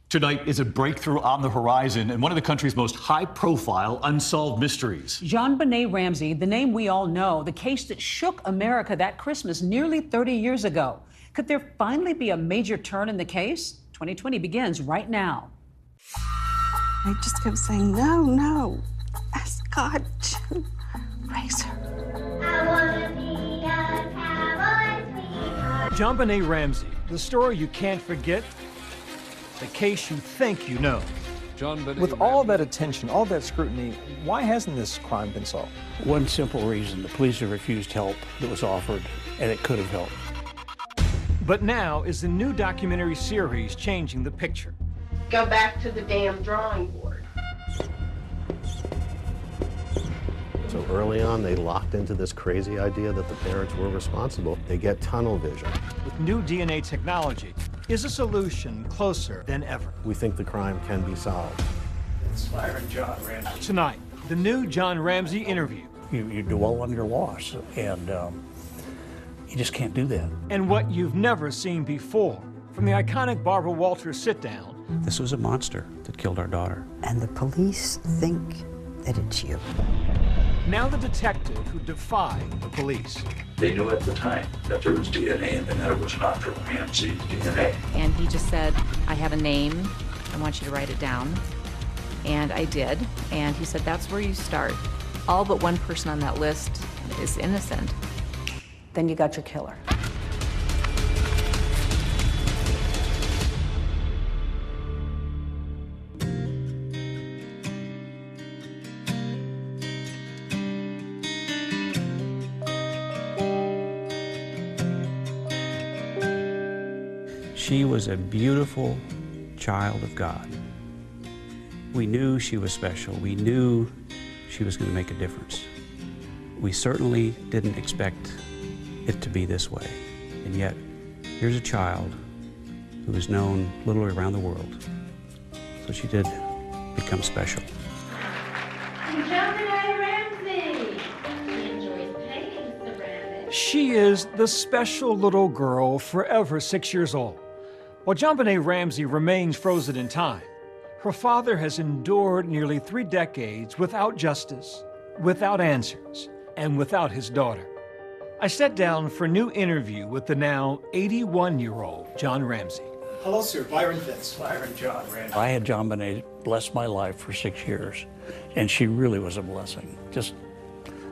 Tonight is a breakthrough on the horizon and one of the country's most high-profile unsolved mysteries. JonBenet Ramsey, the name we all know, the case that shook America that Christmas nearly 30 years ago. Could there finally be a major turn in the case? 2020 begins right now. I just kept saying, no, no, ask God to raise her. I wanna be a cowboy sweetheart. JonBenet Ramsey, the story you can't forget, the case you think you know. With all that attention, all that scrutiny, why hasn't this crime been solved? One simple reason: the police have refused help that was offered, and it could have helped. But now is the new documentary series changing the picture. Go back to the damn drawing board. So early on, they locked into this crazy idea that the parents were responsible. They get tunnel vision. With new DNA technology, is a solution closer than ever. We think the crime can be solved. It's firing John Ramsey. Tonight, the new John Ramsey interview. You dwell on your loss, and you just can't do that. And what you've never seen before. From the iconic Barbara Walters sit-down. This was a monster that killed our daughter. And the police think that it's you. Now the detective who defied the police. They knew at the time that there was DNA and that it was not from Ramsey's DNA. And he just said, I have a name, I want you to write it down. And I did, and he said, that's where you start. All but one person on that list is innocent. Then you got your killer. She was a beautiful child of God. We knew she was special. We knew she was going to make a difference. We certainly didn't expect it to be this way. And yet, here's a child who is known literally around the world. So she did become special. JonBenet Ramsey. She enjoys paintings, the rabbit. She is the special little girl, forever 6 years old. While JonBenet Ramsey remains frozen in time, her father has endured nearly 3 decades without justice, without answers, and without his daughter. I sat down for a new interview with the now 81-year-old John Ramsey. Hello, sir. Byron Fitz. Byron John Ramsey. I had JonBenet bless my life for 6 years, and she really was a blessing. Just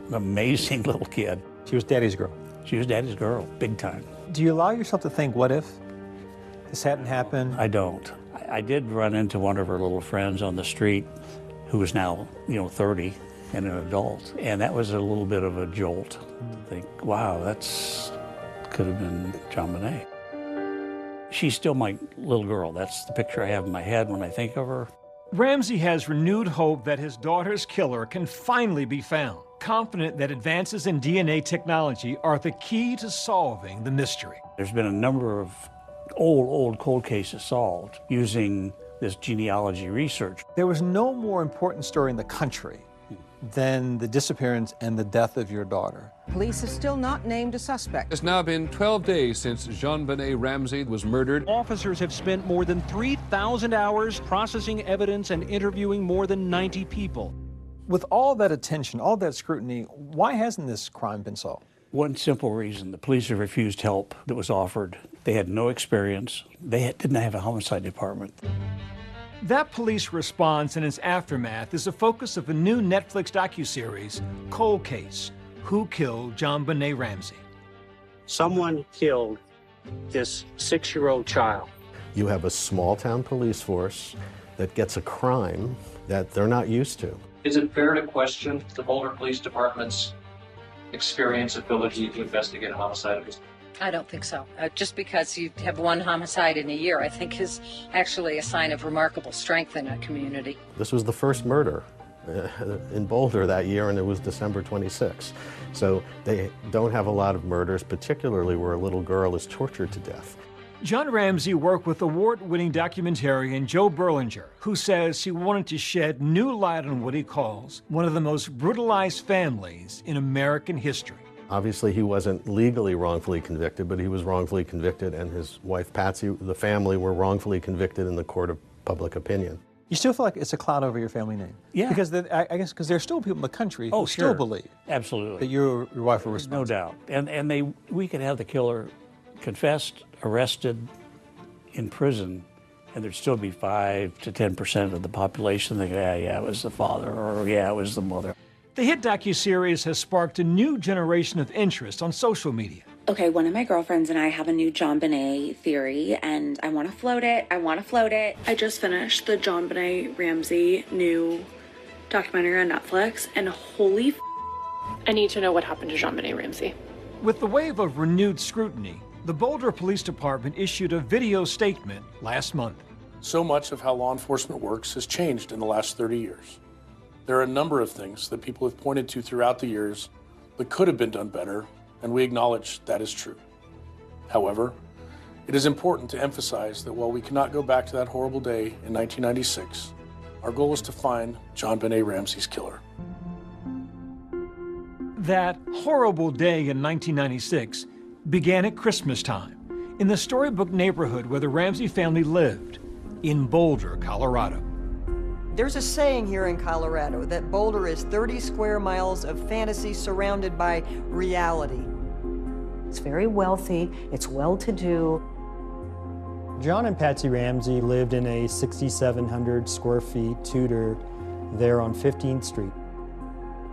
an amazing little kid. She was daddy's girl. She was daddy's girl, big time. Do you allow yourself to think, what if this hadn't happened? I don't. I did run into one of her little friends on the street who was now, 30 and an adult. And that was a little bit of a jolt to think, wow, could have been JonBenet. She's still my little girl. That's the picture I have in my head when I think of her. Ramsey has renewed hope that his daughter's killer can finally be found, confident that advances in DNA technology are the key to solving the mystery. There's been a number of old cold cases solved using this genealogy research. There was no more important story in the country than the disappearance and the death of your daughter. Police have still not named a suspect. It's now been 12 days since JonBenet Ramsey was murdered. Officers have spent more than 3,000 hours processing evidence and interviewing more than 90 people. With all that attention, all that scrutiny, why hasn't this crime been solved? One simple reason: the police have refused help that was offered. They had no experience. They didn't have a homicide department. That police response and its aftermath is the focus of a new Netflix docuseries, Cold Case: Who Killed JonBenet Ramsey? Someone killed this 6-year-old child. You have a small-town police force that gets a crime that they're not used to. Is it fair to question the Boulder Police Department's experience, ability to investigate a homicide? I don't think so. Just because you have one homicide in a year, I think is actually a sign of remarkable strength in a community. This was the first murder in Boulder that year, and it was December 26. So they don't have a lot of murders, particularly where a little girl is tortured to death. John Ramsey worked with award-winning documentarian Joe Berlinger, who says he wanted to shed new light on what he calls one of the most brutalized families in American history. Obviously, he wasn't legally wrongfully convicted, but he was wrongfully convicted, and his wife, Patsy, the family were wrongfully convicted in the court of public opinion. You still feel like it's a cloud over your family name? Yeah. Because I guess because there are still people in the country who still believe absolutely that your wife were responsible. No doubt. And we could have the killer confessed, arrested, in prison, and there'd still be 5 to 10% of the population that, yeah, it was the father, or yeah, it was the mother. The hit docuseries has sparked a new generation of interest on social media. Okay, one of my girlfriends and I have a new JonBenet theory, and I want to float it. I just finished the JonBenet Ramsey new documentary on Netflix, and holy I need to know what happened to JonBenet Ramsey. With the wave of renewed scrutiny, the Boulder Police Department issued a video statement last month. So much of how law enforcement works has changed in the last 30 years. There are a number of things that people have pointed to throughout the years that could have been done better, and we acknowledge that is true. However, it is important to emphasize that while we cannot go back to that horrible day in 1996, our goal is to find JonBenet Ramsey's killer. That horrible day in 1996 began at Christmas time in the storybook neighborhood where the Ramsey family lived in Boulder, Colorado. There's a saying here in Colorado that Boulder is 30 square miles of fantasy surrounded by reality. It's very wealthy, it's well-to-do. John and Patsy Ramsey lived in a 6,700 square feet Tudor there on 15th Street.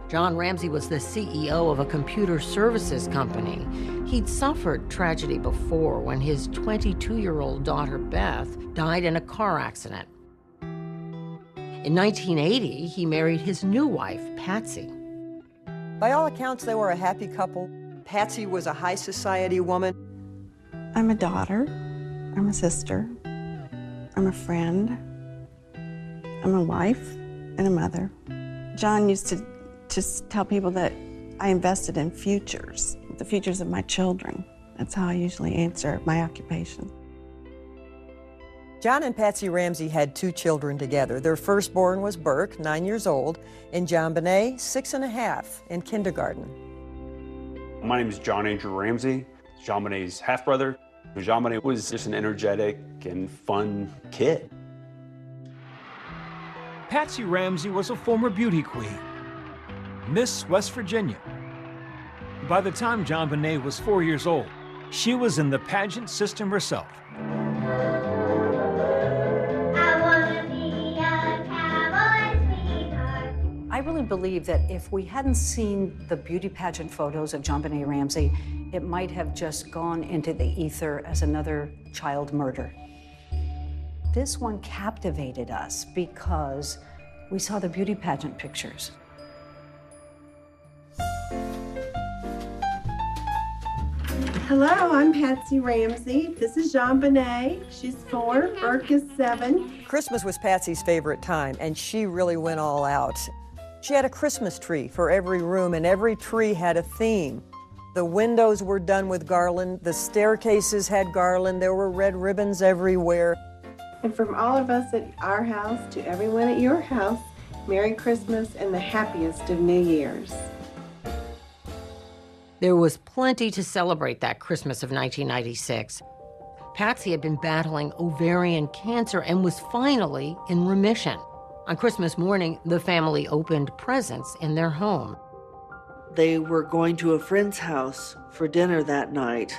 John Ramsey was the CEO of a computer services company. He'd suffered tragedy before when his 22-year-old daughter, Beth, died in a car accident. In 1980, he married his new wife, Patsy. By all accounts, they were a happy couple. Patsy was a high society woman. I'm a daughter. I'm a sister. I'm a friend. I'm a wife and a mother. John used to just tell people that I invested in futures, the futures of my children. That's how I usually answer my occupation. John and Patsy Ramsey had 2 children together. Their firstborn was Burke, 9 years old, and JonBenet, 6 and a half, in kindergarten. My name is John Andrew Ramsey, JonBenet's half-brother. JonBenet was just an energetic and fun kid. Patsy Ramsey was a former beauty queen, Miss West Virginia. By the time JonBenet was 4 years old, she was in the pageant system herself. I really believe that if we hadn't seen the beauty pageant photos of JonBenet Ramsey, it might have just gone into the ether as another child murder. This one captivated us because we saw the beauty pageant pictures. Hello, I'm Patsy Ramsey. This is JonBenet. She's 4, Burke is 7. Christmas was Patsy's favorite time, and she really went all out. She had a Christmas tree for every room, and every tree had a theme. The windows were done with garland, the staircases had garland, there were red ribbons everywhere. And from all of us at our house to everyone at your house, Merry Christmas and the happiest of New Year's. There was plenty to celebrate that Christmas of 1996. Patsy had been battling ovarian cancer and was finally in remission. On Christmas morning, the family opened presents in their home. They were going to a friend's house for dinner that night.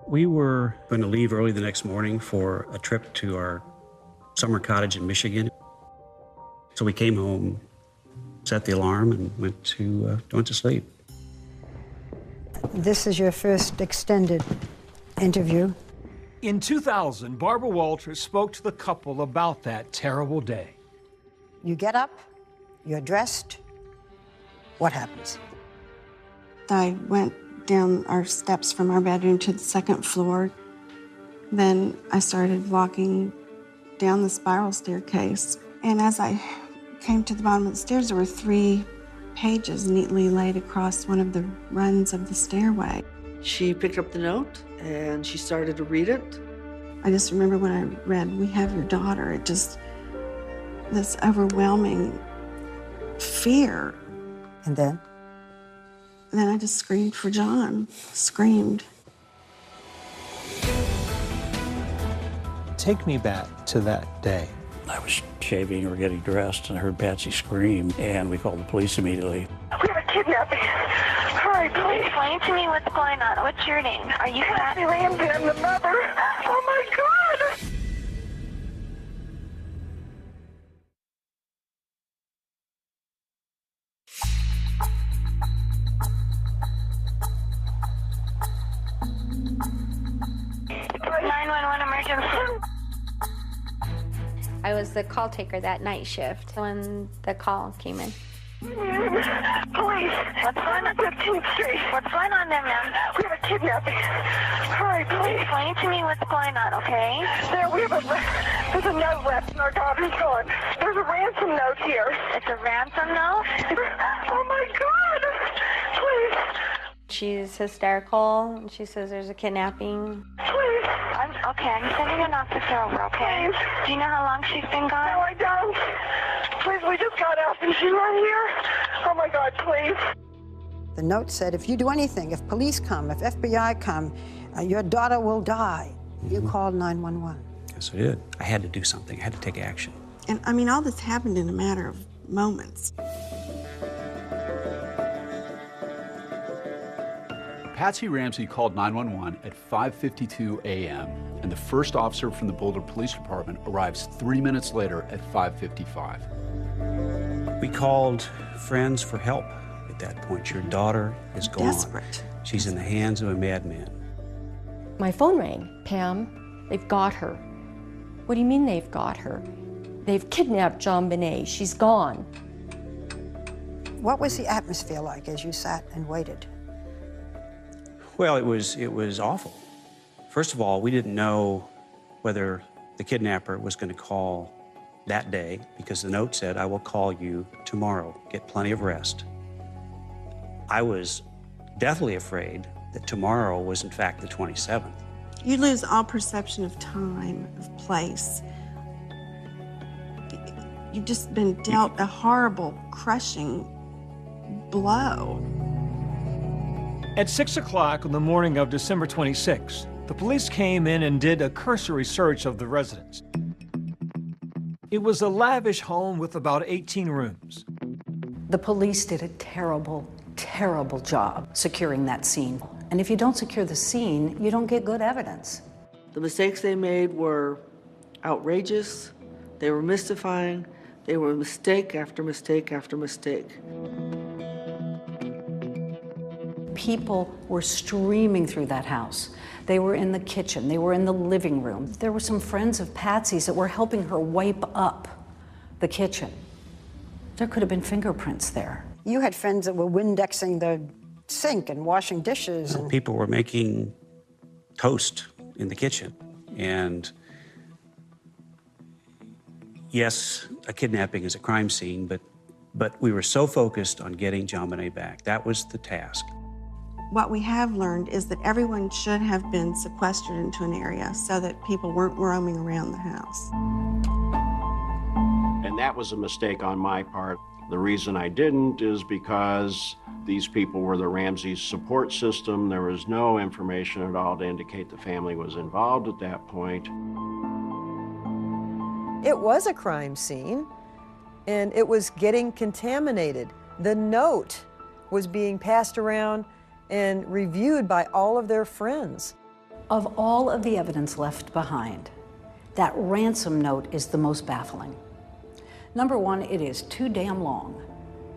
We were going to leave early the next morning for a trip to our summer cottage in Michigan. So we came home, set the alarm, and went to sleep. This is your first extended interview. In 2000, Barbara Walters spoke to the couple about that terrible day. You get up, you're dressed. What happens? I went down our steps from our bedroom to the second floor. Then I started walking down the spiral staircase. And as I came to the bottom of the stairs, there were 3 pages neatly laid across one of the runs of the stairway. She picked up the note and she started to read it. I just remember when I read, "We have your daughter," it just, this overwhelming fear. And then? then I just screamed for John, screamed. Take me back to that day. I was shaving or getting dressed and I heard Patsy scream, and we called the police immediately. We have a kidnapping. Hurry, please. Explain to me what's going on. What's your name? Are you Patsy Ramsey? I'm the mother. Oh my God! I was the call taker that night shift when the call came in. Police, what's going on 15th Street? What's going on there, ma'am? We have a kidnapping. Hurry, please. Explain to me what's going on, okay? There's a note left and our daughter's gone. There's a ransom note here. It's a ransom note? Oh my God! Please. She's hysterical. She says there's a kidnapping. Please. I'm sending an officer over, okay? Please. Do you know how long she's been gone? No, I don't. Please, we just got out and she's right here. Oh my God, please. The note said, if you do anything, if police come, if FBI come, your daughter will die. You called 911. Yes, I did. I had to do something. I had to take action. And I mean, all this happened in a matter of moments. Patsy Ramsey called 911 at 5:52 a.m., and the first officer from the Boulder Police Department arrives 3 minutes later at 5:55. We called friends for help at that point. Your daughter is gone. Desperate. She's in the hands of a madman. My phone rang. Pam, they've got her. What do you mean they've got her? They've kidnapped John Benet. She's gone. What was the atmosphere like as you sat and waited? Well, it was awful. First of all, we didn't know whether the kidnapper was going to call that day, because the note said, I will call you tomorrow. Get plenty of rest. I was deathly afraid that tomorrow was in fact the 27th. You lose all perception of time, of place. You've just been dealt a horrible, crushing blow. At 6 o'clock on the morning of December 26th, the police came in and did a cursory search of the residence. It was a lavish home with about 18 rooms. The police did a terrible, terrible job securing that scene. And if you don't secure the scene, you don't get good evidence. The mistakes they made were outrageous, they were mystifying, they were mistake after mistake after mistake. People were streaming through that house. They were in the kitchen, they were in the living room. There were some friends of Patsy's that were helping her wipe up the kitchen. There could have been fingerprints there. You had friends that were Windexing the sink and washing dishes. And people were making toast in the kitchen. And yes, a kidnapping is a crime scene, but we were so focused on getting John Benet back. That was the task. What we have learned is that everyone should have been sequestered into an area so that people weren't roaming around the house. And that was a mistake on my part. The reason I didn't is because these people were the Ramsey support system. There was no information at all to indicate the family was involved at that point. It was a crime scene, and it was getting contaminated. The note was being passed around and reviewed by all of their friends. Of all of the evidence left behind, that ransom note is the most baffling. Number one, it is too damn long.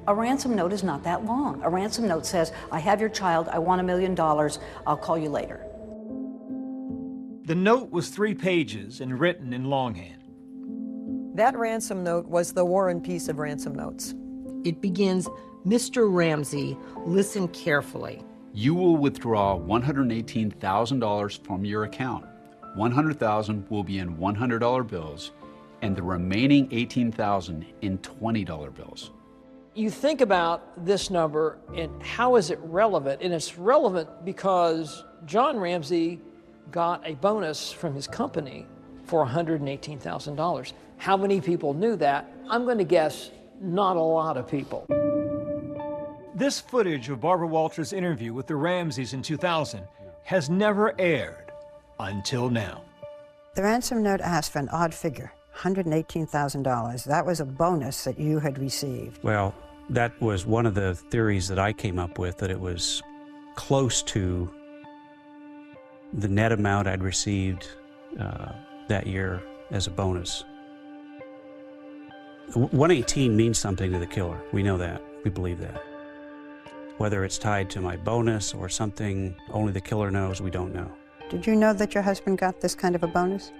A ransom note is not that long. A ransom note says, I have your child, I want $1 million, I'll call you later. The note was 3 pages and written in longhand. That ransom note was the War and Peace of ransom notes. It begins, Mr. Ramsey, listen carefully. You will withdraw $118,000 from your account. $100,000 will be in $100 bills, and the remaining $18,000 in $20 bills. You think about this number and how is it relevant? And it's relevant because John Ramsey got a bonus from his company for $118,000. How many people knew that? I'm going to guess not a lot of people. This footage of Barbara Walters' interview with the Ramseys in 2000 has never aired until now. The ransom note asked for an odd figure, $118,000. That was a bonus that you had received. Well, that was one of the theories that I came up with, that it was close to the net amount I'd received that year as a bonus. 118 means something to the killer. We know that. We believe that. Whether it's tied to my bonus or something only the killer knows, we don't know. Did you know that your husband got this kind of a bonus?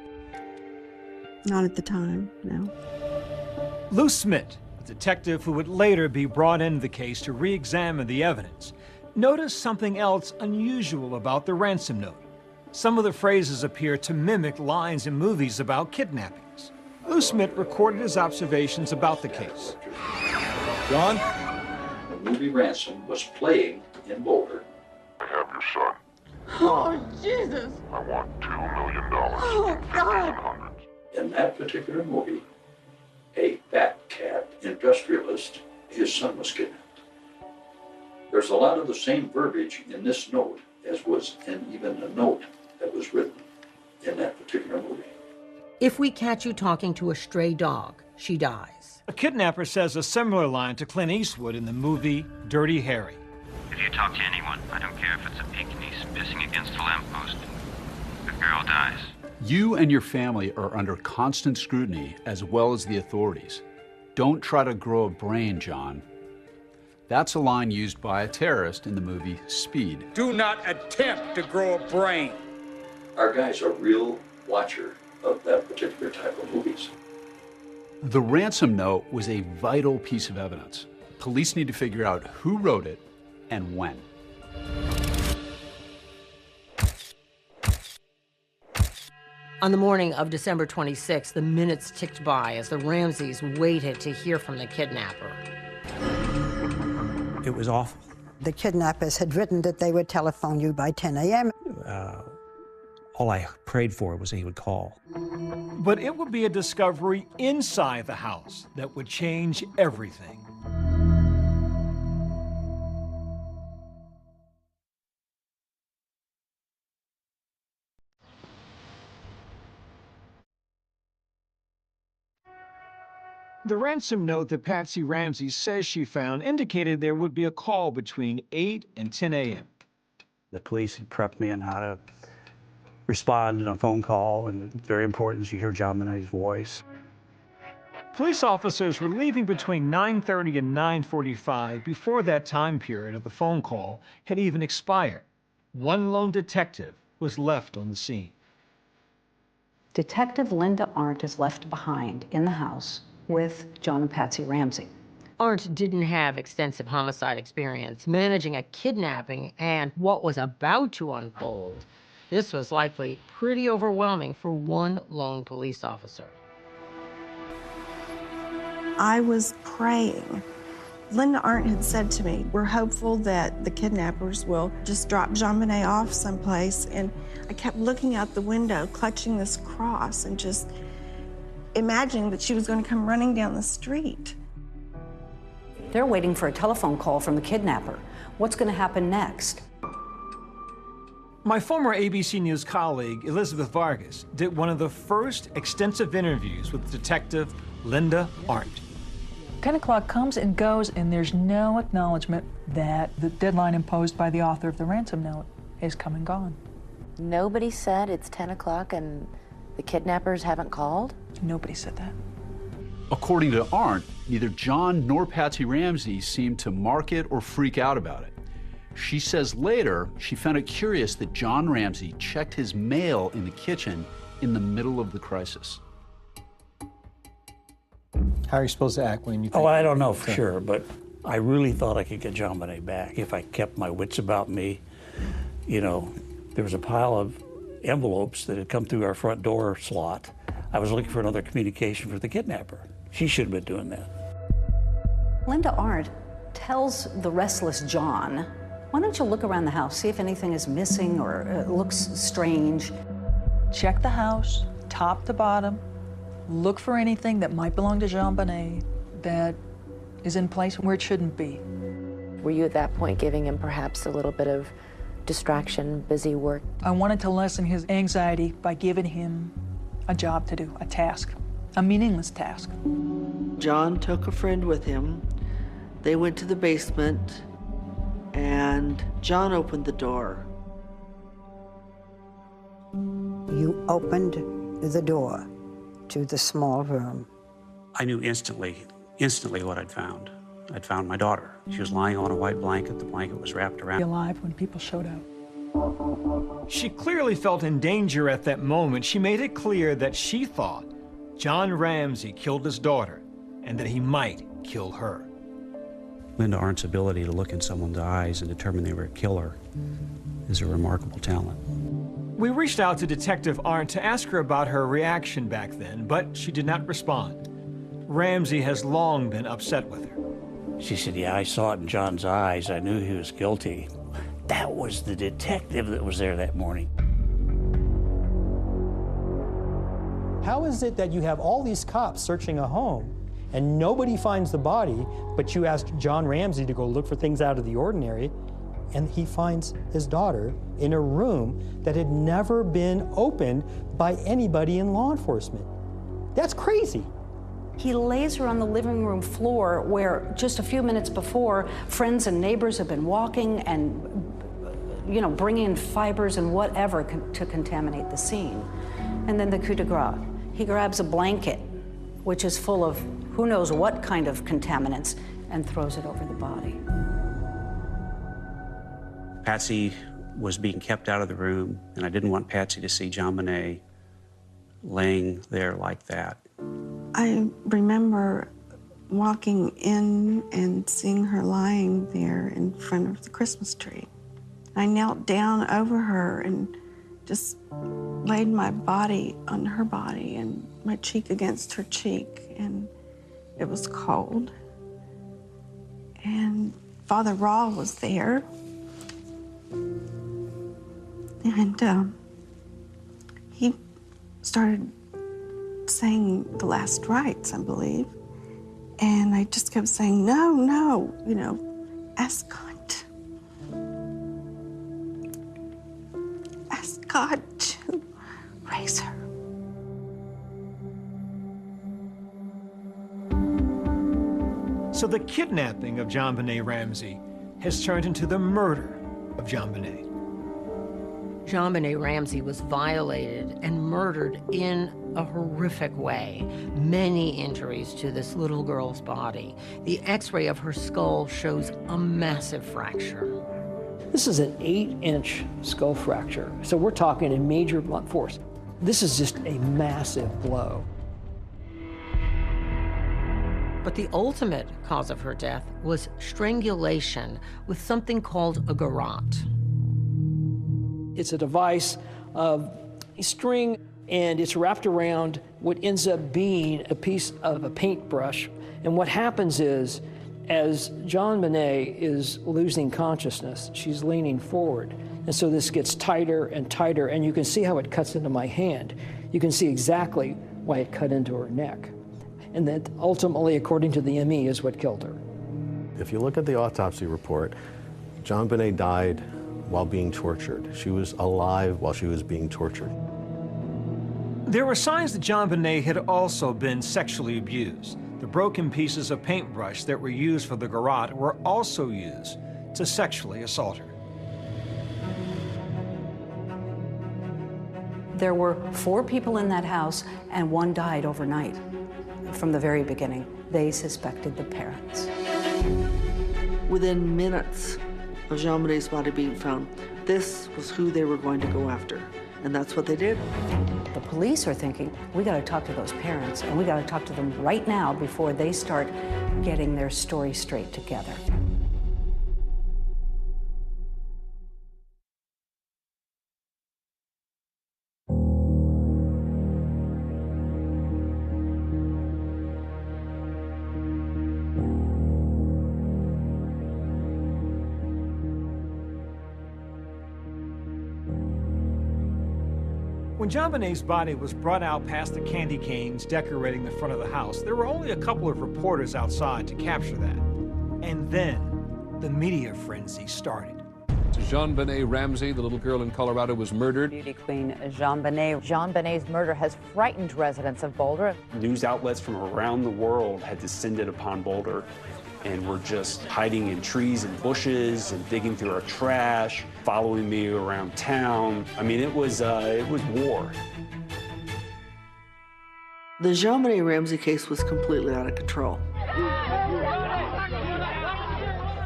Not at the time, no. Lou Smith, a detective who would later be brought into the case to re-examine the evidence, noticed something else unusual about the ransom note. Some of the phrases appear to mimic lines in movies about kidnappings. Lou Smith recorded his observations about the case. John? The movie Ransom was playing in Boulder. I have your son. Oh, Jesus! I want $2 million. Oh, God! In that particular movie, a fat cat industrialist, his son was kidnapped. There's a lot of the same verbiage in this note as was in even a note that was written in that particular movie. If we catch you talking to a stray dog, she dies. A kidnapper says a similar line to Clint Eastwood in the movie Dirty Harry. If you talk to anyone, I don't care if it's a Pekingese pissing against a lamppost, the girl dies. You and your family are under constant scrutiny as well as the authorities. Don't try to grow a brain, John. That's a line used by a terrorist in the movie Speed. Do not attempt to grow a brain. Our guy's a real watcher of that particular type of movies. The ransom note was a vital piece of evidence. Police need to figure out who wrote it and when. On the morning of December 26th, the minutes ticked by as the Ramseys waited to hear from the kidnapper. It was awful. The kidnappers had written that they would telephone you by 10 a.m. All I prayed for was that he would call. But it would be a discovery inside the house that would change everything. The ransom note that Patsy Ramsey says she found indicated there would be a call between 8 and 10 a.m. The police had prepped me on how to respond in a phone call, and it's very important you hear John Benet's voice. Police officers were leaving between 9:30 and 9:45 before that time period of the phone call had even expired. One lone detective was left on the scene. Detective Linda Arndt is left behind in the house with John and Patsy Ramsey. Arndt didn't have extensive homicide experience managing a kidnapping and what was about to unfold. This was likely pretty overwhelming for one lone police officer. I was praying. Linda Arndt had said to me, we're hopeful that the kidnappers will just drop JonBenet off someplace. And I kept looking out the window, clutching this cross and just imagining that she was going to come running down the street. They're waiting for a telephone call from the kidnapper. What's going to happen next? My former ABC News colleague, Elizabeth Vargas, did one of the first extensive interviews with Detective Linda Arndt. 10 o'clock comes and goes, and there's no acknowledgement that the deadline imposed by the author of the ransom note is come and gone. Nobody said it's 10 o'clock and the kidnappers haven't called? Nobody said that. According to Arndt, neither John nor Patsy Ramsey seemed to mark it or freak out about it. She says later she found it curious that John Ramsey checked his mail in the kitchen in the middle of the crisis. How are you supposed to act when you think? Oh, I don't know for sure, but I really thought I could get JonBenet back if I kept my wits about me. You know, there was a pile of envelopes that had come through our front door slot. I was looking for another communication for the kidnapper. She should have been doing that. Linda Arndt tells the restless John, why don't you look around the house, see if anything is missing or looks strange. Check the house, top to bottom. Look for anything that might belong to JonBenet that is in place where it shouldn't be. Were you at that point giving him perhaps a little bit of distraction, busy work? I wanted to lessen his anxiety by giving him a job to do, a task, a meaningless task. John took a friend with him. They went to the basement, and John opened the door. You opened the door to the small room. I knew instantly what I'd found. I'd found my daughter. She was lying on a white blanket. The blanket was wrapped around. Alive when people showed up. She clearly felt in danger at that moment. She made it clear that she thought John Ramsey killed his daughter and that he might kill her. Linda Arndt's ability to look in someone's eyes and determine they were a killer is a remarkable talent. We reached out to Detective Arndt to ask her about her reaction back then, but she did not respond. Ramsey has long been upset with her. She said, yeah, I saw it in John's eyes. I knew he was guilty. That was the detective that was there that morning. How is it that you have all these cops searching a home and nobody finds the body, but you ask John Ramsey to go look for things out of the ordinary, and he finds his daughter in a room that had never been opened by anybody in law enforcement? That's crazy. He lays her on the living room floor where just a few minutes before, friends and neighbors have been walking and, bringing in fibers and whatever to contaminate the scene. And then the coup de grace. He grabs a blanket, which is full of who knows what kind of contaminants, and throws it over the body. Patsy was being kept out of the room, and I didn't want Patsy to see JonBenet laying there like that. I remember walking in and seeing her lying there in front of the Christmas tree. I knelt down over her and just laid my body on her body and my cheek against her cheek, and it was cold. And Father Raw was there. And he started saying the last rites, I believe. And I just kept saying, no, ask God. Ask God to raise her. So the kidnapping of JonBenet Ramsey has turned into the murder of JonBenet. JonBenet Ramsey was violated and murdered in a horrific way. Many injuries to this little girl's body. The x-ray of her skull shows a massive fracture. This is an 8-inch skull fracture, so we're talking a major blunt force. This is just a massive blow. But the ultimate cause of her death was strangulation with something called a garrote. It's a device of a string, and it's wrapped around what ends up being a piece of a paintbrush. And what happens is, as JonBenet is losing consciousness, she's leaning forward. And so this gets tighter and tighter, and you can see how it cuts into my hand. You can see exactly why it cut into her neck. And that ultimately, according to the ME, is what killed her. If you look at the autopsy report, JonBenet died while being tortured. She was alive while she was being tortured. There were signs that JonBenet had also been sexually abused. The broken pieces of paintbrush that were used for the garrote were also used to sexually assault her. There were 4 people in that house, and 1 died overnight. From the very beginning, they suspected the parents. Within minutes of JonBenet's body being found, this was who they were going to go after. And that's what they did. The police are thinking, we got to talk to those parents, and we got to talk to them right now before they start getting their story straight together. When JonBenet's body was brought out past the candy canes decorating the front of the house, there were only a couple of reporters outside to capture that. And then the media frenzy started. JonBenet Ramsey, the little girl in Colorado, was murdered. Beauty queen JonBenet. JonBenet's murder has frightened residents of Boulder. News outlets from around the world had descended upon Boulder and were just hiding in trees and bushes and digging through our trash, following me around town. I mean, it was war. The JonBenet Ramsey case was completely out of control.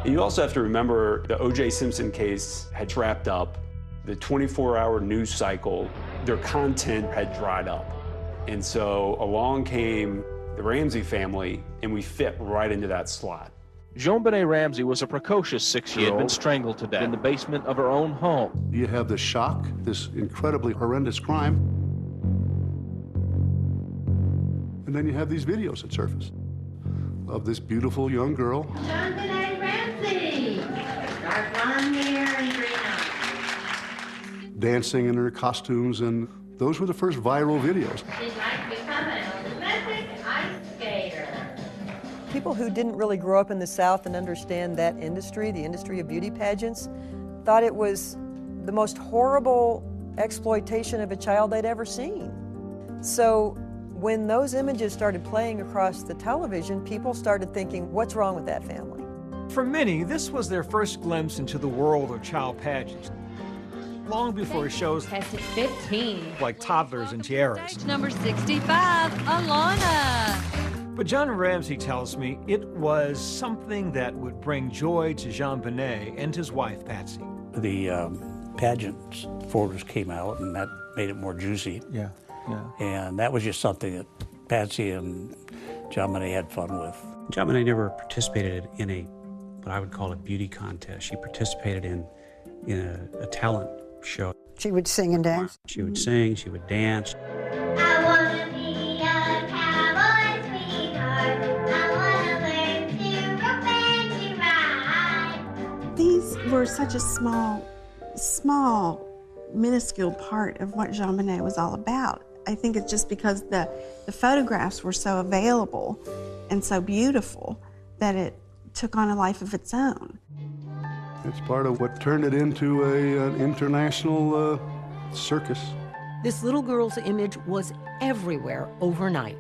You also have to remember the O.J. Simpson case had wrapped up. The 24-hour news cycle, their content had dried up. And so along came the Ramsey family, and we fit right into that slot. JonBenet Ramsey was a precocious 6-year-old. She had been strangled to death in the basement of her own home. You have the shock, this incredibly horrendous crime. And then you have these videos that surface of this beautiful young girl. JonBenet Ramsey! Dark blonde hair and green eyes. Dancing in her costumes, and those were the first viral videos. She'd like to become an Olympic ice skater. People who didn't really grow up in the South and understand that industry, the industry of beauty pageants, thought it was the most horrible exploitation of a child they'd ever seen. So when those images started playing across the television, people started thinking, what's wrong with that family? For many, this was their first glimpse into the world of child pageants. Long before shows tested 15. Like Toddlers and Tiaras. Number 65, Alana. But John Ramsey tells me it was something that would bring joy to JonBenet and his wife, Patsy. The pageant photos came out, and that made it more juicy. Yeah. And that was just something that Patsy and JonBenet had fun with. JonBenet never participated in what I would call a beauty contest. She participated in a talent show. She would sing and dance? She would sing, she would dance. I want to be a cowboy, sweetheart. I want to learn to rope and to ride. These were such a small, minuscule part of what JonBenet was all about. I think it's just because the photographs were so available and so beautiful that it took on a life of its own. It's part of what turned it into an international circus. This little girl's image was everywhere overnight.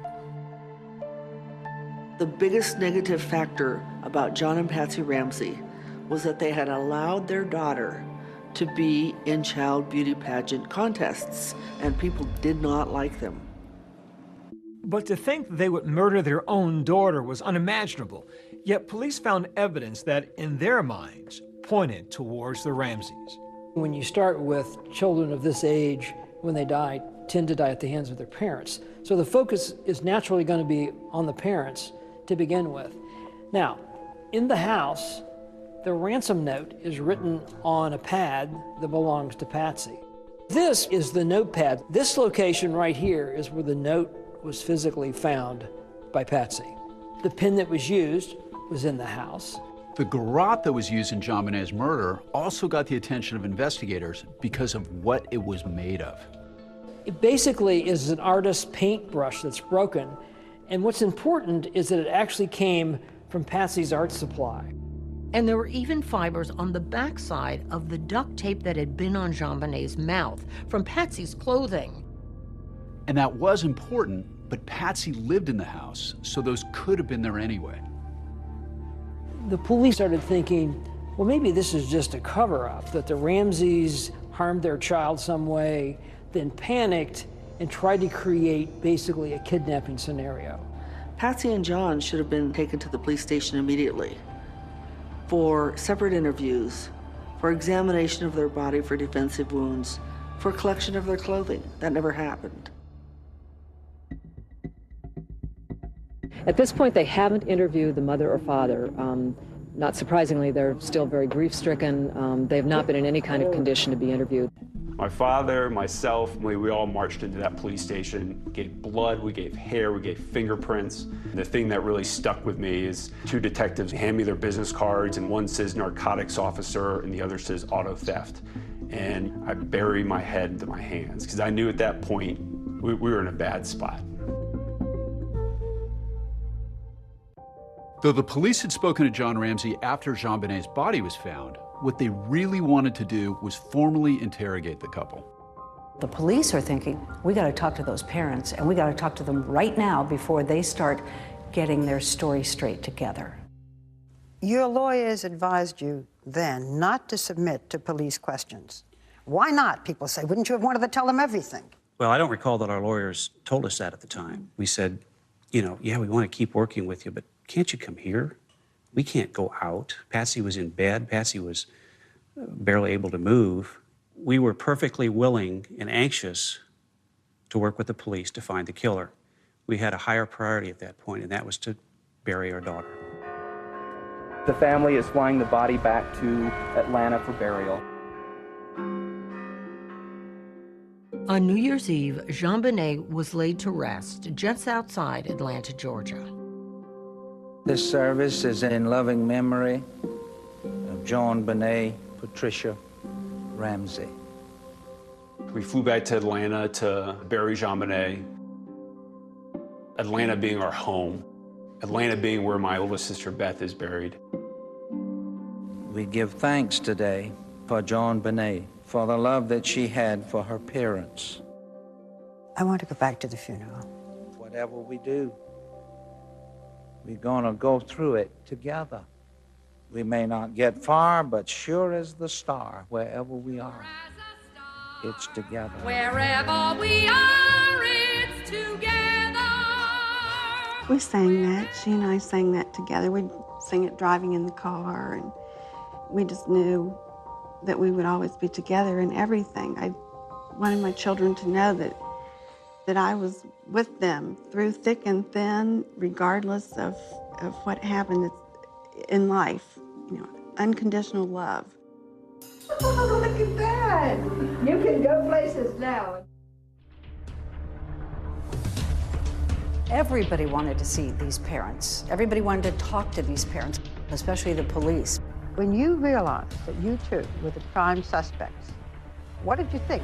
The biggest negative factor about John and Patsy Ramsey was that they had allowed their daughter to be in child beauty pageant contests, and people did not like them. But to think they would murder their own daughter was unimaginable. Yet police found evidence that, in their minds, pointed towards the Ramseys. When you start with children of this age, when they die, tend to die at the hands of their parents. So the focus is naturally going to be on the parents to begin with. Now, in the house, the ransom note is written on a pad that belongs to Patsy. This is the notepad. This location right here is where the note was physically found by Patsy. The pen that was used was in the house. The garrote that was used in JonBenet's murder also got the attention of investigators because of what it was made of. It basically is an artist's paintbrush that's broken, and what's important is that it actually came from Patsy's art supply. And there were even fibers on the backside of the duct tape that had been on JonBenet's mouth from Patsy's clothing. And that was important, but Patsy lived in the house, so those could have been there anyway. The police started thinking, well, maybe this is just a cover-up, that the Ramseys harmed their child some way, then panicked and tried to create basically a kidnapping scenario. Patsy and John should have been taken to the police station immediately for separate interviews, for examination of their body for defensive wounds, for collection of their clothing. That never happened. At this point, they haven't interviewed the mother or father. Not surprisingly, they're still very grief-stricken. They have not been in any kind of condition to be interviewed. My father, myself, we all marched into that police station, gave blood, we gave hair, we gave fingerprints. The thing that really stuck with me is two detectives hand me their business cards, and one says narcotics officer and the other says auto theft. And I buried my head into my hands because I knew at that point we were in a bad spot. Though the police had spoken to John Ramsey after JonBenét's body was found, what they really wanted to do was formally interrogate the couple. The police are thinking, we got to talk to those parents, and we got to talk to them right now before they start getting their story straight together. Your lawyers advised you then not to submit to police questions. Why not, people say? Wouldn't you have wanted to tell them everything? Well, I don't recall that our lawyers told us that at the time. We said, you know, yeah, we want to keep working with you, but can't you come here? We can't go out. Patsy was in bed. Patsy was barely able to move. We were perfectly willing and anxious to work with the police to find the killer. We had a higher priority at that point, and that was to bury our daughter. The family is flying the body back to Atlanta for burial. On New Year's Eve, JonBenet was laid to rest just outside Atlanta, Georgia. This service is in loving memory of JonBenet Patricia Ramsey. We flew back to Atlanta to bury JonBenet. Atlanta being our home. Atlanta being where my oldest sister Beth is buried. We give thanks today for JonBenet, for the love that she had for her parents. I want to go back to the funeral. Whatever we do, we're gonna go through it together. We may not get far, but sure as the star, wherever we are, it's together. Wherever we are, it's together. We sang that. She and I sang that together. We'd sing it driving in the car, and we just knew that we would always be together in everything. I wanted my children to know that I was with them through thick and thin, regardless of what happened in life. You know, unconditional love. Oh, look at that. You can go places now. Everybody wanted to see these parents. Everybody wanted to talk to these parents, especially the police. When you realized that you two were the prime suspects, what did you think?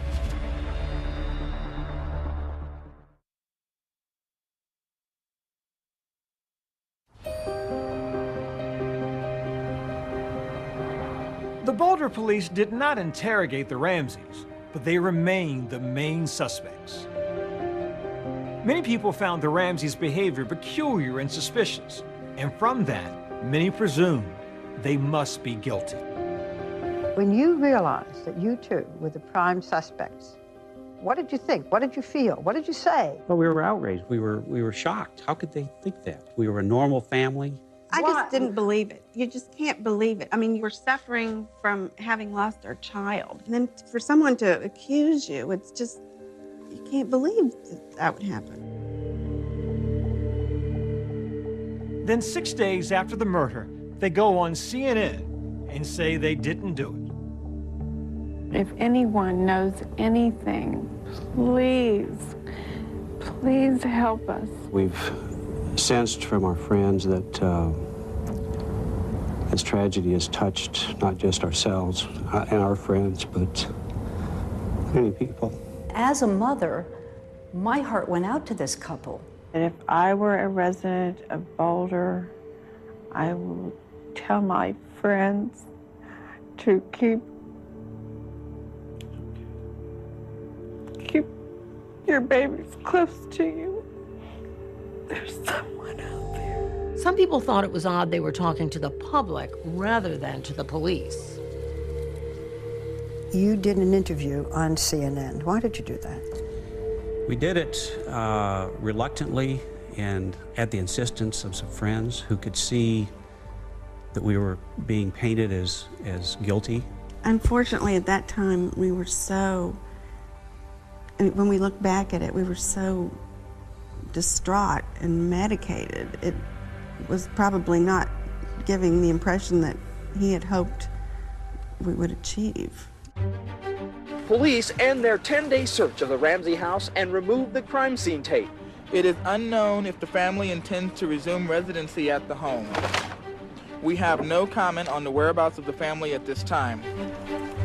The Boulder police did not interrogate the Ramseys, but they remained the main suspects. Many people found the Ramseys' behavior peculiar and suspicious, and from that, many presumed they must be guilty. When you realized that you two were the prime suspects, what did you think? What did you feel? What did you say? Well, we were outraged. We were shocked. How could they think that? We were a normal family. I just didn't believe it. You just can't believe it. I mean, you were suffering from having lost their child. And then for someone to accuse you, it's just, you can't believe that would happen. Then 6 days after the murder, they go on CNN and say they didn't do it. If anyone knows anything, please, please help us. We've sensed from our friends that this tragedy has touched not just ourselves and our friends, but many people. As a mother, my heart went out to this couple. And if I were a resident of Boulder, I will tell my friends to keep your babies close to you. There's someone out there. Some people thought it was odd they were talking to the public rather than to the police. You did an interview on CNN. Why did you do that? We did it reluctantly and at the insistence of some friends who could see that we were being painted as guilty. Unfortunately, at that time, we were so, when we look back at it, we were so distraught and medicated. It was probably not giving the impression that he had hoped we would achieve. Police end their 10-day search of the Ramsey house and remove the crime scene tape. It is unknown if the family intends to resume residency at the home. We have no comment on the whereabouts of the family at this time.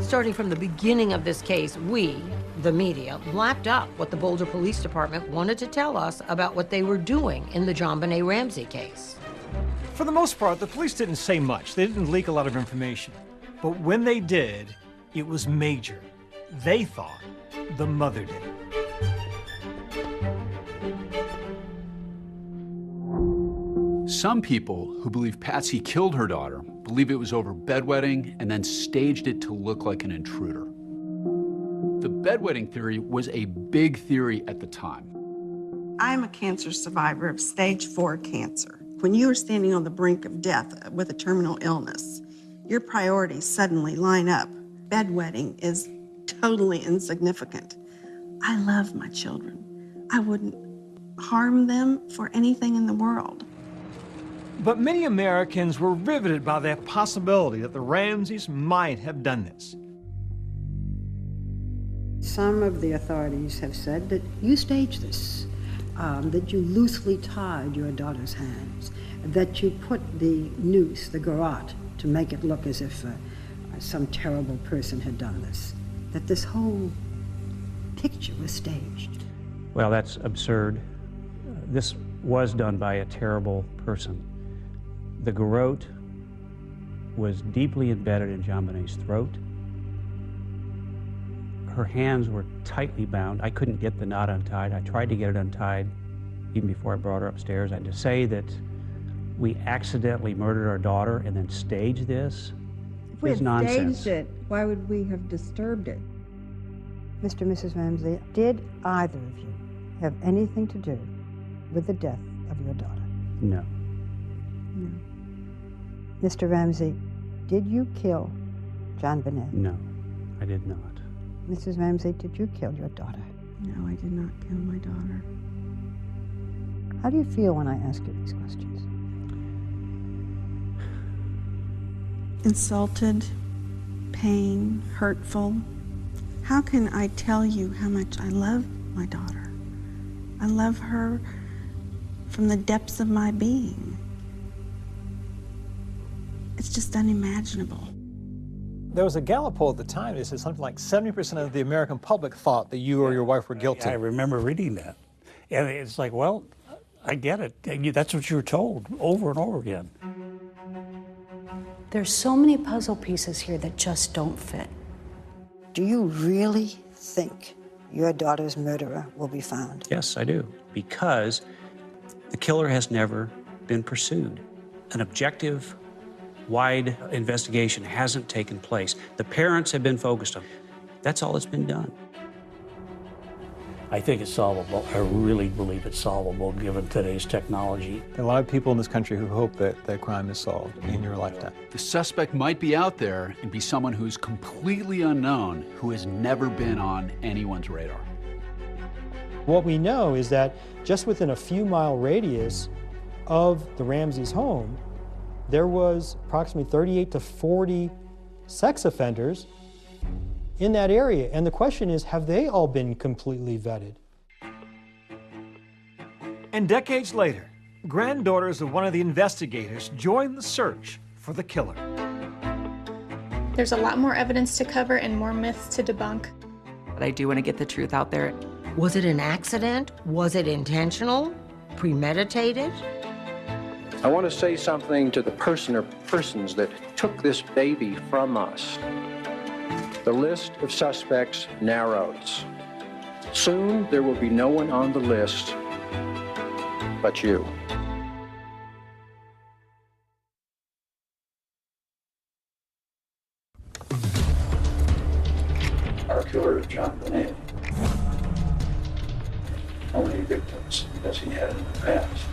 Starting from the beginning of this case, we, the media, lapped up what the Boulder Police Department wanted to tell us about what they were doing in the JonBenet Ramsey case. For the most part, the police didn't say much. They didn't leak a lot of information. But when they did, it was major. They thought the mother did it. Some people who believe Patsy killed her daughter believe it was over bedwetting and then staged it to look like an intruder. The bedwetting theory was a big theory at the time. I'm a cancer survivor of stage 4 cancer. When you are standing on the brink of death with a terminal illness, your priorities suddenly line up. Bedwetting is totally insignificant. I love my children. I wouldn't harm them for anything in the world. But many Americans were riveted by the possibility that the Ramseys might have done this. Some of the authorities have said that you staged this, that you loosely tied your daughter's hands, that you put the noose, the garrote, to make it look as if some terrible person had done this, that this whole picture was staged. Well, that's absurd. This was done by a terrible person. The garrote was deeply embedded in JonBenét's throat. Her hands were tightly bound. I couldn't get the knot untied. I tried to get it untied even before I brought her upstairs. And to say that we accidentally murdered our daughter and then staged this is nonsense. If we had staged it, why would we have disturbed it? Mr. and Mrs. Ramsey, did either of you have anything to do with the death of your daughter? No. No. Mr. Ramsey, did you kill JonBenet? No, I did not. Mrs. Ramsey, did you kill your daughter? No, I did not kill my daughter. How do you feel when I ask you these questions? Insulted, pain, hurtful. How can I tell you how much I love my daughter? I love her from the depths of my being. It's just unimaginable. There was a Gallup poll at the time that said something like 70% of the American public thought that you or your wife were guilty. I remember reading that. And it's like, well, I get it. That's what you were told over and over again. There's so many puzzle pieces here that just don't fit. Do you really think your daughter's murderer will be found? Yes, I do. Because the killer has never been pursued. An objective, wide investigation hasn't taken place. The parents have been focused on it. That's all that's been done. I think it's solvable. I really believe it's solvable given today's technology. There are a lot of people in this country who hope that that crime is solved in your lifetime. The suspect might be out there and be someone who's completely unknown, who has never been on anyone's radar. What we know is that just within a few mile radius of the Ramseys' home, there was approximately 38 to 40 sex offenders in that area. And the question is, have they all been completely vetted? And decades later, granddaughters of one of the investigators joined the search for the killer. There's a lot more evidence to cover and more myths to debunk. But I do want to get the truth out there. Was it an accident? Was it intentional? Premeditated? I want to say something to the person or persons that took this baby from us. The list of suspects narrows. Soon there will be no one on the list but you. Our killer is JonBenet. How many victims has he had in the past?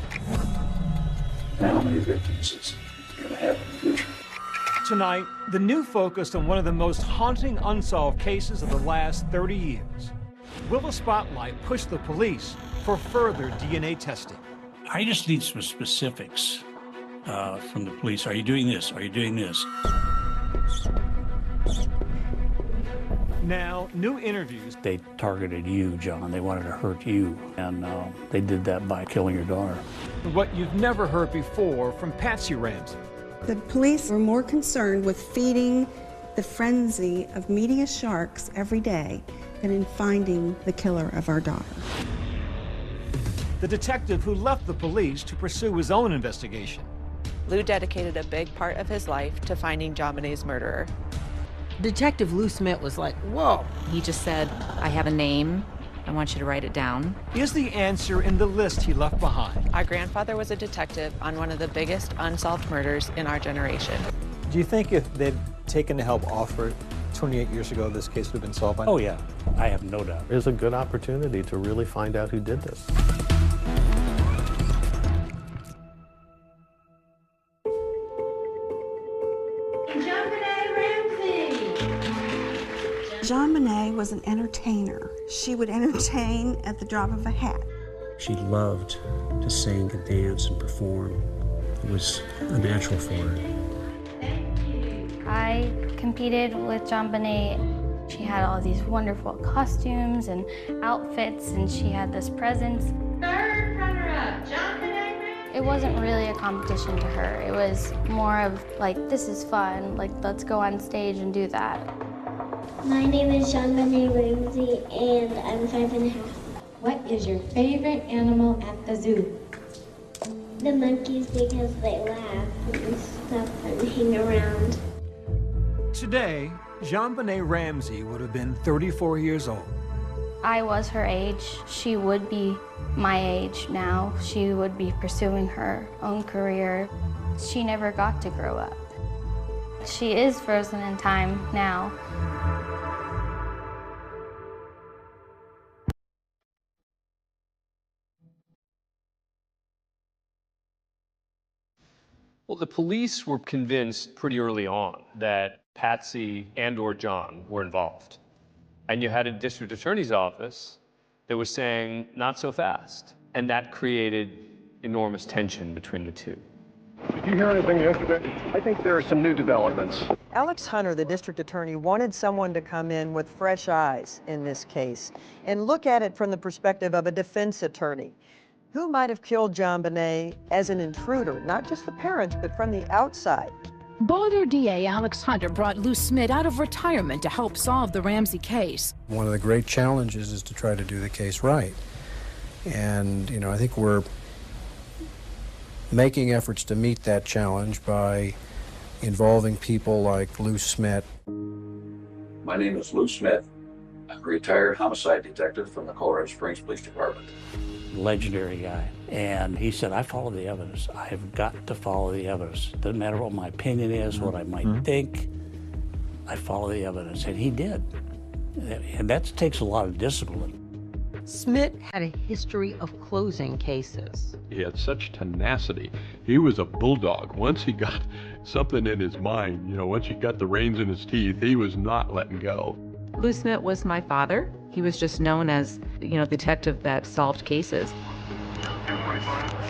And how many victims is he going to have in the future? Tonight, the new focus on one of the most haunting unsolved cases of the last 30 years. Will the spotlight push the police for further DNA testing? I just need some specifics from the police. Are you doing this? Are you doing this? Now, new interviews. They targeted you, John. They wanted to hurt you. And they did that by killing your daughter. What you've never heard before from Patsy Ramsey. The police were more concerned with feeding the frenzy of media sharks every day than in finding the killer of our daughter. The detective who left the police to pursue his own investigation. Lou dedicated a big part of his life to finding JonBenét's murderer. Detective Lou Smith was like, whoa. He just said, I have a name. I want you to write it down. Is the answer in the list he left behind? Our grandfather was a detective on one of the biggest unsolved murders in our generation. Do you think if they'd taken the help offered 28 years ago, this case would have been solved by now? Oh, yeah. I have no doubt. It's a good opportunity to really find out who did this. JonBenét was an entertainer. She would entertain at the drop of a hat. She loved to sing and dance and perform. It was a natural for her. I competed with JonBenét. She had all these wonderful costumes and outfits, and she had this presence. Third runner-up, JonBené. It wasn't really a competition to her. It was more of like, this is fun, like let's go on stage and do that. My name is JonBené Ramsey, and I'm 5.5. What is your favorite animal at the zoo? The monkeys, because they laugh and stuff and hang around. Today, JonBené Ramsey would have been 34 years old. I was her age. She would be my age now. She would be pursuing her own career. She never got to grow up. She is frozen in time now. Well, the police were convinced pretty early on that Patsy and/or John were involved. And you had a district attorney's office that was saying, not so fast. And that created enormous tension between the two. Did you hear anything yesterday? I think there are some new developments. Alex Hunter, the district attorney, wanted someone to come in with fresh eyes in this case and look at it from the perspective of a defense attorney. Who might have killed JonBené as an intruder, not just the parents, but from the outside? Boulder DA Alex Hunter brought Lou Smith out of retirement to help solve the Ramsey case. One of the great challenges is to try to do the case right. And, I think we're making efforts to meet that challenge by involving people like Lou Smith. My name is Lou Smith. I'm a retired homicide detective from the Colorado Springs Police Department. Legendary guy. And he said, I follow the evidence. I have got to follow the evidence. Doesn't matter what my opinion is, what I might think, I follow the evidence. And he did. And that takes a lot of discipline. Smith had a history of closing cases. He had such tenacity. He was a bulldog. Once he got something in his mind, once he got the reins in his teeth, he was not letting go. Lou Smith was my father. He was just known as, the detective that solved cases.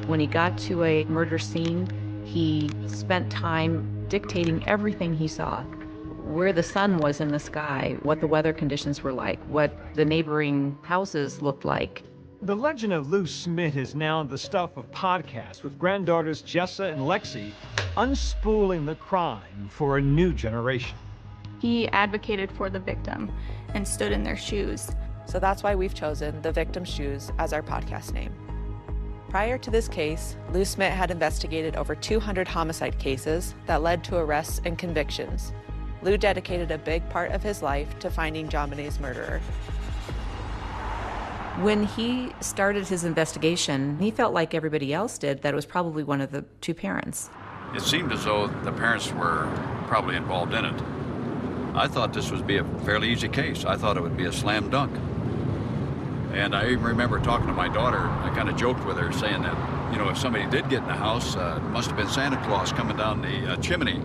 When he got to a murder scene, he spent time dictating everything he saw. Where the sun was in the sky, what the weather conditions were like, what the neighboring houses looked like. The legend of Lou Smith is now the stuff of podcasts with granddaughters Jessa and Lexi unspooling the crime for a new generation. He advocated for the victim and stood in their shoes. So that's why we've chosen The Victim's Shoes as our podcast name. Prior to this case, Lou Smith had investigated over 200 homicide cases that led to arrests and convictions. Lou dedicated a big part of his life to finding JonBenét's murderer. When he started his investigation, he felt like everybody else did, that it was probably one of the two parents. It seemed as though the parents were probably involved in it. I thought this would be a fairly easy case. I thought it would be a slam dunk. And I even remember talking to my daughter. I kind of joked with her, saying that, if somebody did get in the house, it must have been Santa Claus coming down the chimney.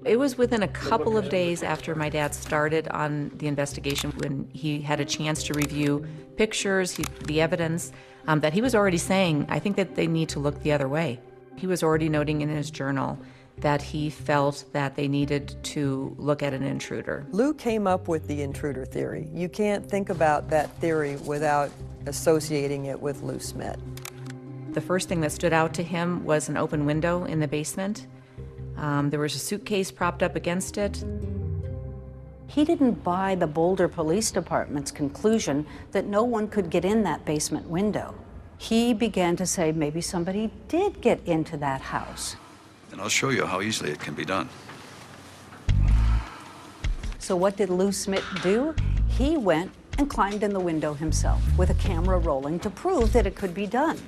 It was within a couple of days after my dad started on the investigation, when he had a chance to review pictures, the evidence, that he was already saying, I think that they need to look the other way. He was already noting in his journal that he felt that they needed to look at an intruder. Lou came up with the intruder theory. You can't think about that theory without associating it with Lou Smith. The first thing that stood out to him was an open window in the basement. There was a suitcase propped up against it. He didn't buy the Boulder Police Department's conclusion that no one could get in that basement window. he began to say maybe somebody did get into that house. And I'll show you how easily it can be done. So what did Lou Smith do? He went and climbed in the window himself with a camera rolling to prove that it could be done.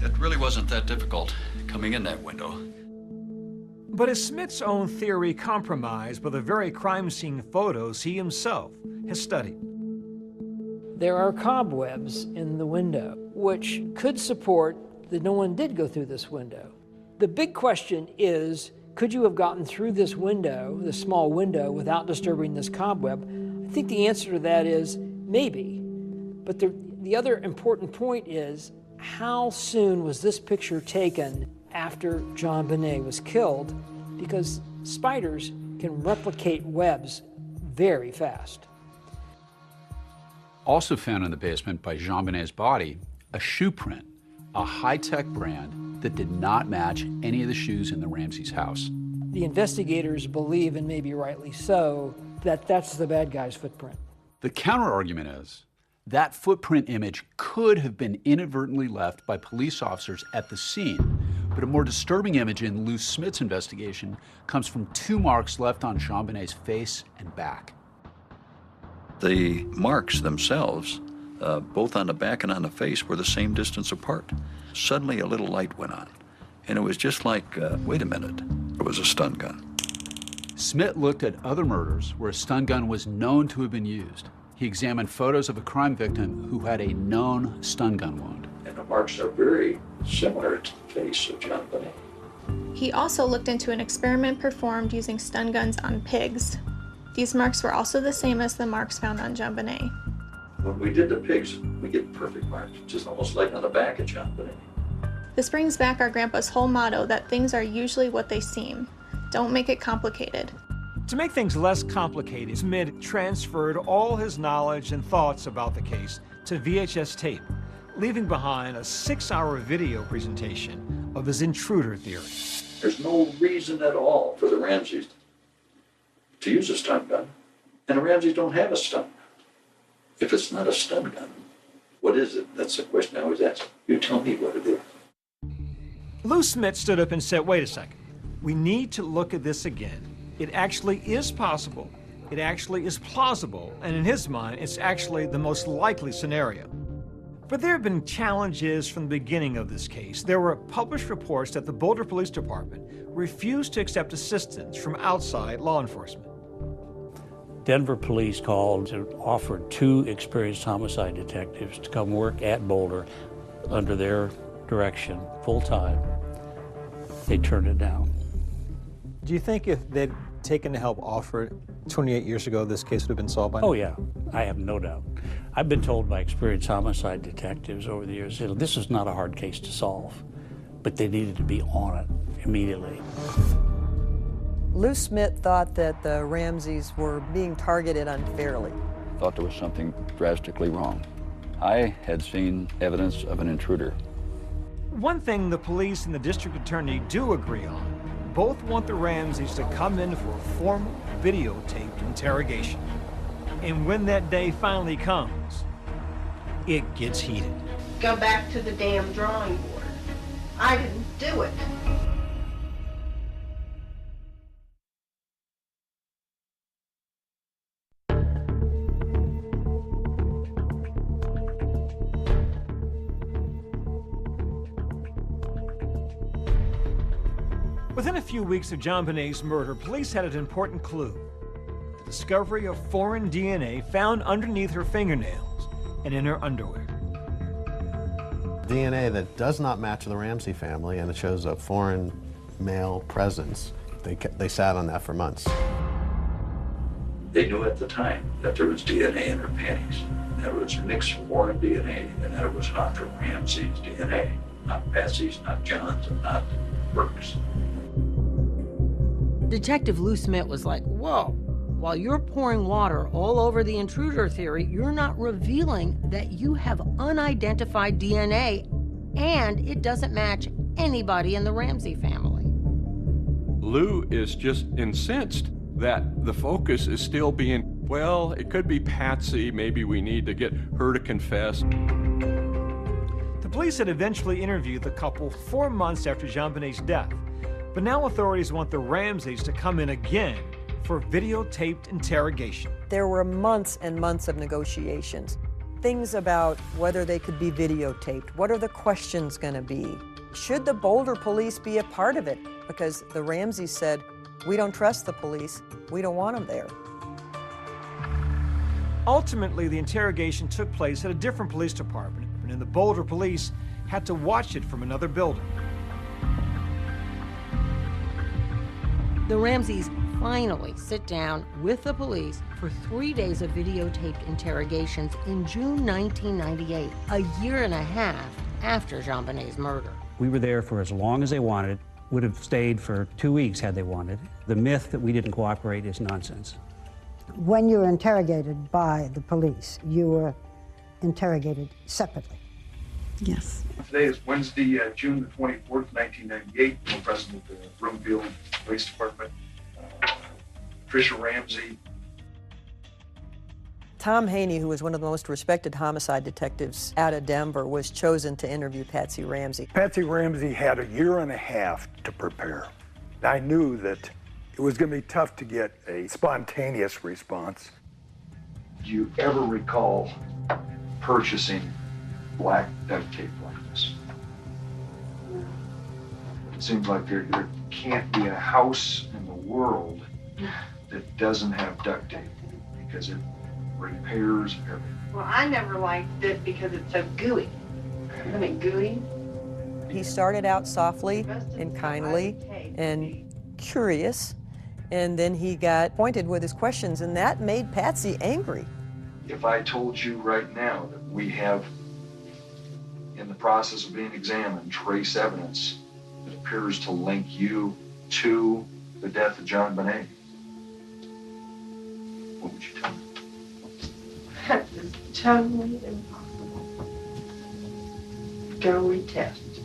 It really wasn't that difficult coming in that window. But is Smith's own theory compromised by the very crime scene photos he himself has studied? There are cobwebs in the window, which could support that no one did go through this window. The big question is, could you have gotten through this window, this small window, without disturbing this cobweb? I think the answer to that is maybe. But the other important point is, how soon was this picture taken after John Bonet was killed? Because spiders can replicate webs very fast. Also found in the basement by Jean Bonet's body, a shoe print, a high-tech brand that did not match any of the shoes in the Ramsey's house. The investigators believe, and maybe rightly so, that that's the bad guy's footprint. The counter-argument is that footprint image could have been inadvertently left by police officers at the scene, but a more disturbing image in Lou Smith's investigation comes from 2 marks left on Jean Bonet's face and back. The marks themselves, both on the back and on the face, were the same distance apart. Suddenly a little light went on, and it was just like, wait a minute, it was a stun gun. Smith looked at other murders where a stun gun was known to have been used. He examined photos of a crime victim who had a known stun gun wound. And the marks are very similar to the face of John Bonet. He also looked into an experiment performed using stun guns on pigs. These marks were also the same as the marks found on John Bonet. When we did the pigs, we get perfect marks, just almost like on the back of John Bonet. This brings back our grandpa's whole motto that things are usually what they seem. Don't make it complicated. To make things less complicated, Smith transferred all his knowledge and thoughts about the case to VHS tape, leaving behind a 6-hour video presentation of his intruder theory. There's no reason at all for the Ramseys to use a stun gun, and the Ramseys don't have a stun gun. If it's not a stun gun, what is it? That's the question I always ask. You tell me what it is. Lou Smith stood up and said, wait a second, we need to look at this again. It actually is possible. It actually is plausible. And in his mind, it's actually the most likely scenario. But there have been challenges from the beginning of this case. There were published reports that the Boulder Police Department refused to accept assistance from outside law enforcement. Denver police called and offered 2 experienced homicide detectives to come work at Boulder under their direction full-time. They turned it down. Do you think if they'd taken the help offered 28 years ago, this case would have been solved by now? Oh, yeah. I have no doubt. I've been told by experienced homicide detectives over the years, this is not a hard case to solve, but they needed to be on it immediately. Lou Smith thought that the Ramseys were being targeted unfairly. Thought there was something drastically wrong. I had seen evidence of an intruder. One thing the police and the district attorney do agree on, both want the Ramseys to come in for a formal videotaped interrogation. And when that day finally comes, it gets heated. Go back to the damn drawing board. I didn't do it. Within a few weeks of John Bonet's murder, police had an important clue. The discovery of foreign DNA found underneath her fingernails and in her underwear. DNA that does not match the Ramsey family, and it shows a foreign male presence. They sat on that for months. They knew at the time that there was DNA in her panties. That it was mixed foreign DNA, and that it was not from Ramsey's DNA. Not Patsy's, not John's, and not Burke's. Detective Lou Smith was like, whoa, while you're pouring water all over the intruder theory, you're not revealing that you have unidentified DNA and it doesn't match anybody in the Ramsey family. Lou is just incensed that the focus is still being, well, it could be Patsy, maybe we need to get her to confess. The police had eventually interviewed the couple 4 months after JonBenet's death, but now authorities want the Ramseys to come in again for videotaped interrogation. There were months and months of negotiations. Things about whether they could be videotaped. What are the questions going to be? Should the Boulder police be a part of it? Because the Ramseys said, we don't trust the police. We don't want them there. Ultimately, the interrogation took place at a different police department, and the Boulder police had to watch it from another building. The Ramseys finally sit down with the police for 3 days of videotaped interrogations in June 1998, a year and a half after JonBenet's murder. We were there for as long as they wanted, would have stayed for 2 weeks had they wanted. The myth that we didn't cooperate is nonsense. When you were interrogated by the police, you were interrogated separately. Yes. Today is Wednesday, June the 24th, 1998. I'm president of the Broomfield Police Department. Tricia Ramsey. Tom Haney, who was one of the most respected homicide detectives out of Denver, was chosen to interview Patsy Ramsey. Patsy Ramsey had a year and a half to prepare. I knew that it was going to be tough to get a spontaneous response. Do you ever recall purchasing black duct tape like this? It seems like there can't be a house in the world that doesn't have duct tape because it repairs everything. Well, I never liked it because it's so gooey. Isn't it gooey? He started out softly and kindly and curious, and then he got pointed with his questions, and that made Patsy angry. If I told you right now that we have, in the process of being examined, trace evidence that appears to link you to the death of JonBenet, what would you tell me? That is totally impossible. Go retest.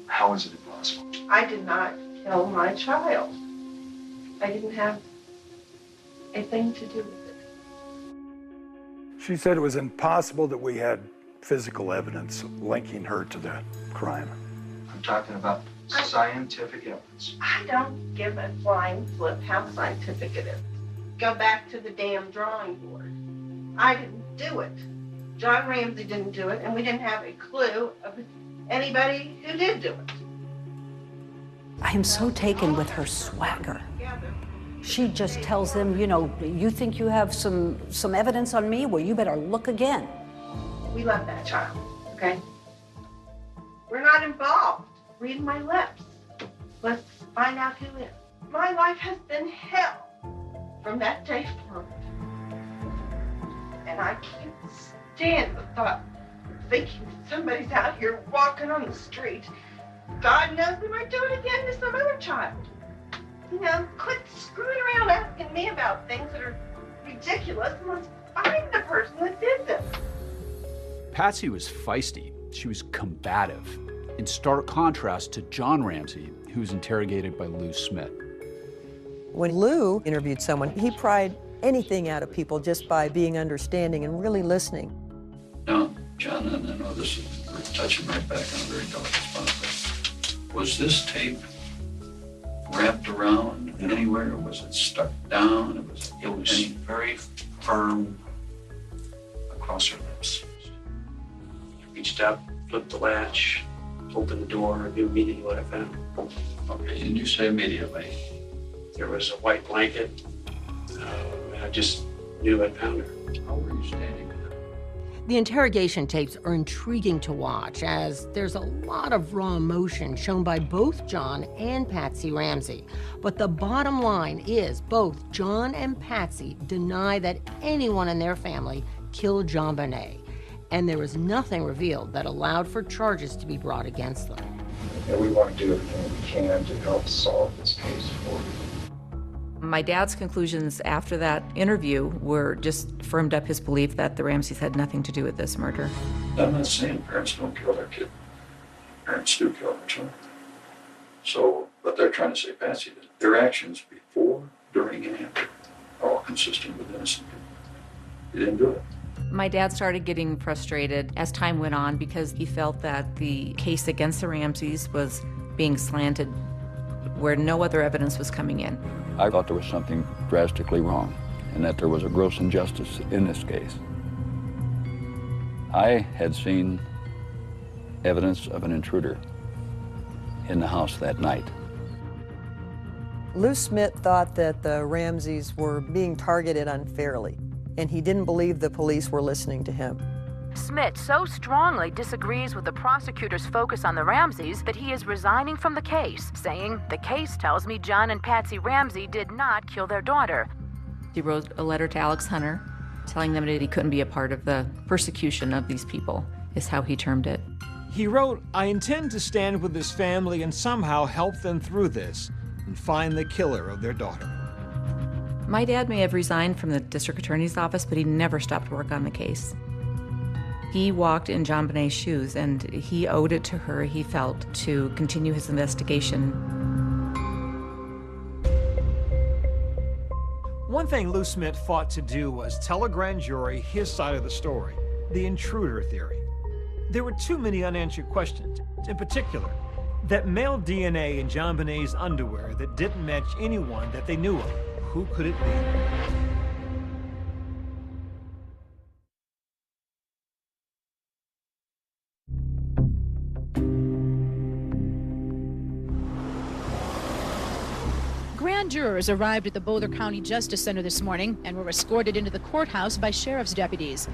How is it impossible? I did not kill my child. I didn't have a thing to do with it. She said it was impossible that we had physical evidence linking her to the crime. I'm talking about scientific evidence. I don't give a flying flip how scientific it is. Go back to the damn drawing board. I didn't do it. John Ramsey didn't do it, and we didn't have a clue of anybody who did do it. I am so taken with her swagger. She just tells them, you know, you think you have some evidence on me? Well, you better look again. We left that child, okay? We're not involved. Read my lips. Let's find out who is. My life has been hell from that day forward. And I can't stand the thought of thinking somebody's out here walking on the street. God knows they might do it again to some other child. You know, quit screwing around asking me about things that are ridiculous and let's find the person that did this. Patsy was feisty. She was combative, in stark contrast to John Ramsey, who was interrogated by Lou Smith. When Lou interviewed someone, he pried anything out of people just by being understanding and really listening. Now, John, and I know this is touching right back on a very delicate spot, but was this tape wrapped around anywhere? Was it stuck down? It was very firm across her lips. I reached up, flipped the latch, opened the door, and knew immediately what I found. Okay, and you say immediately? There was a white blanket, and I just knew I found her. How were you standing? The interrogation tapes are intriguing to watch, as there's a lot of raw emotion shown by both John and Patsy Ramsey. But the bottom line is both John and Patsy deny that anyone in their family killed JonBenet, and there was nothing revealed that allowed for charges to be brought against them. And we want to do everything we can to help solve this case for you. My dad's conclusions after that interview were just firmed up his belief that the Ramseys had nothing to do with this murder. I'm not saying parents don't kill their kid. Parents do kill their children. So But they're trying to say Patsy did it. Their actions before, during, and after are all consistent with innocent people. He didn't do it. My dad started getting frustrated as time went on because he felt that the case against the Ramseys was being slanted where no other evidence was coming in. I thought there was something drastically wrong and that there was a gross injustice in this case. I had seen evidence of an intruder in the house that night. Lou Smith thought that the Ramseys were being targeted unfairly, and he didn't believe the police were listening to him. Smith so strongly disagrees with the prosecutor's focus on the Ramseys that he is resigning from the case, saying, "The case tells me John and Patsy Ramsey did not kill their daughter." He wrote a letter to Alex Hunter telling them that he couldn't be a part of the persecution of these people, is how he termed it. He wrote, "I intend to stand with this family and somehow help them through this and find the killer of their daughter." My dad may have resigned from the district attorney's office, but he never stopped work on the case. He walked in John Bonet's shoes, and he owed it to her, he felt, to continue his investigation. One thing Lou Smith fought to do was tell a grand jury his side of the story, the intruder theory. There were too many unanswered questions. In particular, that male DNA in John Bonet's underwear that didn't match anyone that they knew of. Who could it be? Grand jurors arrived at the Boulder County Justice Center this morning and were escorted into the courthouse by sheriff's deputies.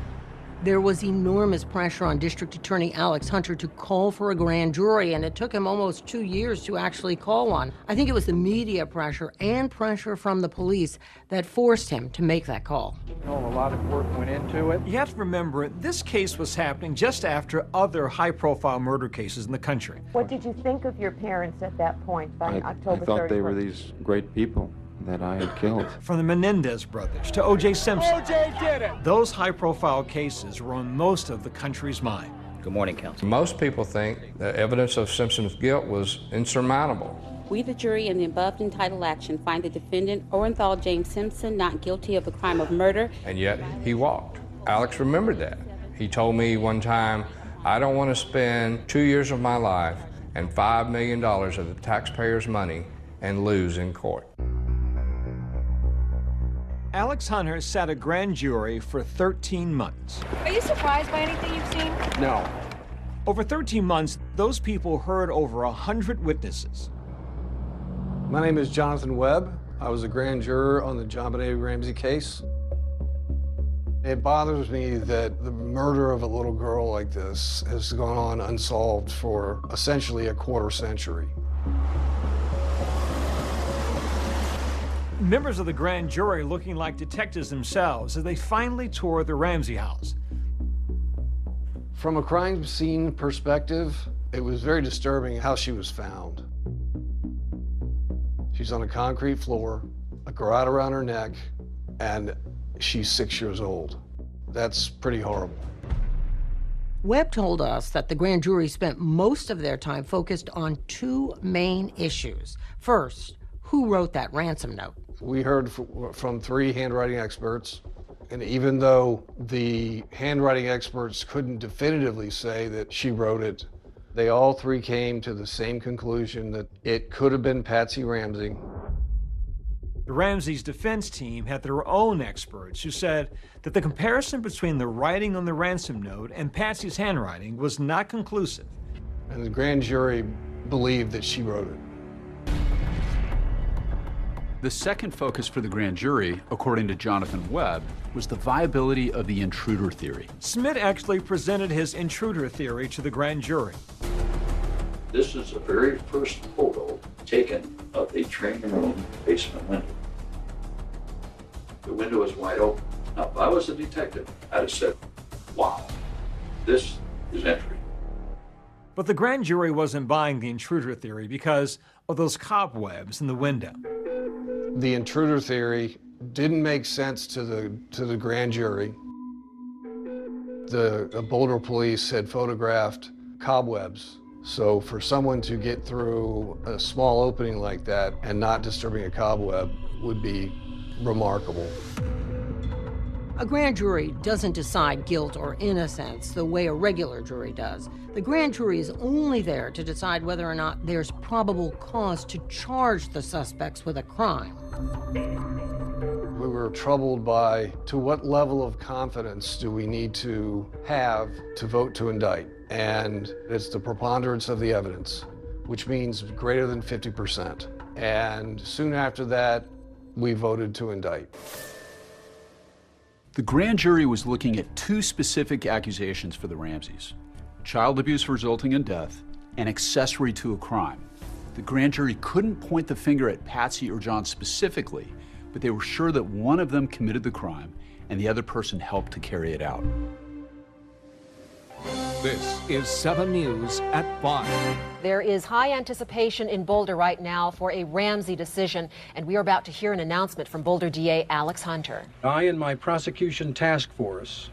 There was enormous pressure on District Attorney Alex Hunter to call for a grand jury, and it took him almost 2 years to actually call one. I think it was the media pressure and pressure from the police that forced him to make that call. A lot of work went into it. You have to remember, this case was happening just after other high-profile murder cases in the country. What did you think of your parents at that point by October 31st? I thought they were these great people that I had killed. From the Menendez brothers to O.J. Simpson. O.J. did it! Those high-profile cases were on most of the country's mind. Good morning, Counsel. Most people think the evidence of Simpson's guilt was insurmountable. We, the jury, in the above entitled action, find the defendant, Orenthal James Simpson, not guilty of the crime of murder. And yet, he walked. Alex remembered that. He told me one time, "I don't want to spend 2 years of my life and $5 million of the taxpayers' money and lose in court." Alex Hunter sat a grand jury for 13 months. Are you surprised by anything you've seen? No. Over 13 months, those people heard over 100 witnesses. My name is Jonathan Webb. I was a grand juror on the John Benet Ramsey case. It bothers me that the murder of a little girl like this has gone on unsolved for essentially a quarter century. Members of the grand jury looking like detectives themselves as they finally toured the Ramsey house. From a crime scene perspective, it was very disturbing how she was found. She's on a concrete floor, a garrote around her neck, and she's 6 years old. That's pretty horrible. Webb told us that the grand jury spent most of their time focused on two main issues. First, who wrote that ransom note? We heard from 3 handwriting experts, and even though the handwriting experts couldn't definitively say that she wrote it, they all 3 came to the same conclusion that it could have been Patsy Ramsey. The Ramsey's defense team had their own experts who said that the comparison between the writing on the ransom note and Patsy's handwriting was not conclusive. And the grand jury believed that she wrote it. The second focus for the grand jury, according to Jonathan Webb, was the viability of the intruder theory. Smith actually presented his intruder theory to the grand jury. This is the very first photo taken of the training room basement window. The window is wide open. Now, if I was a detective, I'd have said, wow, this is entry. But the grand jury wasn't buying the intruder theory because of those cobwebs in the window. The intruder theory didn't make sense to the grand jury. The Boulder police had photographed cobwebs So for someone to get through a small opening like that and not disturbing a cobweb would be remarkable. A grand jury doesn't decide guilt or innocence the way a regular jury does. The grand jury is only there to decide whether or not there's probable cause to charge the suspects with a crime. We were troubled by, to what level of confidence do we need to have to vote to indict? And it's the preponderance of the evidence, which means greater than 50%. And soon after that, we voted to indict. The grand jury was looking at two specific accusations for the Ramseys: child abuse resulting in death and accessory to a crime. The grand jury couldn't point the finger at Patsy or John specifically, but they were sure that one of them committed the crime and the other person helped to carry it out. This is 7 News at 5. There is high anticipation in Boulder right now for a Ramsey decision, and we are about to hear an announcement from Boulder DA Alex Hunter. I and my prosecution task force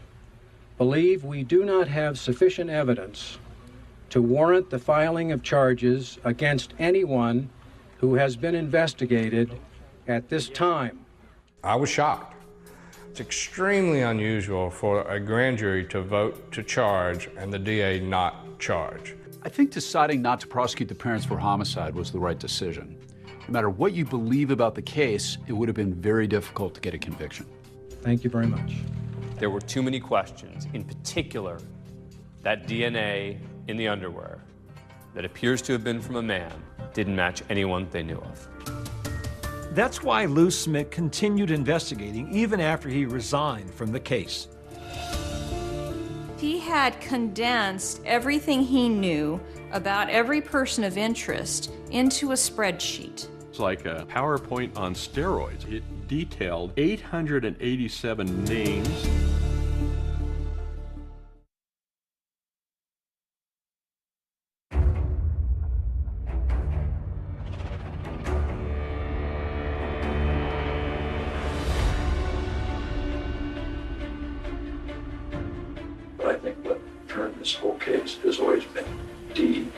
believe we do not have sufficient evidence to warrant the filing of charges against anyone who has been investigated at this time. I was shocked. It's extremely unusual for a grand jury to vote to charge and the DA not charge. I think deciding not to prosecute the parents for homicide was the right decision. No matter what you believe about the case, it would have been very difficult to get a conviction. Thank you very much. There were too many questions, in particular, that DNA in the underwear that appears to have been from a man didn't match anyone they knew of. That's why Lou Smith continued investigating even after he resigned from the case. He had condensed everything he knew about every person of interest into a spreadsheet. It's like a PowerPoint on steroids. It detailed 887 names. But I think what turned this whole case has always been DNA.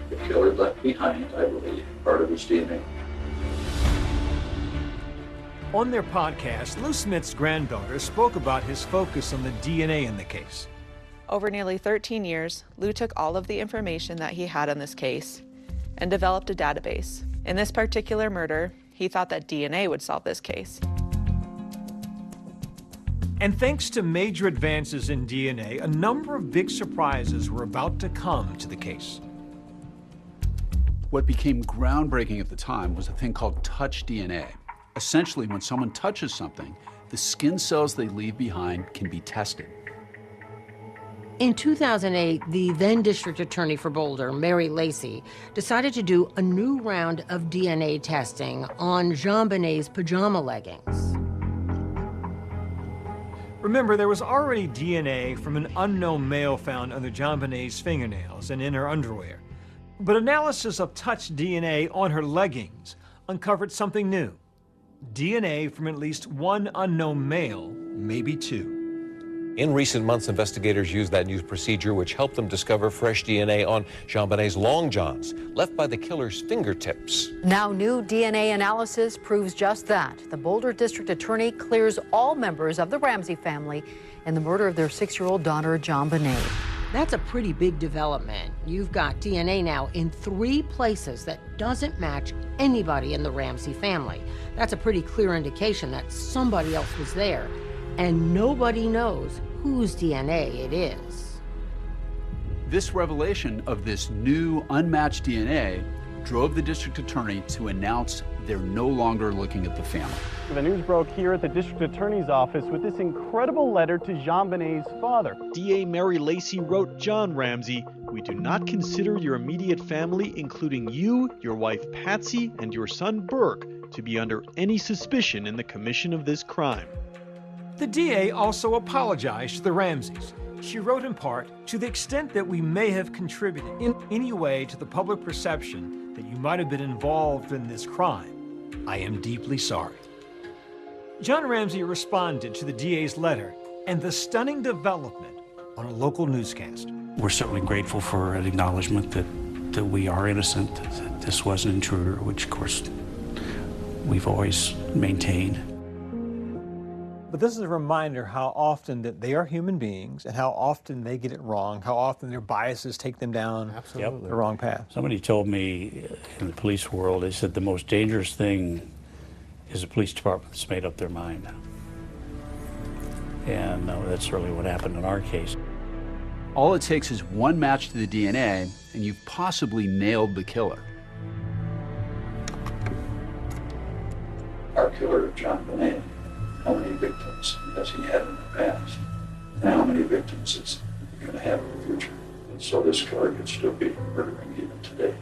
The killer left behind, I believe, part of his DNA. On their podcast, Lou Smith's granddaughter spoke about his focus on the DNA in the case. Over nearly 13 years, Lou took all of the information that he had on this case and developed a database. In this particular murder, he thought that DNA would solve this case. And thanks to major advances in DNA, a number of big surprises were about to come to the case. What became groundbreaking at the time was a thing called touch DNA. Essentially, when someone touches something, the skin cells they leave behind can be tested. In 2008, the then district attorney for Boulder, Mary Lacey, decided to do a new round of DNA testing on JonBenét's pajama leggings. Remember, there was already DNA from an unknown male found under JonBenét's fingernails and in her underwear. But analysis of touch DNA on her leggings uncovered something new. DNA from at least one unknown male, maybe two. In recent months, investigators used that new procedure, which helped them discover fresh DNA on JonBenét's long johns, left by the killer's fingertips. Now new DNA analysis proves just that. The Boulder District Attorney clears all members of the Ramsey family in the murder of their 6-year-old daughter, JonBené. That's a pretty big development. You've got DNA now in 3 places that doesn't match anybody in the Ramsey family. That's a pretty clear indication that somebody else was there, and nobody knows whose DNA it is. This revelation of this new unmatched DNA drove the district attorney to announce they're no longer looking at the family. The news broke here at the district attorney's office with this incredible letter to JonBenét's father. DA Mary Lacey wrote John Ramsey, "We do not consider your immediate family, including you, your wife Patsy, and your son Burke, to be under any suspicion in the commission of this crime." The DA also apologized to the Ramseys. She wrote in part, "To the extent that we may have contributed in any way to the public perception that you might have been involved in this crime, I am deeply sorry." John Ramsey responded to the DA's letter, and the stunning development on a local newscast. We're certainly grateful for an acknowledgement that we are innocent, that this was an intruder, which of course we've always maintained. But this is a reminder how often that they are human beings and how often they get it wrong, how often their biases take them down the wrong path. Somebody told me in the police world, they said the most dangerous thing is a police department that's made up their mind. And that's really what happened in our case. All it takes is one match to the DNA, and you've possibly nailed the killer. Our killer, John Bonet, how many victims has he had in the past? And how many victims is he going to have in the future? And so this killer could still be murdering even today.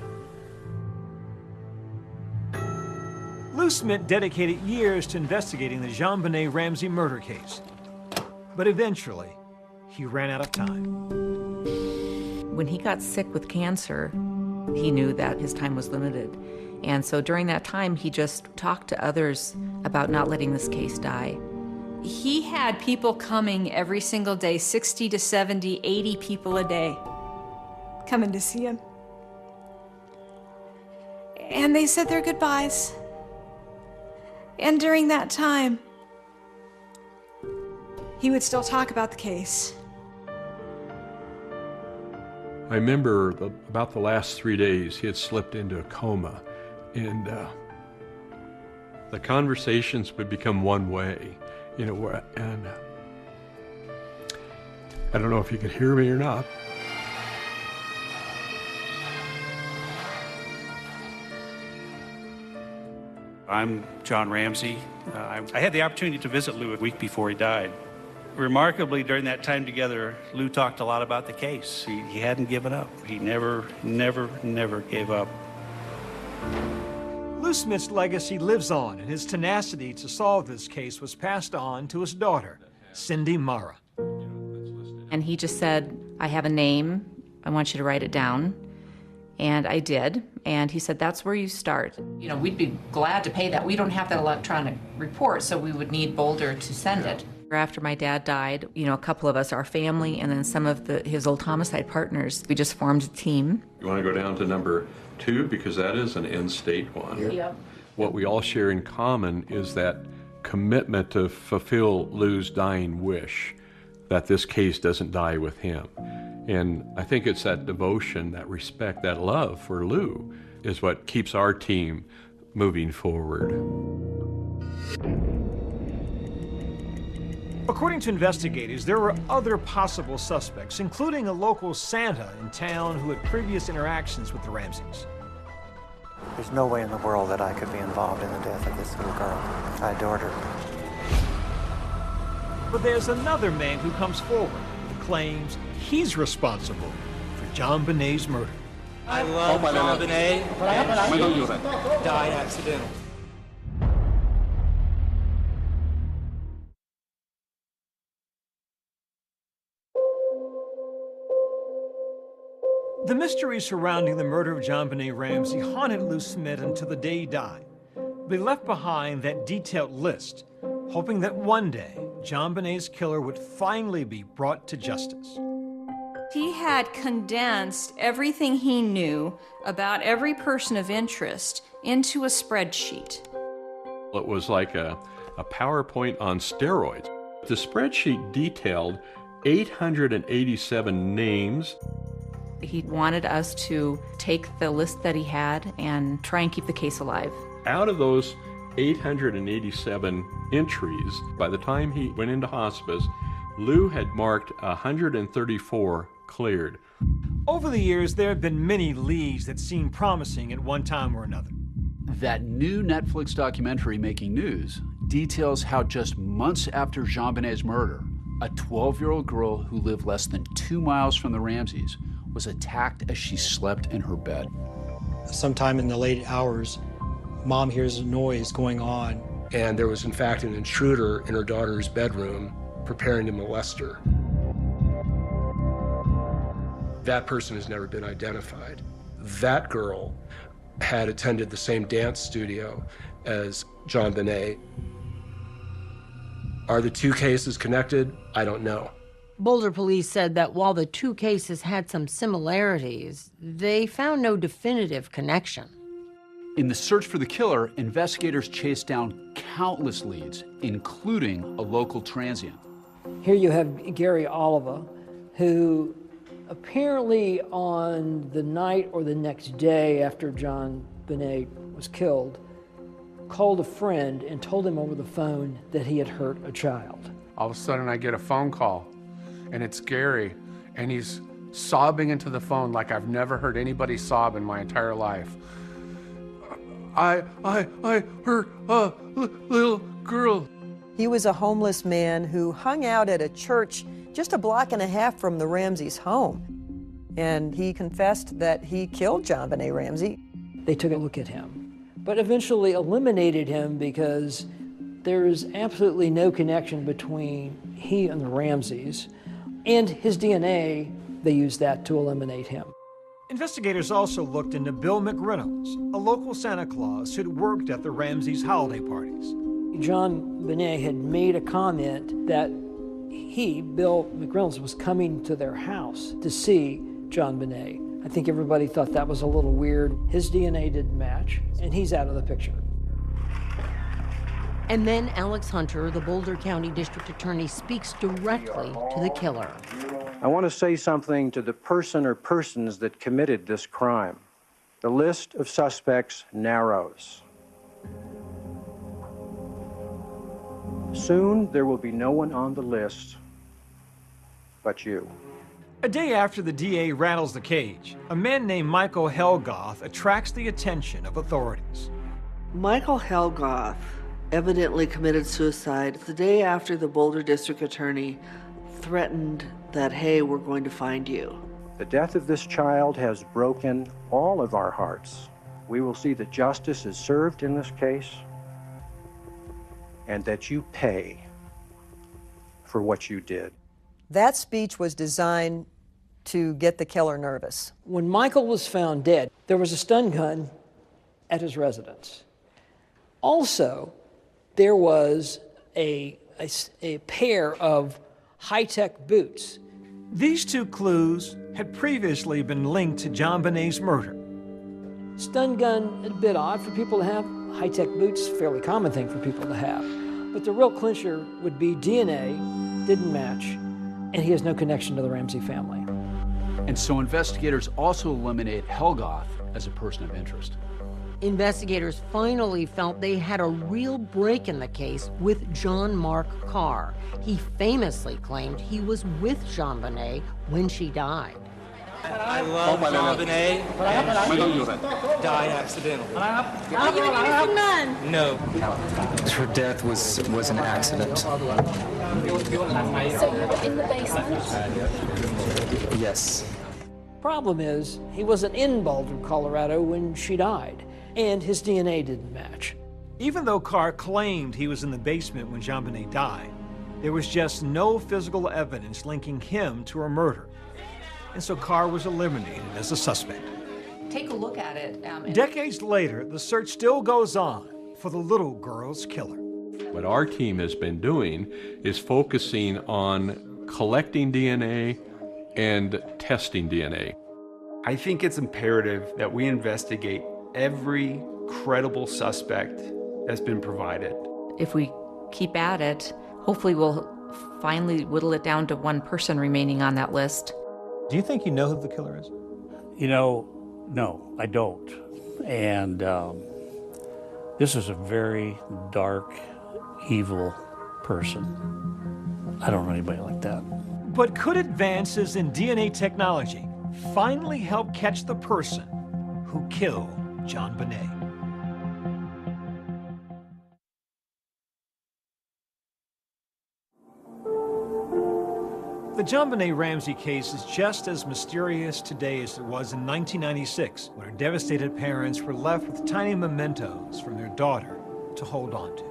Lou Smith dedicated years to investigating the JonBenet Ramsey murder case. But eventually, he ran out of time. When he got sick with cancer, he knew that his time was limited. And so during that time, he just talked to others about not letting this case die. He had people coming every single day, 60 to 70, 80 people a day, coming to see him. And they said their goodbyes. And during that time, he would still talk about the case. I remember about the last 3 days, he had slipped into a coma, and the conversations would become one way, you know, and I don't know if you could hear me or not. I'm John Ramsey. I had the opportunity to visit Lou a week before he died. Remarkably, during that time together, Lou talked a lot about the case. He hadn't given up. He never gave up. Lou Smith's legacy lives on, and his tenacity to solve this case was passed on to his daughter, Cindy Mara. And he just said, I have a name. I want you to write it down. And I did. And he said, that's where you start. You know, we'd be glad to pay that. We don't have that electronic report, so we would need Boulder to send it. After my dad died, you know, a couple of us, our family, and then some of his old homicide partners, we just formed a team. You want to go down to number 2, because that is an in-state one. Yep. What we all share in common is that commitment to fulfill Lou's dying wish, that this case doesn't die with him. And I think it's that devotion, that respect, that love for Lou is what keeps our team moving forward. According to investigators, there were other possible suspects, including a local Santa in town who had previous interactions with the Ramseys. There's no way in the world that I could be involved in the death of this little girl. I adored her. But there's another man who comes forward who claims he's responsible for JonBenet's murder. I love JonBenet, and she died accidentally. The mystery surrounding the murder of JonBenet Ramsey haunted Lou Smith until the day he died. But he left behind that detailed list, hoping that one day JonBenet's killer would finally be brought to justice. He had condensed everything he knew about every person of interest into a spreadsheet. It was like a PowerPoint on steroids. The spreadsheet detailed 887 names. He wanted us to take the list that he had and try and keep the case alive. Out of those 887 entries, by the time he went into hospice, Lou had marked 134 cleared. Over the years, there have been many leads that seemed promising at one time or another. That new Netflix documentary, Making News, details how just months after JonBenet's murder, a 12-year-old girl who lived less than 2 miles from the Ramseys was attacked as she slept in her bed. Sometime in the late hours, Mom hears a noise going on. And there was, in fact, an intruder in her daughter's bedroom preparing to molest her. That person has never been identified. That girl had attended the same dance studio as JonBenet. Are the two cases connected? I don't know. Boulder police said that while the two cases had some similarities, they found no definitive connection. In the search for the killer, investigators chased down countless leads, including a local transient. Here you have Gary Oliva, who apparently on the night or the next day after John Benet was killed, called a friend and told him over the phone that he had hurt a child. All of a sudden I get a phone call, and it's Gary, and he's sobbing into the phone like I've never heard anybody sob in my entire life. I hurt a little girl. He was a homeless man who hung out at a church just a block and a half from the Ramseys' home. And he confessed that he killed John Benet Ramsey. They took a look at him, but eventually eliminated him because there's absolutely no connection between he and the Ramseys. And his DNA, they used that to eliminate him. Investigators also looked into Bill McReynolds, a local Santa Claus who'd worked at the Ramseys' holiday parties. John Benet had made a comment that he, Bill McReynolds, was coming to their house to see John Benet. I think everybody thought that was a little weird. His DNA didn't match, and he's out of the picture. And then Alex Hunter, the Boulder County District Attorney, speaks directly to the killer. I want to say something to the person or persons that committed this crime. The list of suspects narrows. Soon, there will be no one on the list but you. A day after the DA rattles the cage, a man named Michael Helgoth attracts the attention of authorities. Michael Helgoth evidently committed suicide the day after the Boulder District Attorney threatened that, hey, we're going to find you. The death of this child has broken all of our hearts. We will see that justice is served in this case and that you pay for what you did. That speech was designed to get the killer nervous. When Michael was found dead, there was a stun gun at his residence. Also, there was a pair of high-tech boots. These two clues had previously been linked to John Benet's murder. Stun gun, a bit odd for people to have. High-tech boots, fairly common thing for people to have. But the real clincher would be DNA didn't match, and he has no connection to the Ramsey family. And so investigators also eliminate Helgoth as a person of interest. Investigators finally felt they had a real break in the case with John Mark Carr. He famously claimed he was with Jean Benet when she died. I love Jean Benet, and died accidentally. No. Her death was an accident. So you were in the basement? Yes. Problem is, he wasn't in Boulder, Colorado when she died, and his DNA didn't match. Even though Carr claimed he was in the basement when Jean Benet died, there was just no physical evidence linking him to her murder. And so Carr was eliminated as a suspect. Take a look at it. Decades later, the search still goes on for the little girl's killer. What our team has been doing is focusing on collecting DNA and testing DNA. I think it's imperative that we investigate every credible suspect that's been provided. If we keep at it, hopefully we'll finally whittle it down to one person remaining on that list. Do you think you know who the killer is? You know, no, I don't. And this is a very dark, evil person. I don't know anybody like that. But could advances in DNA technology finally help catch the person who killed John Benet? The John Benet Ramsey case is just as mysterious today as it was in 1996, when her devastated parents were left with tiny mementos from their daughter to hold on to.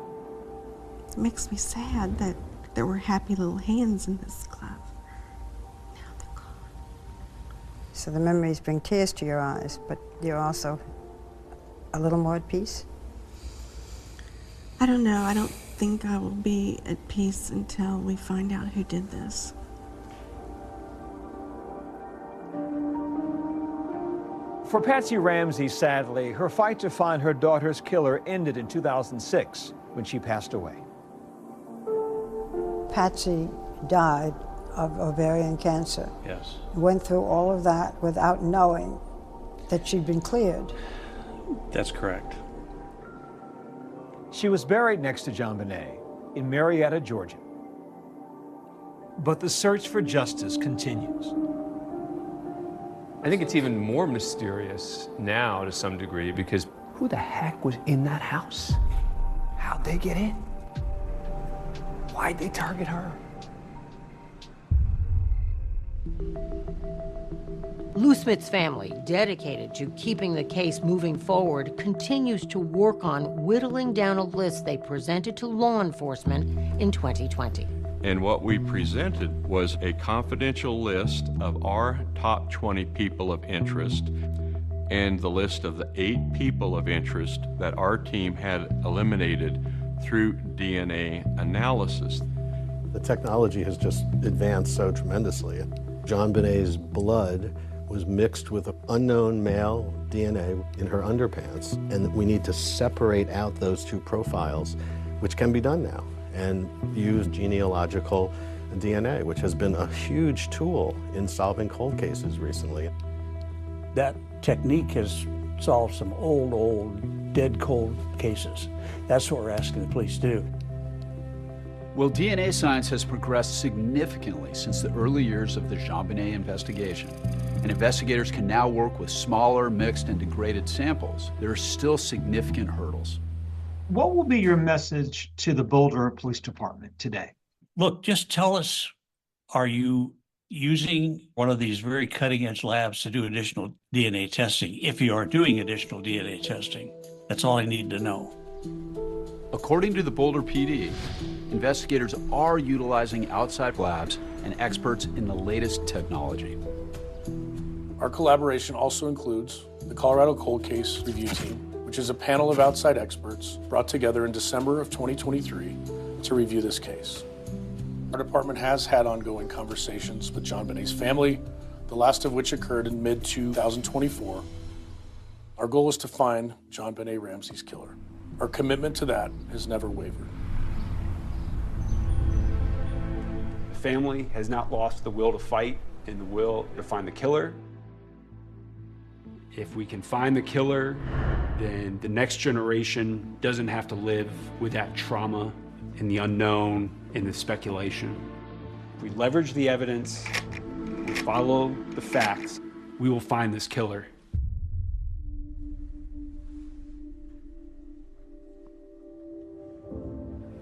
It makes me sad that there were happy little hands in this glove. So the memories bring tears to your eyes, but you're also a little more at peace? I don't know. I don't think I will be at peace until we find out who did this. For Patsy Ramsey, sadly, her fight to find her daughter's killer ended in 2006 when she passed away. Patsy died of ovarian cancer. Yes. Went through all of that without knowing that she'd been cleared. That's correct. She was buried next to John Bonet in Marietta, Georgia. But the search for justice continues. I think it's even more mysterious now to some degree because who the heck was in that house? How'd they get in? Why'd they target her? Lou Smith's family, dedicated to keeping the case moving forward, continues to work on whittling down a list they presented to law enforcement in 2020. And what we presented was a confidential list of our top 20 people of interest and the list of the 8 people of interest that our team had eliminated through DNA analysis. The technology has just advanced so tremendously. John Bonet's blood was mixed with unknown male DNA in her underpants, and we need to separate out those 2 profiles, which can be done now, and use genealogical DNA, which has been a huge tool in solving cold cases recently. That technique has solved some old, dead cold cases. That's what we're asking the police to do. Well, DNA science has progressed significantly since the early years of the Jean Bonet investigation, and investigators can now work with smaller, mixed, and degraded samples. There are still significant hurdles. What will be your message to the Boulder Police Department today? Look, just tell us, are you using one of these very cutting-edge labs to do additional DNA testing? If you are doing additional DNA testing, that's all I need to know. According to the Boulder PD, investigators are utilizing outside labs and experts in the latest technology. Our collaboration also includes the Colorado Cold Case Review Team, which is a panel of outside experts brought together in December of 2023 to review this case. Our department has had ongoing conversations with John Bonet's family, the last of which occurred in mid-2024. Our goal is to find John Bonet Ramsey's killer. Our commitment to that has never wavered. The family has not lost the will to fight and the will to find the killer. If we can find the killer, then the next generation doesn't have to live with that trauma and the unknown and the speculation. If we leverage the evidence, we follow the facts, we will find this killer.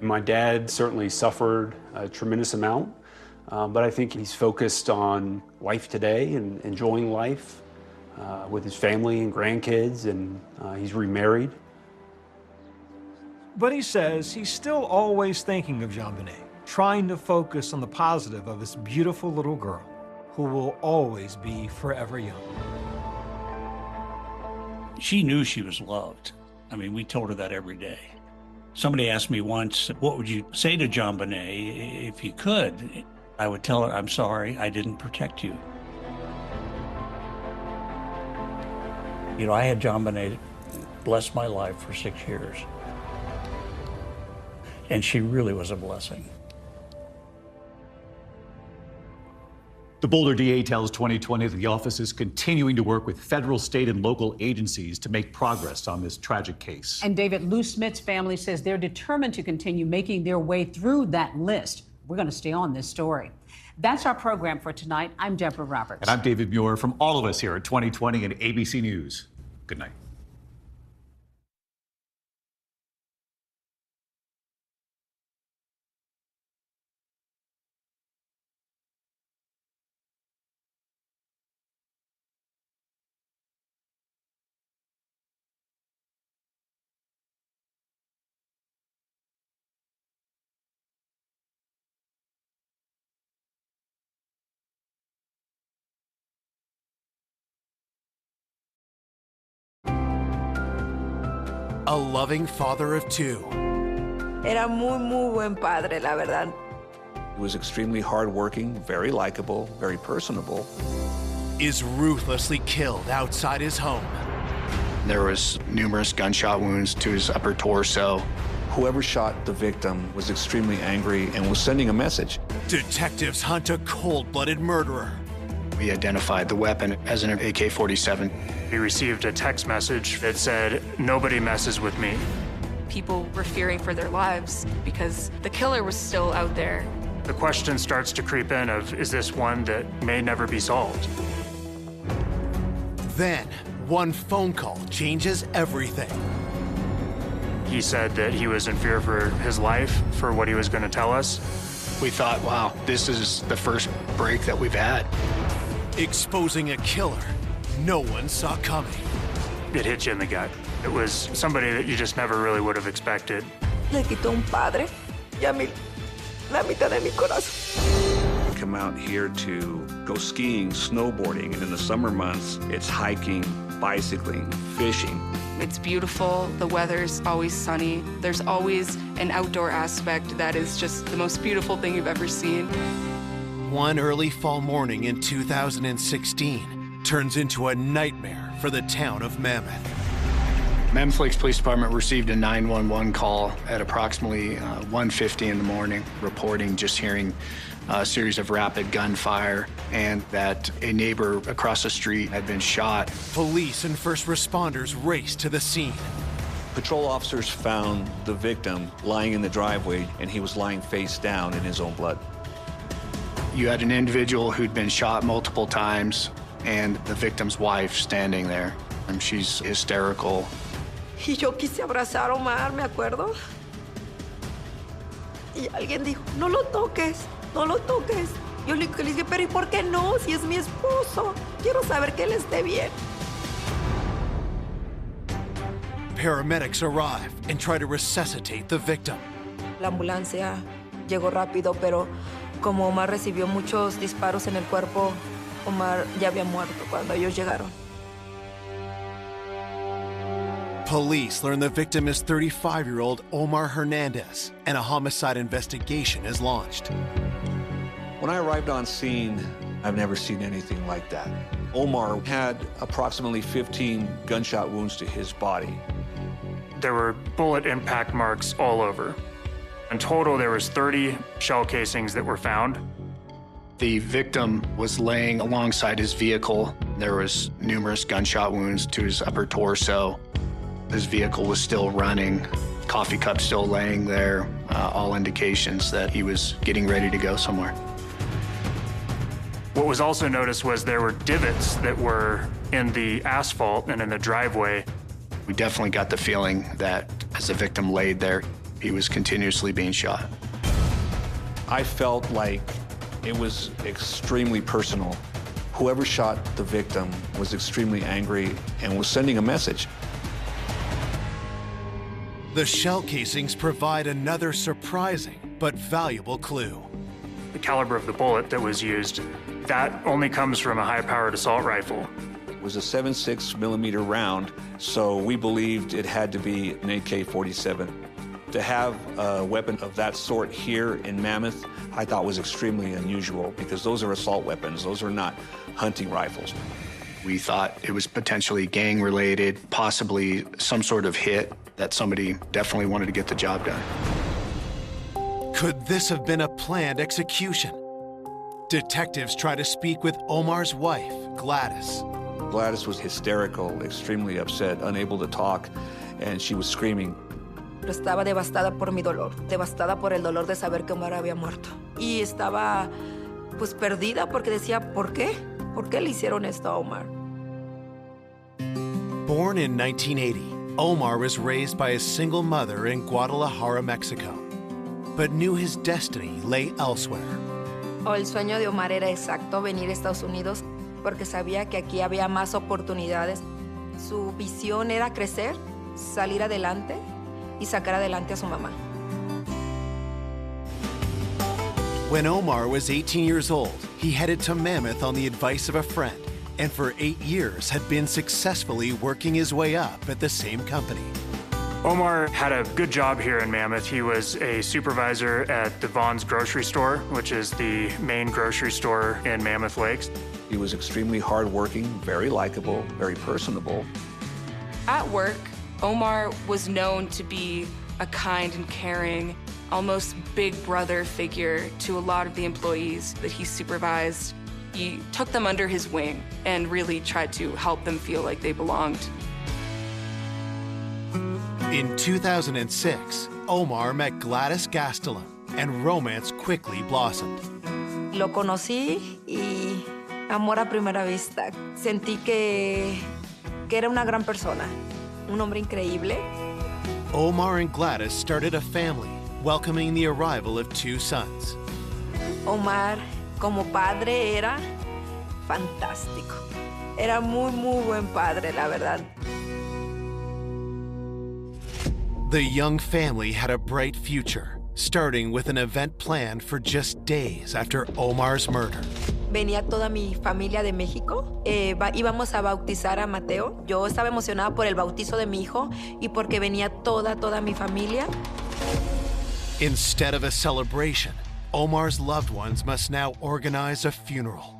My dad certainly suffered a tremendous amount, but I think he's focused on life today and enjoying life with his family and grandkids, and he's remarried. But he says he's still always thinking of Jean Bonet, trying to focus on the positive of this beautiful little girl who will always be forever young. She knew she was loved. I mean, we told her that every day. Somebody asked me once, what would you say to John Bonet if you could? I would tell her, I'm sorry, I didn't protect you. You know, I had John Bonet bless my life for 6 years. And she really was a blessing. The Boulder DA tells 2020 that the office is continuing to work with federal, state, and local agencies to make progress on this tragic case. And David, Lou Smith's family says they're determined to continue making their way through that list. We're going to stay on this story. That's our program for tonight. I'm Deborah Roberts. And I'm David Muir from all of us here at 2020 and ABC News. Good night. A loving father of 2. Era muy buen padre, la verdad. He was extremely hardworking, very likable, very personable. is ruthlessly killed outside his home. There was numerous gunshot wounds to his upper torso. Whoever shot the victim was extremely angry and was sending a message. Detectives hunt a cold-blooded murderer. We identified the weapon as an AK-47. We received a text message that said, "Nobody messes with me." People were fearing for their lives because the killer was still out there. The question starts to creep in of, is this one that may never be solved? Then, one phone call changes everything. He said that he was in fear for his life, for what he was going to tell us. We thought, wow, this is the first break that we've had. Exposing a killer no one saw coming. It hit you in the gut. It was somebody that you just never really would have expected. Le quitó un padre y a mí la mitad de mi corazón. Come out here to go skiing, snowboarding, and in the summer months, it's hiking, bicycling, fishing. It's beautiful, the weather's always sunny. There's always an outdoor aspect that is just the most beautiful thing you've ever seen. One early fall morning in 2016 turns into a nightmare for the town of Mammoth. Mammoth Lakes Police Department received a 911 call at approximately 1:50 in the morning, reporting just hearing a series of rapid gunfire and that a neighbor across the street had been shot. Police and first responders raced to the scene. Patrol officers found the victim lying in the driveway, and he was lying face down in his own blood. You had an individual who'd been shot multiple times and the victim's wife standing there, and she's hysterical. Y yo quise abrazar a Omar, me acuerdo. Y alguien dijo, no lo toques, no lo toques. Yo le dije, pero ¿y por qué no? Si es mi esposo. Quiero saber que él esté bien. Paramedics arrive and try to resuscitate the victim. La ambulancia llegó rápido, pero como Omar recibió muchos disparos en el cuerpo, Omar ya había muerto cuando ellos llegaron. Police learn the victim is 35-year-old Omar Hernandez, and a homicide investigation is launched. When I arrived on scene, I've never seen anything like that. Omar had approximately 15 gunshot wounds to his body. There were bullet impact marks all over. In total, there was 30 shell casings that were found. The victim was laying alongside his vehicle. There was numerous gunshot wounds to his upper torso. His vehicle was still running, coffee cup still laying there, all indications that he was getting ready to go somewhere. What was also noticed was there were divots that were in the asphalt and in the driveway. We definitely got the feeling that as the victim laid there, he was continuously being shot. I felt like it was extremely personal. Whoever shot the victim was extremely angry and was sending a message. The shell casings provide another surprising but valuable clue. The caliber of the bullet that was used, that only comes from a high-powered assault rifle. It was a 7.6 millimeter round, so we believed it had to be an AK-47. To have a weapon of that sort here in Mammoth, I thought was extremely unusual because those are assault weapons. Those are not hunting rifles. We thought it was potentially gang-related, possibly some sort of hit that somebody definitely wanted to get the job done. Could this have been a planned execution? Detectives try to speak with Omar's wife, Gladys. Gladys was hysterical, extremely upset, unable to talk, and she was screaming. Estaba devastada por mi dolor, devastada por el dolor de saber que Omar había muerto. Y estaba, pues, perdida porque decía, ¿por qué? ¿Por qué le hicieron esto a Omar? Born in 1980, Omar was raised by a single mother in Guadalajara, Mexico, but knew his destiny lay elsewhere. El sueño de Omar era exacto, venir a Estados Unidos, porque sabía que aquí había más oportunidades. Su visión era crecer, salir adelante y sacar adelante a su mamá. When Omar was 18 years old, he headed to Mammoth on the advice of a friend, and for 8 years had been successfully working his way up at the same company. Omar had a good job here in Mammoth. He was a supervisor at the Vaughn's grocery store, which is the main grocery store in Mammoth Lakes. He was extremely hardworking, very likable, very personable. At work, Omar was known to be a kind and caring, almost big brother figure to a lot of the employees that he supervised. He took them under his wing and really tried to help them feel like they belonged. In 2006, Omar met Gladys Gastelum, and romance quickly blossomed. Lo conocí y amor a primera vista. Sentí que era una gran persona, un hombre increíble. Omar and Gladys started a family, welcoming the arrival of 2 sons. Omar, como padre, era fantástico. Era muy, muy buen padre, la verdad. The young family had a bright future, starting with an event planned for just days after Omar's murder. Venía toda mi familia de México. Íbamos a bautizar a Mateo. Yo estaba emocionada por el bautizo de mi hijo y porque venía toda mi familia. Instead of a celebration, Omar's loved ones must now organize a funeral.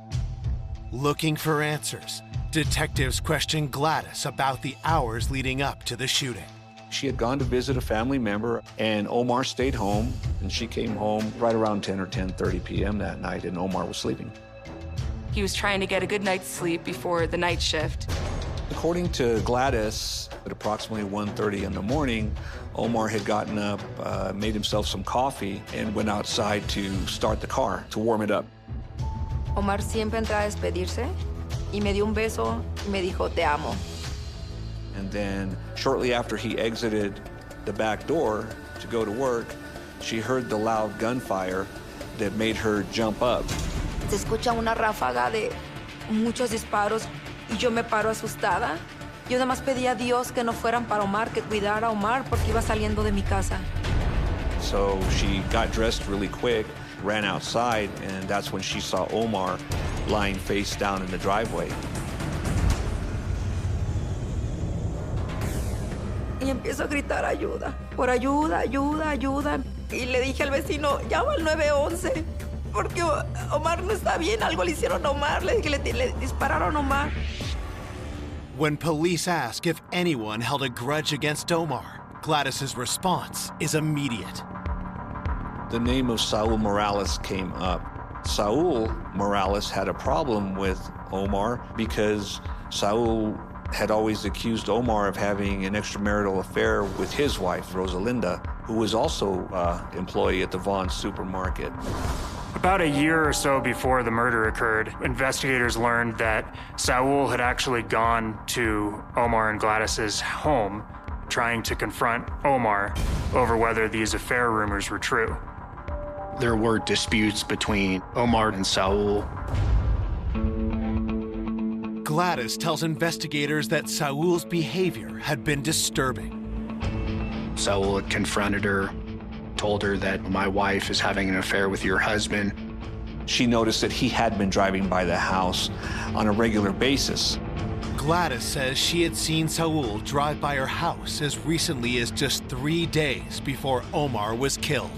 Looking for answers, detectives questioned Gladys about the hours leading up to the shooting. She had gone to visit a family member, and Omar stayed home, and she came home right around 10 or 10:30 p.m. that night, and Omar was sleeping. He was trying to get a good night's sleep before the night shift. According to Gladys, at approximately 1:30 in the morning, Omar had gotten up, made himself some coffee, and went outside to start the car, to warm it up. Omar siempre entraba a despedirse y me dio un beso y me dijo, te amo. And then shortly after he exited the back door to go to work, she heard the loud gunfire that made her jump up. Se escucha una ráfaga de muchos disparos y yo me paro asustada. Yo nada más pedí a Dios que no fueran para Omar, que cuidara a Omar porque iba saliendo de mi casa. So she got dressed really quick, ran outside, and that's when she saw Omar lying face down in the driveway. Y empiezo a gritar ayuda, por ayuda, ayuda, ayuda. Y le dije al vecino, llama al 911, porque Omar no está bien, algo le hicieron a Omar. Le dije, le dispararon a Omar. When police ask if anyone held a grudge against Omar, Gladys's response is immediate. The name of Saul Morales came up. Saul Morales had a problem with Omar because Saul had always accused Omar of having an extramarital affair with his wife, Rosalinda, who was also an employee at the Vons supermarket. About a year or so before the murder occurred, investigators learned that Saul had actually gone to Omar and Gladys's home, trying to confront Omar over whether these affair rumors were true. There were disputes between Omar and Saul. Gladys tells investigators that Saul's behavior had been disturbing. Saul had confronted her, told her that my wife is having an affair with your husband. She noticed that he had been driving by the house on a regular basis. Gladys says she had seen Saul drive by her house as recently as just 3 days before Omar was killed.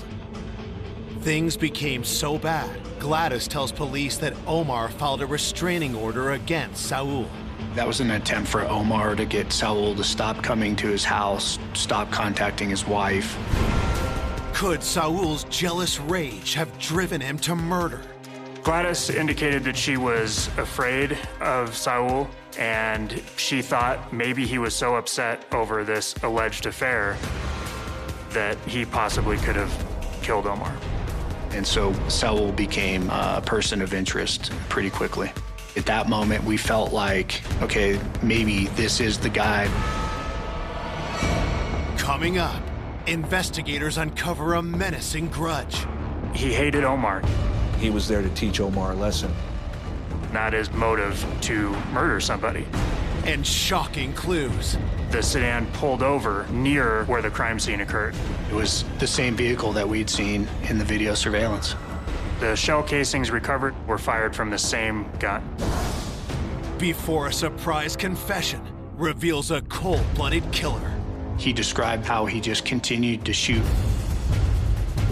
Things became so bad, Gladys tells police that Omar filed a restraining order against Saul. That was an attempt for Omar to get Saul to stop coming to his house, stop contacting his wife. Could Saul's jealous rage have driven him to murder? Gladys indicated that she was afraid of Saul, and she thought maybe he was so upset over this alleged affair that he possibly could have killed Omar. And so Saul became a person of interest pretty quickly. At that moment, we felt like, okay, maybe this is the guy. Coming up, investigators uncover a menacing grudge. He hated Omar. He was there to teach Omar a lesson. Not his motive to murder somebody. And shocking clues. The sedan pulled over near where the crime scene occurred. It was the same vehicle that we'd seen in the video surveillance. The shell casings recovered were fired from the same gun. Before a surprise confession reveals a cold-blooded killer. He described how he just continued to shoot.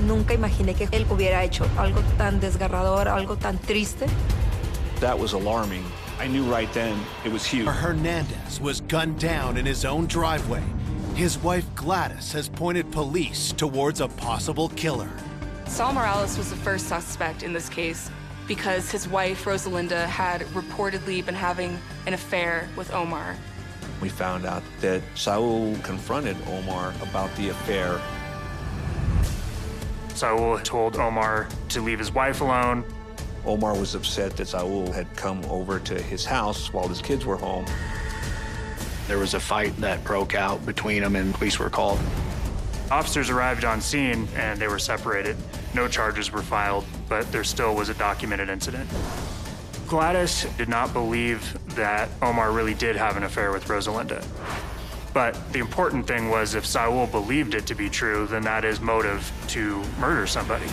Nunca imaginé que él hubiera hecho algo tan desgarrador, algo tan triste. That was alarming. I knew right then it was huge. Hernandez was gunned down in his own driveway. His wife Gladys has pointed police towards a possible killer. Saul Morales was the first suspect in this case because his wife, Rosalinda, had reportedly been having an affair with Omar. We found out that Saul confronted Omar about the affair. Saul told Omar to leave his wife alone. Omar was upset that Saul had come over to his house while his kids were home. There was a fight that broke out between them and police were called. Officers arrived on scene and they were separated. No charges were filed, but there still was a documented incident. Gladys did not believe that Omar really did have an affair with Rosalinda. But the important thing was if Saul believed it to be true, then that is motive to murder somebody.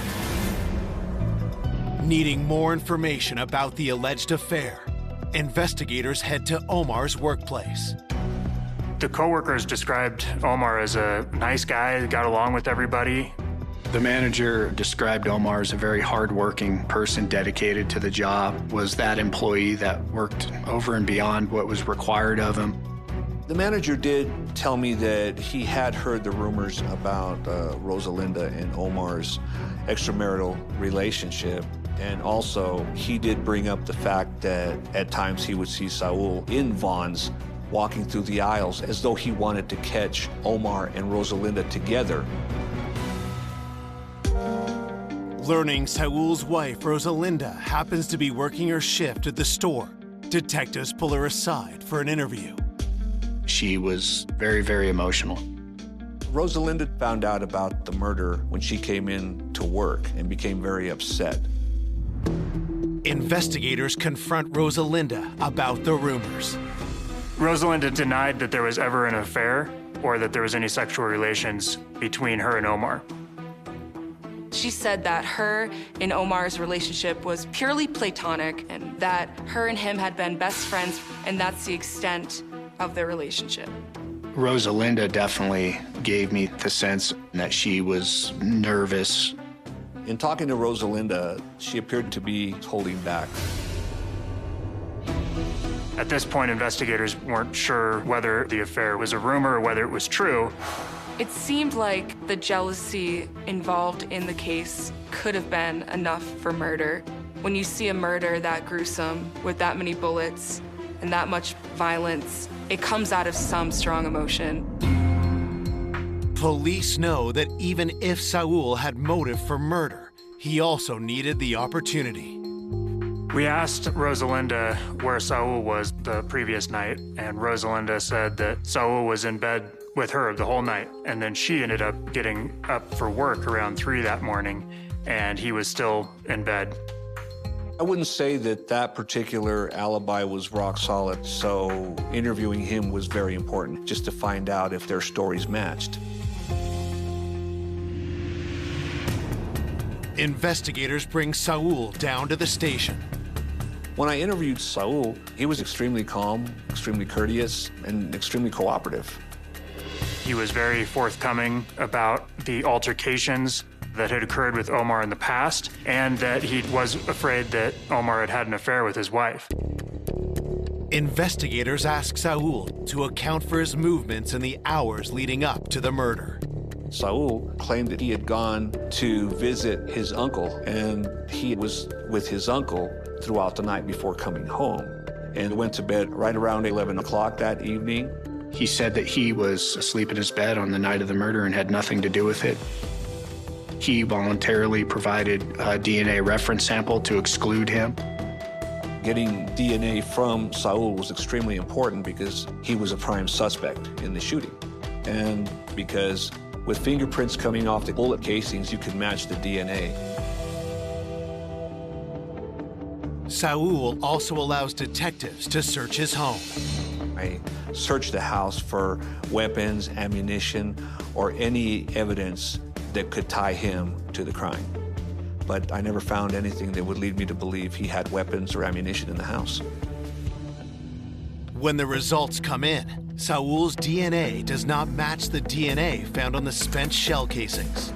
Needing more information about the alleged affair, investigators head to Omar's workplace. The coworkers described Omar as a nice guy, got along with everybody. The manager described Omar as a very hardworking person dedicated to the job, was that employee that worked over and beyond what was required of him. The manager did tell me that he had heard the rumors about Rosalinda and Omar's extramarital relationship. And also, he did bring up the fact that at times he would see Saul in Vaughn's walking through the aisles as though he wanted to catch Omar and Rosalinda together. Learning Saul's wife, Rosalinda, happens to be working her shift at the store, detectives pull her aside for an interview. She was very, very emotional. Rosalinda found out about the murder when she came in to work and became very upset. Investigators confront Rosalinda about the rumors. Rosalinda denied that there was ever an affair or that there was any sexual relations between her and Omar. She said that her and Omar's relationship was purely platonic and that her and him had been best friends, and that's the extent of their relationship. Rosalinda definitely gave me the sense that she was nervous. In talking to Rosalinda, she appeared to be holding back. At this point, investigators weren't sure whether the affair was a rumor or whether it was true. It seemed like the jealousy involved in the case could have been enough for murder. When you see a murder that gruesome, with that many bullets and that much violence, it comes out of some strong emotion. Police know that even if Saul had motive for murder, he also needed the opportunity. We asked Rosalinda where Saul was the previous night, and Rosalinda said that Saul was in bed with her the whole night, and then she ended up getting up for work around 3 that morning, and he was still in bed. I wouldn't say that that particular alibi was rock solid, so interviewing him was very important, just to find out if their stories matched. Investigators bring Saul down to the station. When I interviewed Saul, he was extremely calm, extremely courteous, and extremely cooperative. He was very forthcoming about the altercations that had occurred with Omar in the past, and that he was afraid that Omar had had an affair with his wife. Investigators ask Saul to account for his movements in the hours leading up to the murder. Saul claimed that he had gone to visit his uncle, and he was with his uncle throughout the night before coming home, and went to bed right around 11 o'clock that evening. He said that he was asleep in his bed on the night of the murder and had nothing to do with it. He voluntarily provided a DNA reference sample to exclude him. Getting DNA from Saul was extremely important because he was a prime suspect in the shooting, and because with fingerprints coming off the bullet casings, you could match the DNA. Saul also allows detectives to search his home. I searched the house for weapons, ammunition, or any evidence that could tie him to the crime. But I never found anything that would lead me to believe he had weapons or ammunition in the house. When the results come in, Saul's DNA does not match the DNA found on the spent shell casings.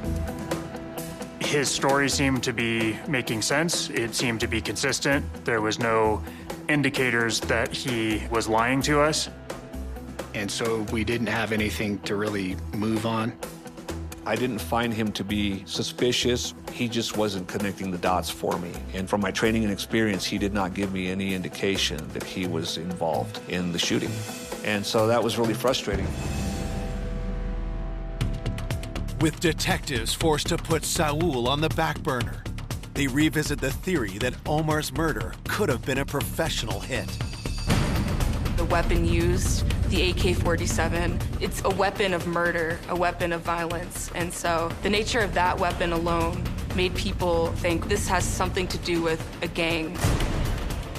His story seemed to be making sense. It seemed to be consistent. There was no indicators that he was lying to us. And so we didn't have anything to really move on. I didn't find him to be suspicious. He just wasn't connecting the dots for me. And from my training and experience, he did not give me any indication that he was involved in the shooting. And so that was really frustrating. With detectives forced to put Saul on the back burner, they revisit the theory that Omar's murder could have been a professional hit. The weapon used, the AK-47, it's a weapon of murder, a weapon of violence. And so the nature of that weapon alone made people think this has something to do with a gang.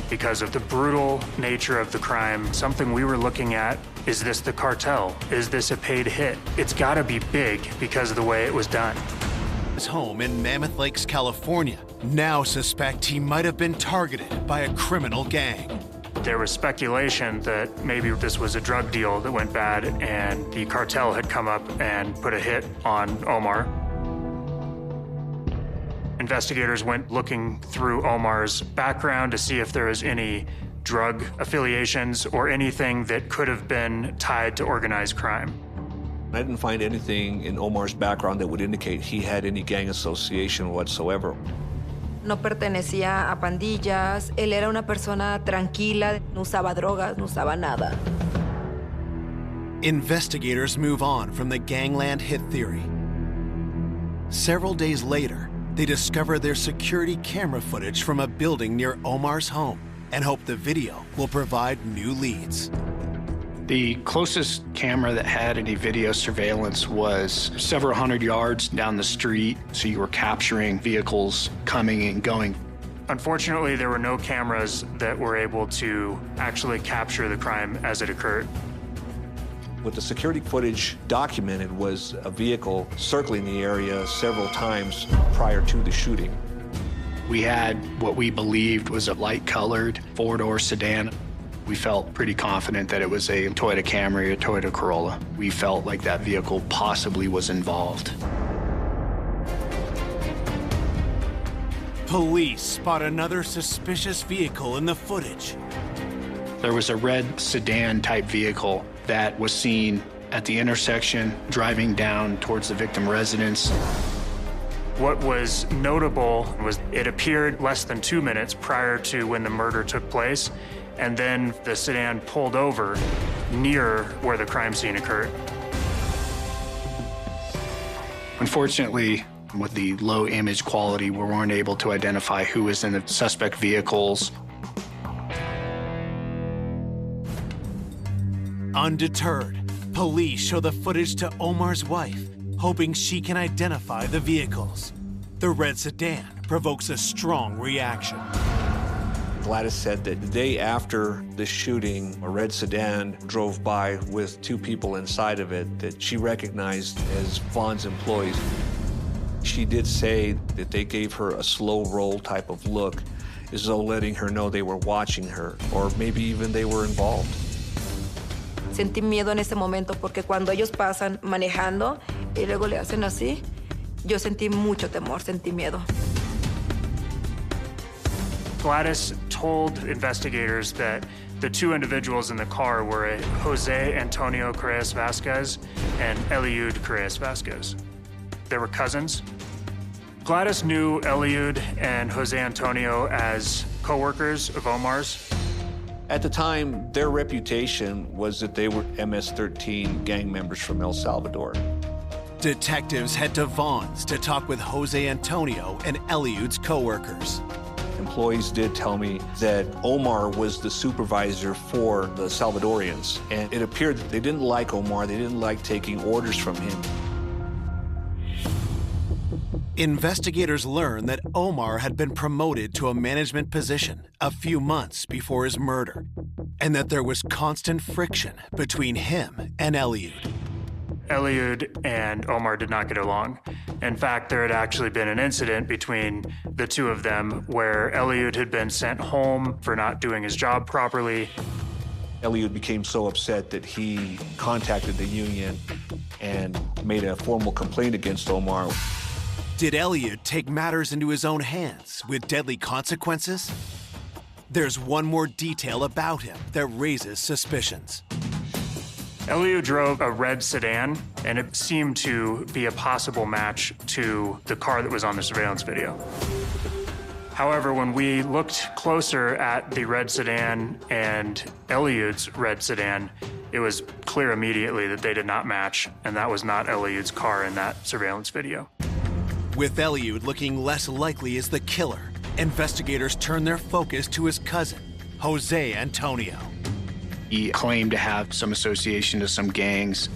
Because of the brutal nature of the crime, something we were looking at, is this the cartel? Is this a paid hit? It's gotta be big because of the way it was done. His home in Mammoth Lakes, California, now suspect he might have been targeted by a criminal gang. There was speculation that maybe this was a drug deal that went bad and the cartel had come up and put a hit on Omar. Investigators went looking through Omar's background to see if there was any drug affiliations or anything that could have been tied to organized crime. I didn't find anything in Omar's background that would indicate he had any gang association whatsoever. No pertenecía a pandillas, él era una persona tranquila, no usaba drogas, no usaba nada. Investigators move on from the gangland hit theory. Several days later, they discover their security camera footage from a building near Omar's home and hope the video will provide new leads. The closest camera that had any video surveillance was several hundred yards down the street, so you were capturing vehicles coming and going. Unfortunately, there were no cameras that were able to actually capture the crime as it occurred. What the security footage documented was a vehicle circling the area several times prior to the shooting. We had what we believed was a light-colored four-door sedan. We felt pretty confident that it was a Toyota Camry or Toyota Corolla. We felt like that vehicle possibly was involved. Police spot another suspicious vehicle in the footage. There was a red sedan-type vehicle that was seen at the intersection, driving down towards the victim residence. What was notable was it appeared less than 2 minutes prior to when the murder took place, and then the sedan pulled over near where the crime scene occurred. Unfortunately, with the low image quality, we weren't able to identify who was in the suspect vehicles. Undeterred, police show the footage to Omar's wife, hoping she can identify the vehicles. The red sedan provokes a strong reaction. Gladys said that the day after the shooting, a red sedan drove by with two people inside of it that she recognized as Vaughn's employees. She did say that they gave her a slow roll type of look, as though letting her know they were watching her, or maybe even they were involved. Sentí miedo en ese momento porque cuando ellos pasan manejando y luego le hacen así, yo sentí mucho temor, sentí miedo. Gladys told investigators that the two individuals in the car were Jose Antonio Correas Vasquez and Eliud Correas Vasquez. They were cousins. Gladys knew Eliud and Jose Antonio as co-workers of Omar's. At the time, their reputation was that they were MS-13 gang members from El Salvador. Detectives head to Vaughn's to talk with Jose Antonio and Eliud's co-workers. Employees did tell me that Omar was the supervisor for the Salvadorians, and it appeared that they didn't like Omar, they didn't like taking orders from him. Investigators learn that Omar had been promoted to a management position a few months before his murder, and that there was constant friction between him and Eliud. Eliud and Omar did not get along. In fact, there had actually been an incident between the two of them where Eliud had been sent home for not doing his job properly. Eliud became so upset that he contacted the union and made a formal complaint against Omar. Did Elliot take matters into his own hands with deadly consequences? There's one more detail about him that raises suspicions. Elliot drove a red sedan, and it seemed to be a possible match to the car that was on the surveillance video. However, when we looked closer at the red sedan and Elliot's red sedan, it was clear immediately that they did not match, and that was not Elliot's car in that surveillance video. With Elliot looking less likely as the killer, investigators turn their focus to his cousin, Jose Antonio. He claimed to have some association to some gangs.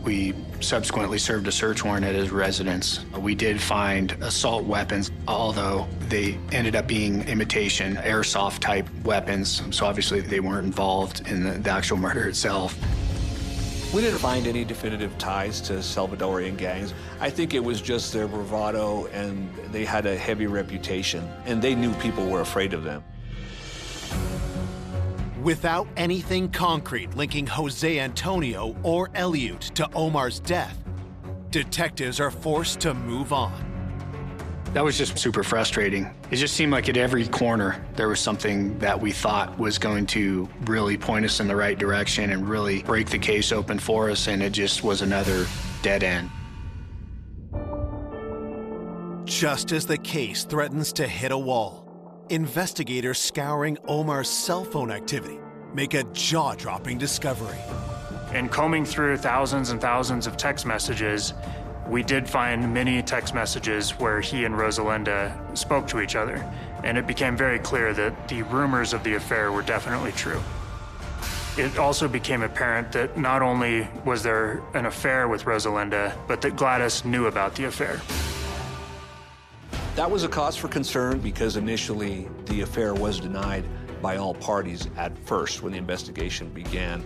We subsequently served a search warrant at his residence. We did find assault weapons, although they ended up being imitation airsoft type weapons, so obviously they weren't involved in the actual murder itself. We didn't find any definitive ties to Salvadorian gangs. I think it was just their bravado, and they had a heavy reputation, and they knew people were afraid of them. Without anything concrete linking Jose Antonio or Elliot to Omar's death, detectives are forced to move on. That was just super frustrating. It just seemed like at every corner there was something that we thought was going to really point us in the right direction and really break the case open for us, and it just was another dead end. Just as the case threatens to hit a wall, investigators scouring Omar's cell phone activity make a jaw-dropping discovery. In combing through thousands and thousands of text messages, we did find many text messages where he and Rosalinda spoke to each other, and it became very clear that the rumors of the affair were definitely true. It also became apparent that not only was there an affair with Rosalinda, but that Gladys knew about the affair. That was a cause for concern because initially the affair was denied by all parties at first when the investigation began.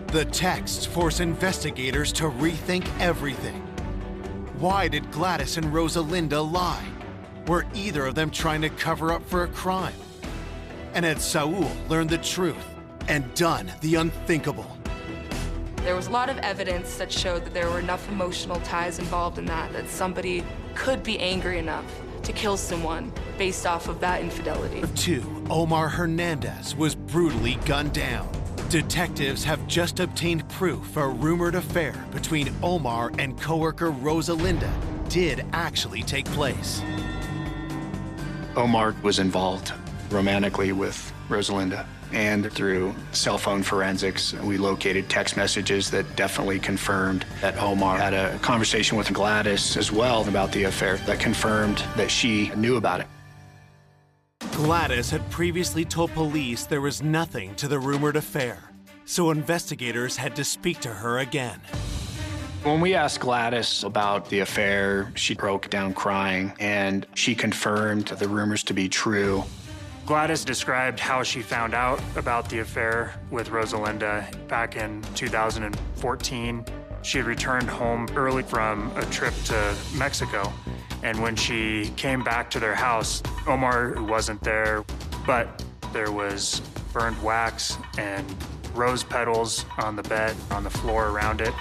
The texts force investigators to rethink everything. Why did Gladys and Rosalinda lie? Were either of them trying to cover up for a crime? And had Saul learned the truth and done the unthinkable? There was a lot of evidence that showed that there were enough emotional ties involved in that somebody could be angry enough to kill someone based off of that infidelity. 2, Omar Hernandez was brutally gunned down. Detectives have just obtained proof a rumored affair between Omar and coworker Rosalinda did actually take place. Omar was involved romantically with Rosalinda, and through cell phone forensics, we located text messages that definitely confirmed that Omar had a conversation with Gladys as well about the affair that confirmed that she knew about it. Gladys had previously told police there was nothing to the rumored affair, so investigators had to speak to her again. When we asked Gladys about the affair, she broke down crying, and she confirmed the rumors to be true. Gladys described how she found out about the affair with Rosalinda back in 2014. She had returned home early from a trip to Mexico, and when she came back to their house, Omar wasn't there, but there was burned wax and rose petals on the bed, on the floor around it,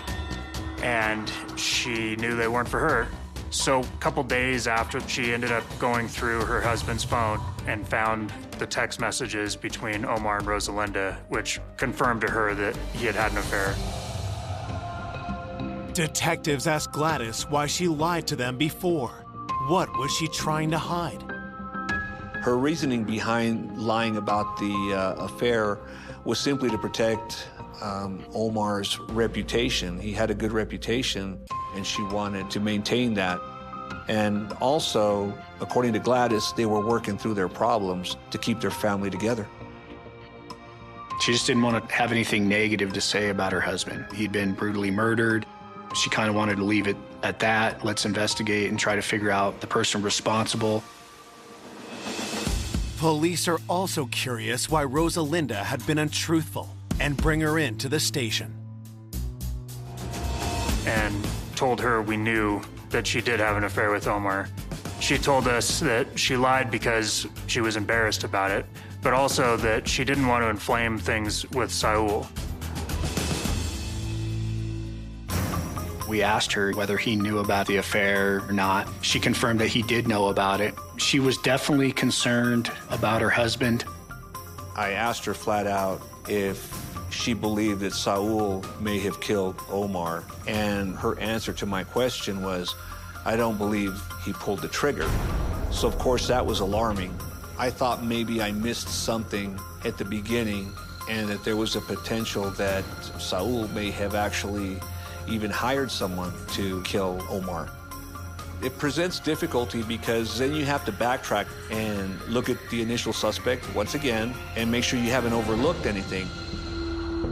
and she knew they weren't for her. So a couple days after, she ended up going through her husband's phone and found the text messages between Omar and Rosalinda, which confirmed to her that he had had an affair. Detectives asked Gladys why she lied to them before. What was she trying to hide? Her reasoning behind lying about the affair was simply to protect Omar's reputation. He had a good reputation, and she wanted to maintain that. And also, according to Gladys, they were working through their problems to keep their family together. She just didn't want to have anything negative to say about her husband. He'd been brutally murdered. She kind of wanted to leave it at that. Let's investigate and try to figure out the person responsible. Police are also curious why Rosalinda had been untruthful and bring her into the station. And told her we knew that she did have an affair with Omar. She told us that she lied because she was embarrassed about it, but also that she didn't want to inflame things with Saul. We asked her whether he knew about the affair or not. She confirmed that he did know about it. She was definitely concerned about her husband. I asked her flat out if she believed that Saul may have killed Omar, and her answer to my question was, I don't believe he pulled the trigger. So of course that was alarming. I thought maybe I missed something at the beginning and that there was a potential that Saul may have actually even hired someone to kill Omar. It presents difficulty because then you have to backtrack and look at the initial suspect once again and make sure you haven't overlooked anything.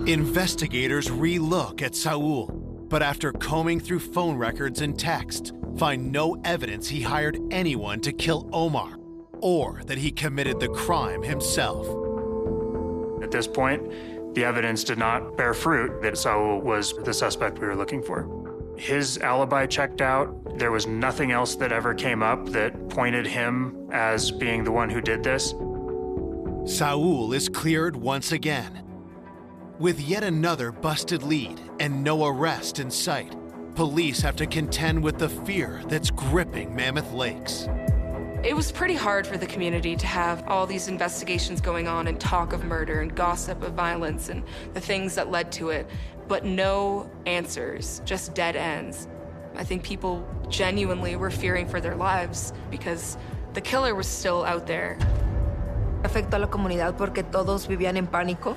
Investigators re-look at Saul, but after combing through phone records and texts, find no evidence he hired anyone to kill Omar or that he committed the crime himself. At this point, the evidence did not bear fruit that Saul was the suspect we were looking for. His alibi checked out. There was nothing else that ever came up that pointed him as being the one who did this. Saul is cleared once again. With yet another busted lead and no arrest in sight, police have to contend with the fear that's gripping Mammoth Lakes. It was pretty hard for the community to have all these investigations going on and talk of murder and gossip of violence and the things that led to it, but no answers, just dead ends. I think people genuinely were fearing for their lives because the killer was still out there. Afectó a la comunidad porque todos vivían en pánico,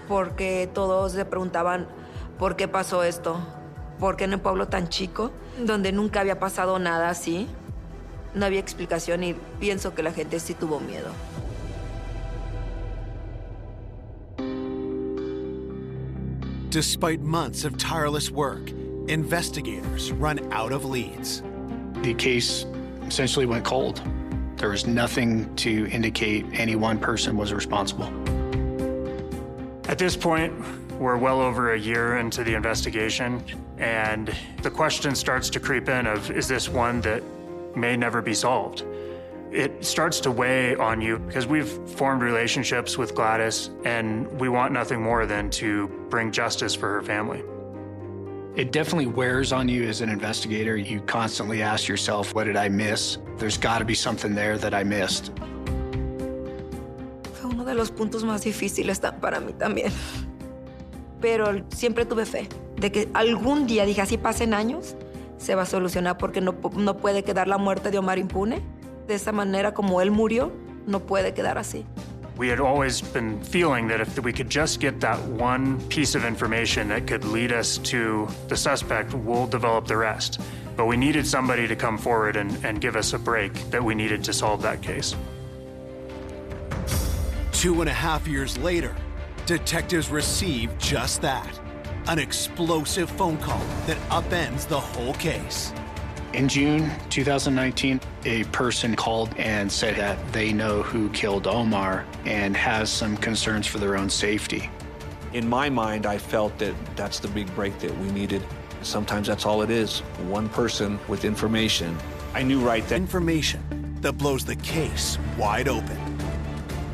porque todos se preguntaban por qué pasó esto, por qué en un pueblo tan chico, donde nunca había pasado nada así. No había explicación y pienso que la gente sí tuvo miedo. Despite months of tireless work, investigators run out of leads. The case essentially went cold. There was nothing to indicate any one person was responsible. At this point, we're well over a year into the investigation, and the question starts to creep in of, is this one that may never be solved? It starts to weigh on you because we've formed relationships with Gladys, and we want nothing more than to bring justice for her family. It definitely wears on you as an investigator. You constantly ask yourself, what did I miss? There's got to be something there that I missed. Fue uno de los puntos más difíciles para mí también. Pero siempre tuve fe de que algún día, dije, así pasen años, se va a solucionar porque no puede quedar la muerte de Omar impune. De esa manera como él murió, no puede quedar así. We had always been feeling that if we could just get that one piece of information that could lead us to the suspect, we'll develop the rest. But we needed somebody to come forward and give us a break that we needed to solve that case. 2.5 years later, detectives receive just that. An explosive phone call that upends the whole case. In June 2019, a person called and said that they know who killed Omar and has some concerns for their own safety. In my mind, I felt that that's the big break that we needed. Sometimes that's all it is, one person with information. I knew right then. Information that blows the case wide open.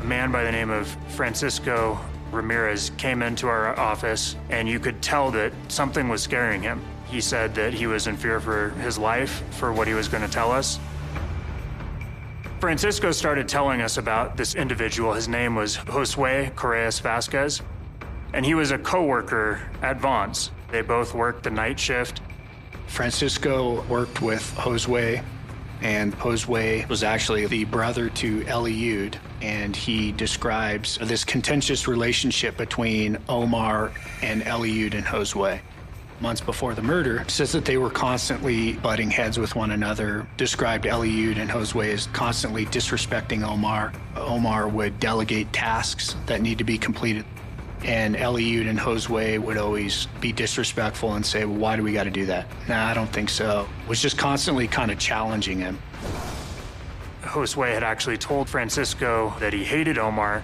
A man by the name of Francisco Ramirez came into our office, and you could tell that something was scaring him. He said that he was in fear for his life, for what he was going to tell us. Francisco started telling us about this individual. His name was Josue Correas Vasquez, and he was a co-worker at Vaughn's. They both worked the night shift. Francisco worked with Josue, and Josue was actually the brother to Eliud, and he describes this contentious relationship between Omar and Eliud and Josue. Months before the murder, says that they were constantly butting heads with one another, described Eliud and Josue as constantly disrespecting Omar. Omar would delegate tasks that need to be completed, and Eliud and Josue would always be disrespectful and say, well, why do we got to do that? Nah, I don't think so. Was just constantly kind of challenging him. Josue had actually told Francisco that he hated Omar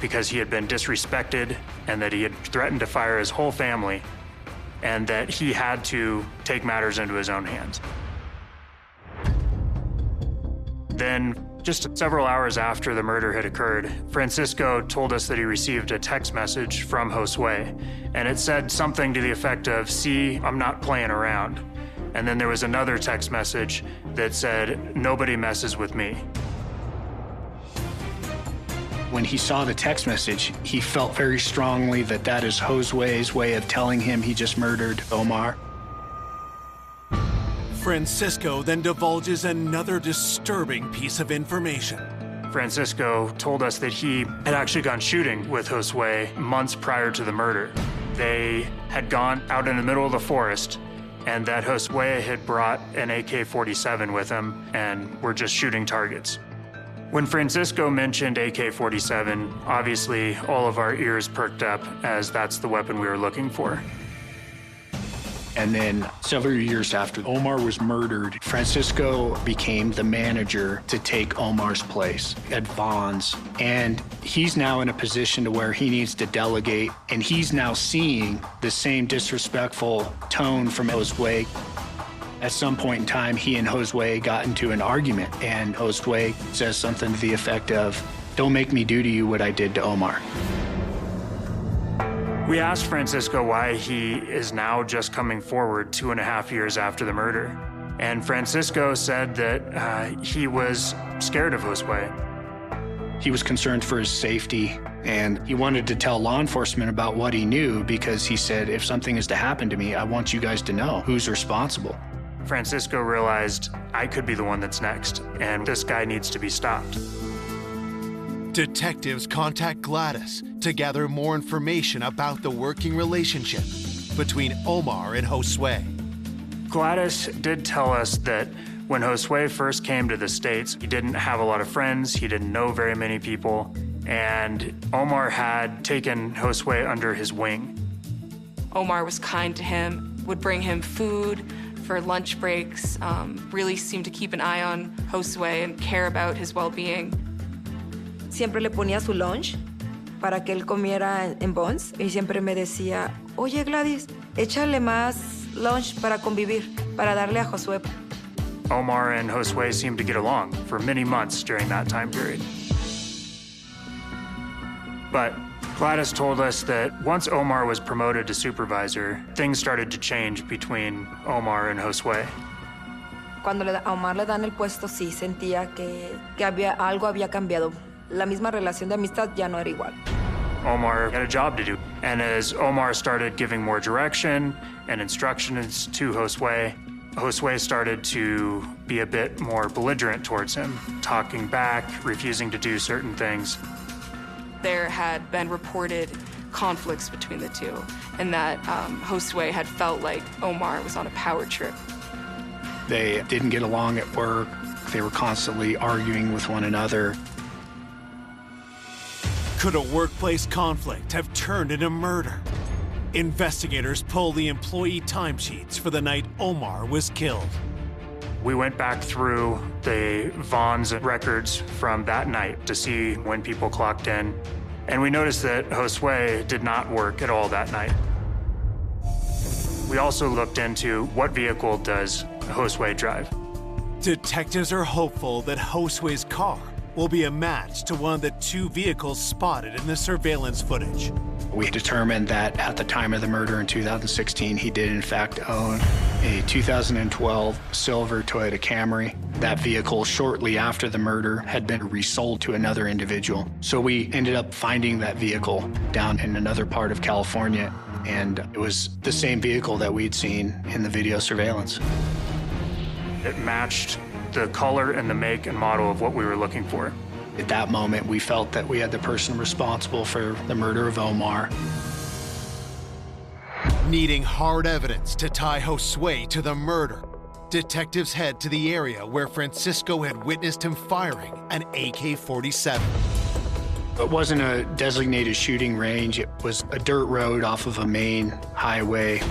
because he had been disrespected and that he had threatened to fire his whole family, and that he had to take matters into his own hands. Then Just several hours after the murder had occurred, Francisco told us that he received a text message from Josue, and it said something to the effect of, "See, I'm not playing around." And then there was another text message that said, "Nobody messes with me." When he saw the text message, he felt very strongly that that is Josue's way of telling him he just murdered Omar. Francisco then divulges another disturbing piece of information. Francisco told us that he had actually gone shooting with Josue months prior to the murder. They had gone out in the middle of the forest, and that Josue had brought an AK-47 with him and were just shooting targets. When Francisco mentioned AK-47, obviously all of our ears perked up, as that's the weapon we were looking for. And then several years after Omar was murdered, Francisco became the manager to take Omar's place at Vaughn's. And he's now in a position to where he needs to delegate, and he's now seeing the same disrespectful tone from Josue. At some point in time, he and Josue got into an argument, and Josue says something to the effect of, "Don't make me do to you what I did to Omar." We asked Francisco why he is now just coming forward 2.5 years after the murder. And Francisco said that he was scared of Josue. He was concerned for his safety, and he wanted to tell law enforcement about what he knew, because he said, if something is to happen to me, I want you guys to know who's responsible. Francisco realized, I could be the one that's next, and this guy needs to be stopped. Detectives contact Gladys to gather more information about the working relationship between Omar and Josue. Gladys did tell us that when Josue first came to the States, he didn't have a lot of friends, he didn't know very many people, and Omar had taken Josue under his wing. Omar was kind to him, would bring him food for lunch breaks, really seemed to keep an eye on Josue and care about his well-being. Siempre le ponía su lunch para que él comiera en Bonds y siempre me decía, oye Gladys, échale más lunch para convivir, para darle a Josue. Omar and Josue seemed to get along for many months during that time period. But Gladys told us that once Omar was promoted to supervisor, things started to change between Omar and Josue. Cuando a Omar le dan el puesto, sí sentía que algo había cambiado. La misma relación de amistad ya no era igual. Omar had a job to do, and as Omar started giving more direction and instructions to Josue, Josue started to be a bit more belligerent towards him, talking back, refusing to do certain things. There had been reported conflicts between the two, and that Josue had felt like Omar was on a power trip. They didn't get along at work. They were constantly arguing with one another. Could a workplace conflict have turned into murder? Investigators pull the employee timesheets for the night Omar was killed. We went back through the Vaughn's records from that night to see when people clocked in, and we noticed that Josue did not work at all that night. We also looked into what vehicle does Josue drive. Detectives are hopeful that Josue's car will be a match to one of the two vehicles spotted in the surveillance footage. We determined that at the time of the murder in 2016, he did in fact own a 2012 silver Toyota Camry. That vehicle, shortly after the murder, had been resold to another individual. So we ended up finding that vehicle down in another part of California, and it was the same vehicle that we'd seen in the video surveillance. It matched the color and the make and model of what we were looking for. At that moment, we felt that we had the person responsible for the murder of Omar. Needing hard evidence to tie Josue to the murder, detectives head to the area where Francisco had witnessed him firing an AK-47. It wasn't a designated shooting range. It was a dirt road off of a main highway.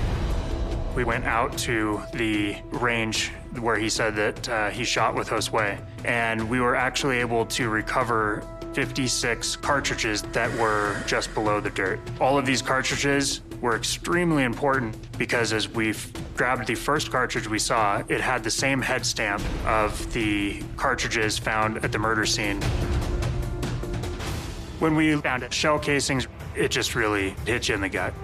We went out to the range where he said that he shot with Josue, and we were actually able to recover 56 cartridges that were just below the dirt. All of these cartridges were extremely important because as we grabbed the first cartridge we saw, it had the same head stamp of the cartridges found at the murder scene. When we found shell casings, it just really hit you in the gut.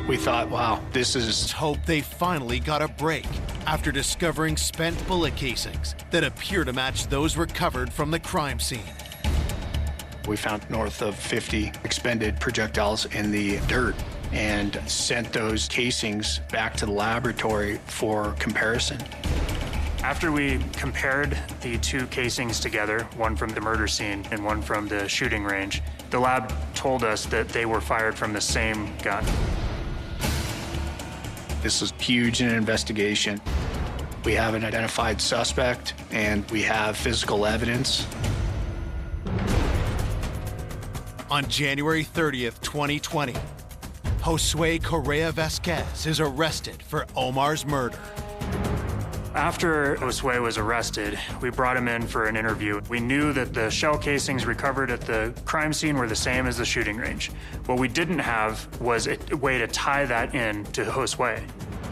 We thought, wow, this is... Hope they finally got a break after discovering spent bullet casings that appear to match those recovered from the crime scene. We found north of 50 expended projectiles in the dirt and sent those casings back to the laboratory for comparison. After we compared the two casings together, one from the murder scene and one from the shooting range, the lab told us that they were fired from the same gun. This is huge in an investigation. We have an identified suspect and we have physical evidence. On January 30th, 2020, Josue Correa Vasquez is arrested for Omar's murder. After Josue was arrested, we brought him in for an interview. We knew that the shell casings recovered at the crime scene were the same as the shooting range. What we didn't have was a way to tie that in to Josue.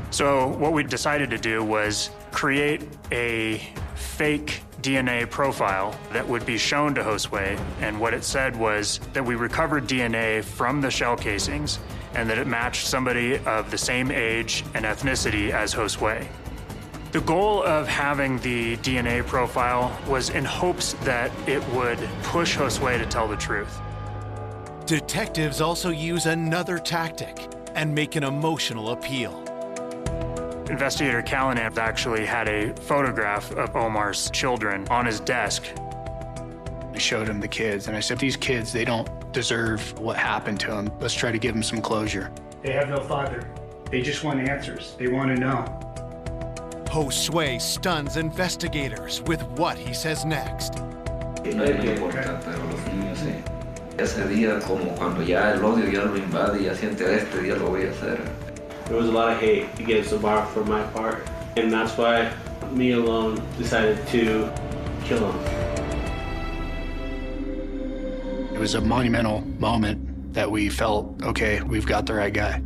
So what we decided to do was create a fake DNA profile that would be shown to Josue, and what it said was that we recovered DNA from the shell casings and that it matched somebody of the same age and ethnicity as Josue. The goal of having the DNA profile was in hopes that it would push Josue to tell the truth. Detectives also use another tactic and make an emotional appeal. Investigator Callanan actually had a photograph of Omar's children on his desk. I showed him the kids and I said, these kids, they don't deserve what happened to them. Let's try to give them some closure. They have no father. They just want answers. They want to know. Josue stuns investigators with what he says next. There was a lot of hate against Omar from my part, and that's why me alone decided to kill him. It was a monumental moment that we felt, okay, we've got the right guy.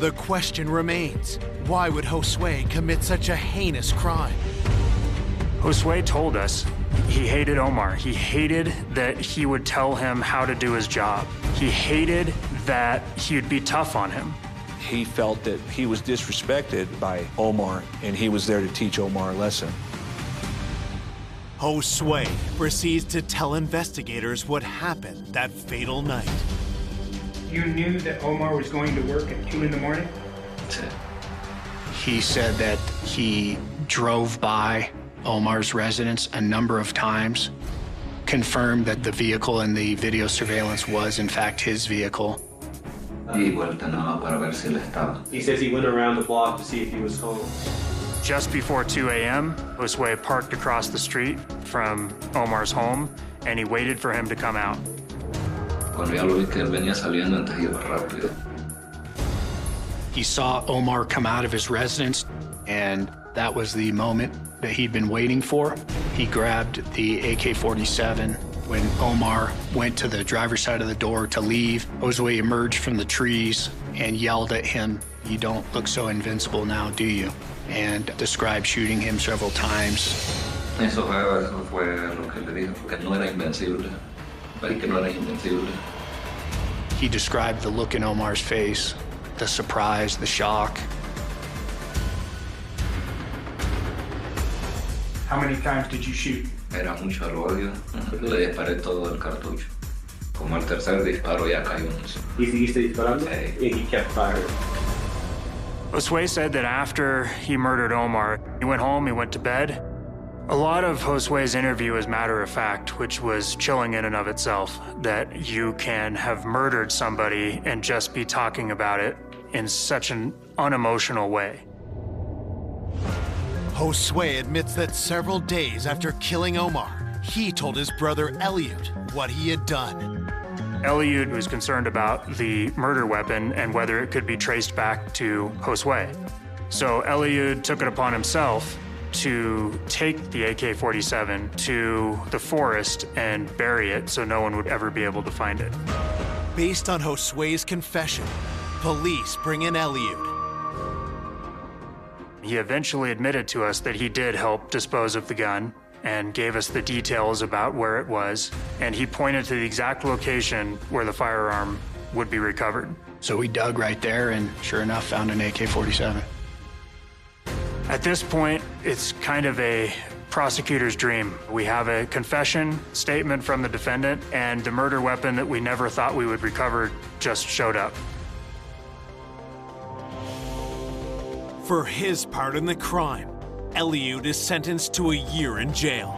The question remains, why would Josue commit such a heinous crime? Josue told us he hated Omar. He hated that he would tell him how to do his job. He hated that he would be tough on him. He felt that he was disrespected by Omar, and he was there to teach Omar a lesson. Josue proceeds to tell investigators what happened that fatal night. You knew that Omar was going to work at 2 in the morning? He said that he drove by Omar's residence a number of times, confirmed that the vehicle in the video surveillance was in fact his vehicle. He says he went around the block to see if he was home. Just before 2 a.m., Josue parked across the street from Omar's home, and he waited for him to come out. He saw Omar come out of his residence, and that was the moment that he'd been waiting for. He grabbed the AK-47. When Omar went to the driver's side of the door to leave, Josue emerged from the trees and yelled at him, "You don't look so invincible now, do you?" and described shooting him several times. Eso fue lo que le dijo, que no era invencible. Que no era invencible. He described the look in Omar's face, the surprise, the shock. How many times did you shoot? Era mucho el odio. Le disparé todo el cartucho. Como el tercer disparo ya cayó. ¿Y seguiste disparando? Sí. He kept firing. Josue said that after he murdered Omar, he went home, he went to bed. A lot of Josue's interview is matter of fact, which was chilling in and of itself, that you can have murdered somebody and just be talking about it in such an unemotional way. Josue admits that several days after killing Omar, he told his brother Eliud what he had done. Eliud was concerned about the murder weapon and whether it could be traced back to Josue. So Eliud took it upon himself to take the AK-47 to the forest and bury it so no one would ever be able to find it. Based on Josue's confession, police bring in Eliud. He eventually admitted to us that he did help dispose of the gun and gave us the details about where it was, and he pointed to the exact location where the firearm would be recovered. So we dug right there and sure enough found an AK-47. At this point, it's kind of a prosecutor's dream. We have a confession statement from the defendant, and the murder weapon that we never thought we would recover just showed up. For his part in the crime, Eliud is sentenced to a year in jail.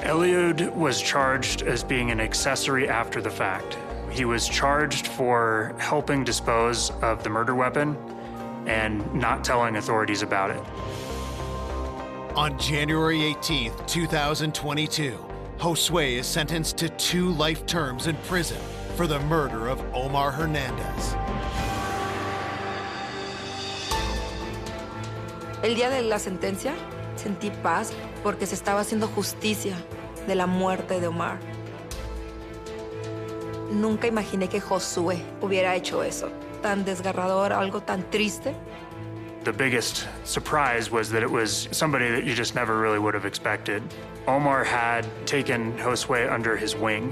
Eliud was charged as being an accessory after the fact. He was charged for helping dispose of the murder weapon and not telling authorities about it. On January 18th, 2022, Josue is sentenced to 2 life terms in prison for the murder of Omar Hernandez. El día de la sentencia sentí paz porque se estaba haciendo justicia de la muerte de Omar. Nunca imaginé que Josué hubiera hecho eso, tan desgarrador, algo tan triste. The biggest surprise was that it was somebody that you just never really would have expected. Omar had taken Josué under his wing.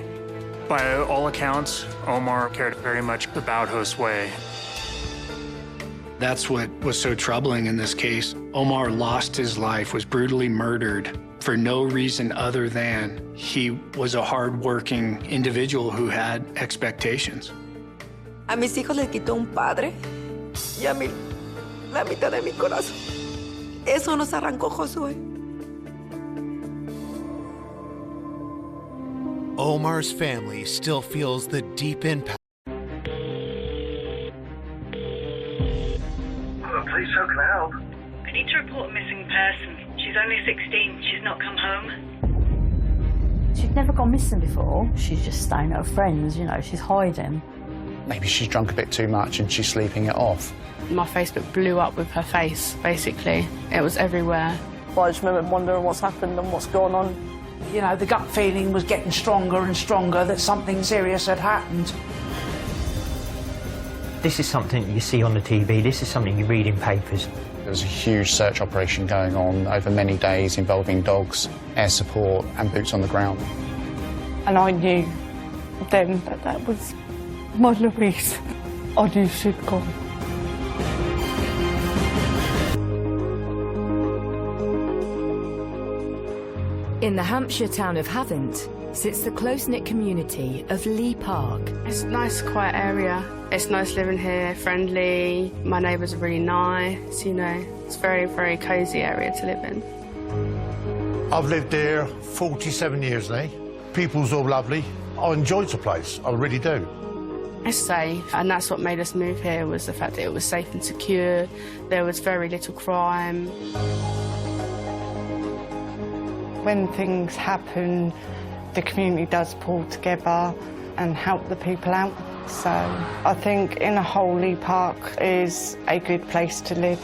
By all accounts, Omar cared very much about Josué. That's what was so troubling in this case. Omar lost his life, was brutally murdered for no reason other than he was a hard-working individual who had expectations. A mis hijos les quitó un padre y a mí la mitad de mi corazón. Eso nos arrancó Josué. Omar's family still feels the deep impact. Please, how can I help? I need to report a missing person. She's only 16. She's not come home. She'd never gone missing before. She's just staying at her friends, you know, she's hiding. Maybe she's drunk a bit too much and she's sleeping it off. My Facebook blew up with her face, basically. It was everywhere. Well, I just remember wondering what's happened and what's gone on. You know, the gut feeling was getting stronger and stronger that something serious had happened. This is something you see on the TV, this is something you read in papers. There was a huge search operation going on over many days involving dogs, air support and boots on the ground. And I knew then that that was my Louise. I knew she'd gone. In the Hampshire town of Havant sits the close-knit community of Lee Park. It's a nice, quiet area. It's nice living here, friendly. My neighbours are really nice, you know. It's a very, very cosy area to live in. I've lived here 47 years now. People's all lovely. I enjoy the place, I really do. It's safe, and that's what made us move here, was the fact that it was safe and secure. There was very little crime. When things happen, the community does pull together and help the people out. So I think in a whole, Lee Park is a good place to live.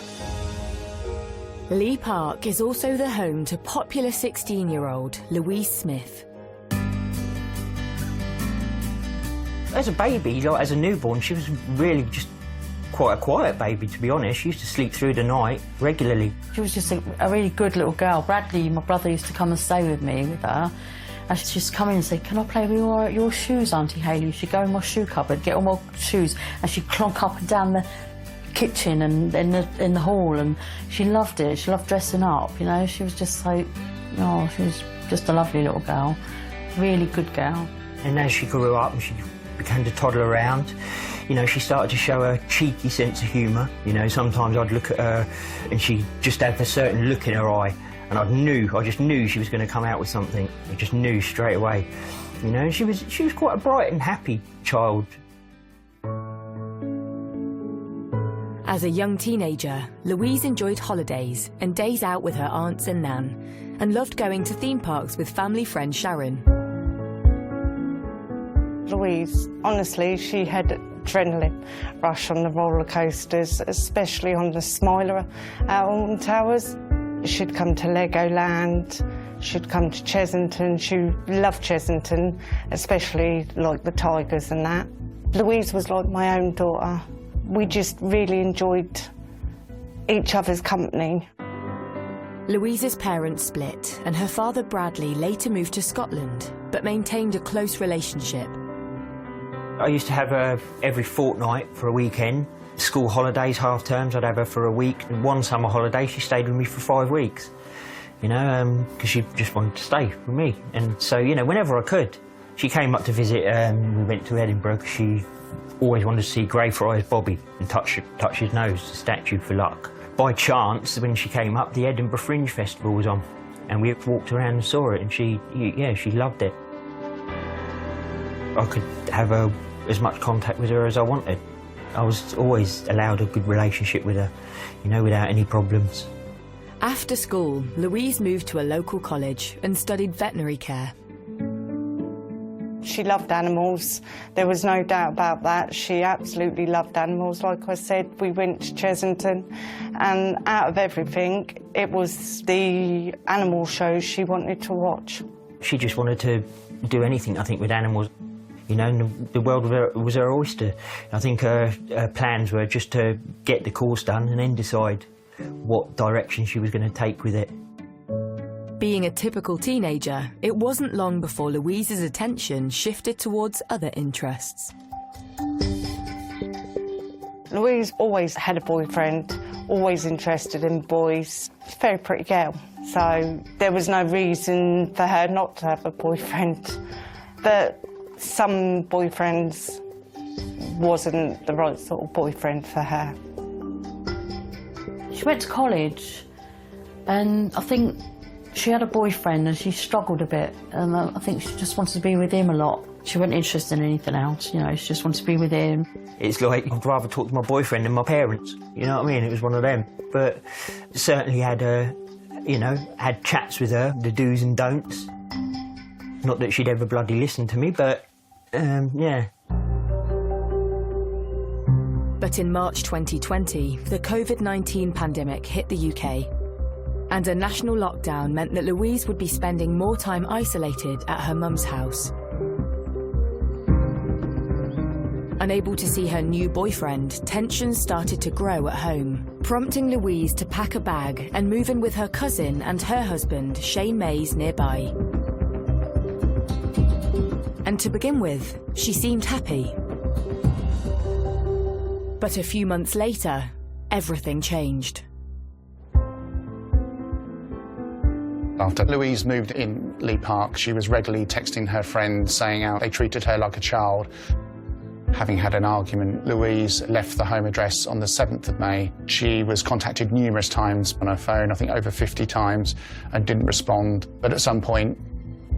Lee Park is also the home to popular 16-year-old Louise Smith. As a baby, like as a newborn, she was really just quite a quiet baby, to be honest. She used to sleep through the night regularly. She was just a really good little girl. Bradley, my brother, used to come and stay with me with her. And she'd just come in and say, "Can I play with your shoes, Auntie Hayley?" She'd go in my shoe cupboard, get all my shoes, and she'd clonk up and down the kitchen and in the hall, and she loved it. She loved dressing up, you know. She was just so, oh, she was just a lovely little girl, really good girl. And as she grew up and she began to toddle around, you know, she started to show a cheeky sense of humour. You know, sometimes I'd look at her and she just had a certain look in her eye, and I just knew she was going to come out with something. I just knew straight away. You know, she was quite a bright and happy child. As a young teenager, Louise enjoyed holidays and days out with her aunts and nan, and loved going to theme parks with family friend Sharon. Louise, honestly, she had adrenaline rush on the roller coasters, especially on the Smiler out on Towers. She'd come to Legoland, She'd come to Chesington. She loved Chesington, especially like the tigers and that. Louise was like my own daughter. We just really enjoyed each other's company. Louise's parents split, and her father Bradley later moved to Scotland, but maintained a close relationship. I used to have her every fortnight for a weekend. School holidays, half terms, I'd have her for a week. And one summer holiday, she stayed with me for 5 weeks. You know, because she just wanted to stay with me. And so, you know, whenever I could, she came up to visit. We went to Edinburgh. She always wanted to see Greyfriars Bobby and touch his nose, the statue for luck. By chance, when she came up, the Edinburgh Fringe Festival was on, and we walked around and saw it, and she loved it. I could have as much contact with her as I wanted. I was always allowed a good relationship with her, you know, without any problems. After school, Louise moved to a local college and studied veterinary care. She loved animals. There was no doubt about that. She absolutely loved animals. Like I said, we went to Chesington, and out of everything, it was the animal shows she wanted to watch. She just wanted to do anything, I think, with animals. You know, and the world was her oyster. I think her plans were just to get the course done and then decide what direction she was going to take with it. Being a typical teenager, it wasn't long before Louise's attention shifted towards other interests. Louise always had a boyfriend, always interested in boys. She's a very pretty girl, so there was no reason for her not to have a boyfriend. But some boyfriends wasn't the right sort of boyfriend for her. She went to college, and I think she had a boyfriend and she struggled a bit, and I think she just wanted to be with him a lot. She wasn't interested in anything else, you know, she just wanted to be with him. It's like I'd rather talk to my boyfriend than my parents, you know what I mean? It was one of them. But certainly had, you know, had chats with her, the do's and don'ts. Not that she'd ever bloody listen to me, but, yeah. But in March 2020, the COVID-19 pandemic hit the UK. And a national lockdown meant that Louise would be spending more time isolated at her mum's house. Unable to see her new boyfriend, tensions started to grow at home, prompting Louise to pack a bag and move in with her cousin and her husband, Shane Mays, nearby. And to begin with, she seemed happy. But a few months later, everything changed. After Louise moved in Lee Park, she was regularly texting her friends saying how they treated her like a child. Having had an argument, Louise left the home address on the 7th of May. She was contacted numerous times on her phone, I think over 50 times, and didn't respond. But at some point,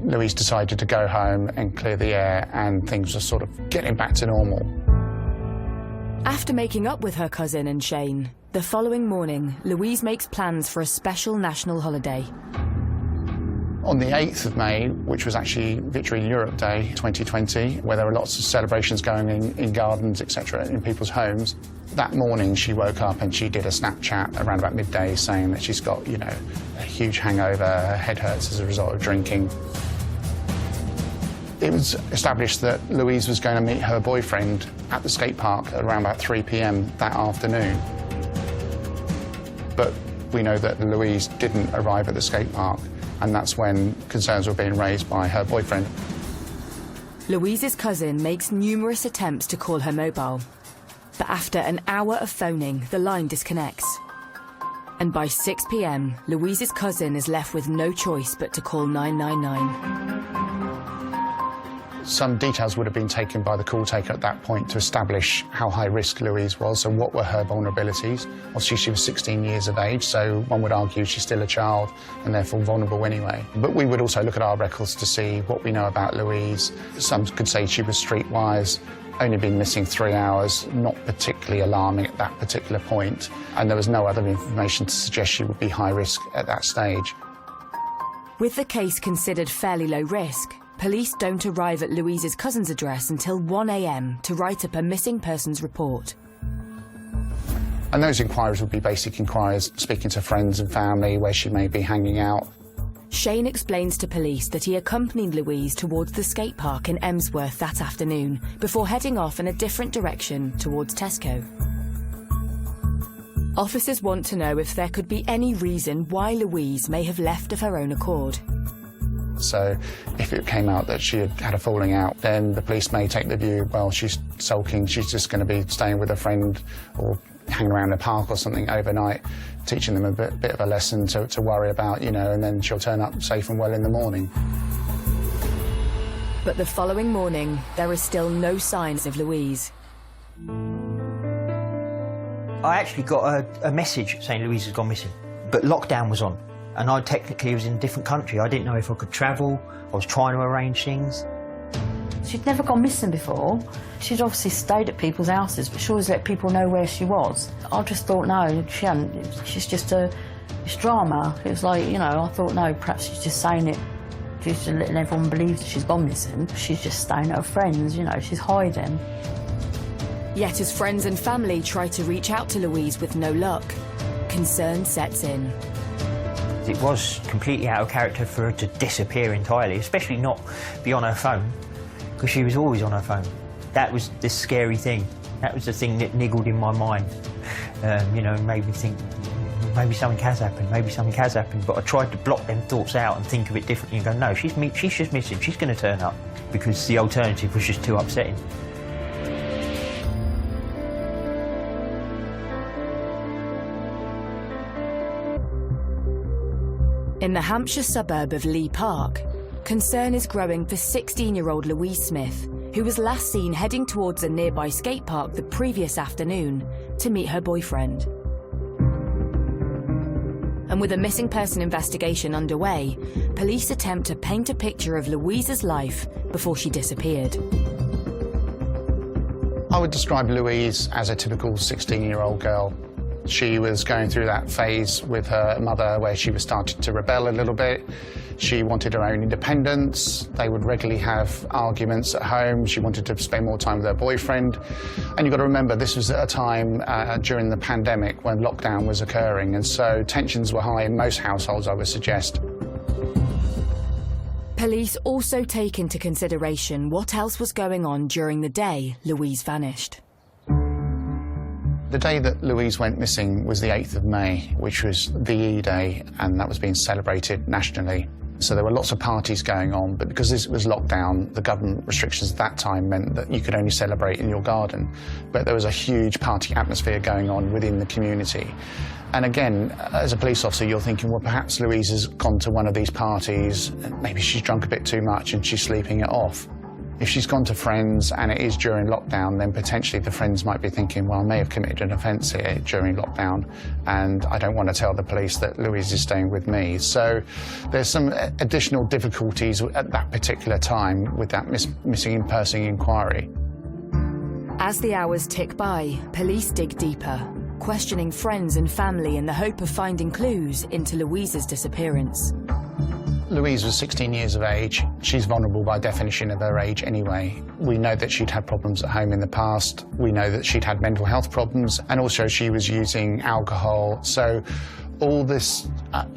Louise decided to go home and clear the air, and things were sort of getting back to normal. After making up with her cousin and Shane, the following morning, Louise makes plans for a special national holiday. On the 8th of May, which was actually Victory in Europe Day 2020, where there were lots of celebrations going in gardens, etc., in people's homes, that morning she woke up and she did a Snapchat around about midday saying that she's got, you know, a huge hangover, her head hurts as a result of drinking. It was established that Louise was going to meet her boyfriend at the skate park at around about 3 p.m. that afternoon. But we know that Louise didn't arrive at the skate park, and that's when concerns were being raised by her boyfriend. Louise's cousin makes numerous attempts to call her mobile. But after an hour of phoning, the line disconnects. And by 6 p.m, Louise's cousin is left with no choice but to call 999. Some details would have been taken by the call taker at that point to establish how high risk Louise was, so what were her vulnerabilities. Obviously she was 16 years of age, so one would argue she's still a child and therefore vulnerable anyway. But we would also look at our records to see what we know about Louise. Some could say she was streetwise, only been missing 3 hours, not particularly alarming at that particular point, and there was no other information to suggest she would be high risk at that stage. With the case considered fairly low risk, police don't arrive at Louise's cousin's address until 1 a.m. to write up a missing persons report. And those inquiries would be basic inquiries, speaking to friends and family, where she may be hanging out. Shane explains to police that he accompanied Louise towards the skate park in Emsworth that afternoon before heading off in a different direction towards Tesco. Officers want to know if there could be any reason why Louise may have left of her own accord. So if it came out that she had had a falling out, then the police may take the view, well, she's sulking, she's just going to be staying with a friend or hanging around the park or something overnight, teaching them a bit of a lesson to worry about, you know, and then she'll turn up safe and well in the morning. But the following morning, there is still no signs of Louise. I actually got a message saying Louise has gone missing, but lockdown was on, and I technically was in a different country. I didn't know if I could travel. I was trying to arrange things. She'd never gone missing before. She'd obviously stayed at people's houses, but she always let people know where she was. I just thought, no, she hadn't. She's just it's drama. It was like, you know, I thought, no, perhaps she's just saying it just to let everyone believe that she's gone missing. She's just staying at her friends, you know, she's hiding. Yet as friends and family try to reach out to Louise with no luck, concern sets in. It was completely out of character for her to disappear entirely, especially not be on her phone, because she was always on her phone. That was the scary thing. That was the thing that niggled in my mind, you know, made me think, maybe something has happened, maybe something has happened. But I tried to block them thoughts out and think of it differently and go, no, she's just missing, she's going to turn up, because the alternative was just too upsetting. In the Hampshire suburb of Lee Park, concern is growing for 16-year-old Louise Smith, who was last seen heading towards a nearby skate park the previous afternoon to meet her boyfriend. And with a missing person investigation underway, police attempt to paint a picture of Louise's life before she disappeared. I would describe Louise as a typical 16-year-old girl. She was going through that phase with her mother where she was starting to rebel a little bit. She wanted her own independence. They would regularly have arguments at home. She wanted to spend more time with her boyfriend. And you've got to remember, this was at a time during the pandemic when lockdown was occurring, and so tensions were high in most households, I would suggest. Police also take into consideration what else was going on during the day Louise vanished. The day that Louise went missing was the 8th of May, which was VE Day, and that was being celebrated nationally. So there were lots of parties going on, but because this was lockdown, the government restrictions at that time meant that you could only celebrate in your garden. But there was a huge party atmosphere going on within the community. And again, as a police officer, you're thinking, well, perhaps Louise has gone to one of these parties, maybe she's drunk a bit too much and she's sleeping it off. If she's gone to friends and it is during lockdown, then potentially the friends might be thinking, well, I may have committed an offence here during lockdown, and I don't want to tell the police that Louise is staying with me. So there's some additional difficulties at that particular time with that missing person inquiry. As the hours tick by, police dig deeper, questioning friends and family in the hope of finding clues into Louise's disappearance. Louise was 16 years of age. She's vulnerable by definition of her age anyway. We know that she'd had problems at home in the past. We know that she'd had mental health problems, and also she was using alcohol. So all this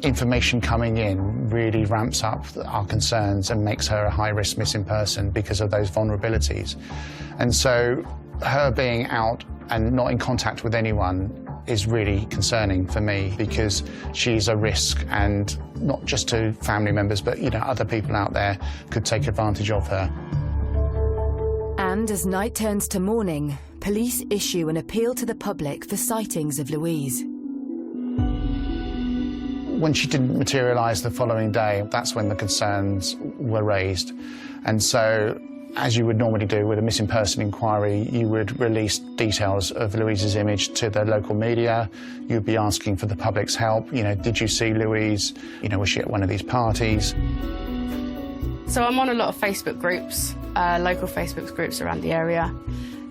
information coming in really ramps up our concerns and makes her a high-risk missing person because of those vulnerabilities. And so her being out and not in contact with anyone is really concerning for me, because she's a risk, and not just to family members, but, you know, other people out there could take advantage of her. And as night turns to morning, police issue an appeal to the public for sightings of Louise. When she didn't materialise the following day, that's when the concerns were raised. And so, as you would normally do with a missing person inquiry, you would release details of Louise's image to the local media. You'd be asking for the public's help. You know, did you see Louise? You know, was she at one of these parties? So I'm on a lot of Facebook groups, local Facebook groups around the area,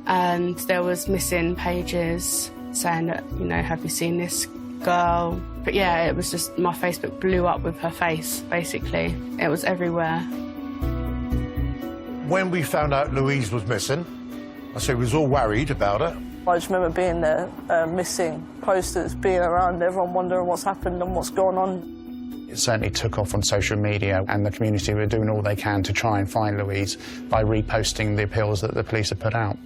and there was missing pages saying that, you know, have you seen this girl? But yeah, it was just, my Facebook blew up with her face, basically. It was everywhere. When we found out Louise was missing, I said we was all worried about her. I just remember being there, missing posters, being around, everyone wondering what's happened and what's going on. It certainly took off on social media, and the community were doing all they can to try and find Louise by reposting the appeals that the police had put out.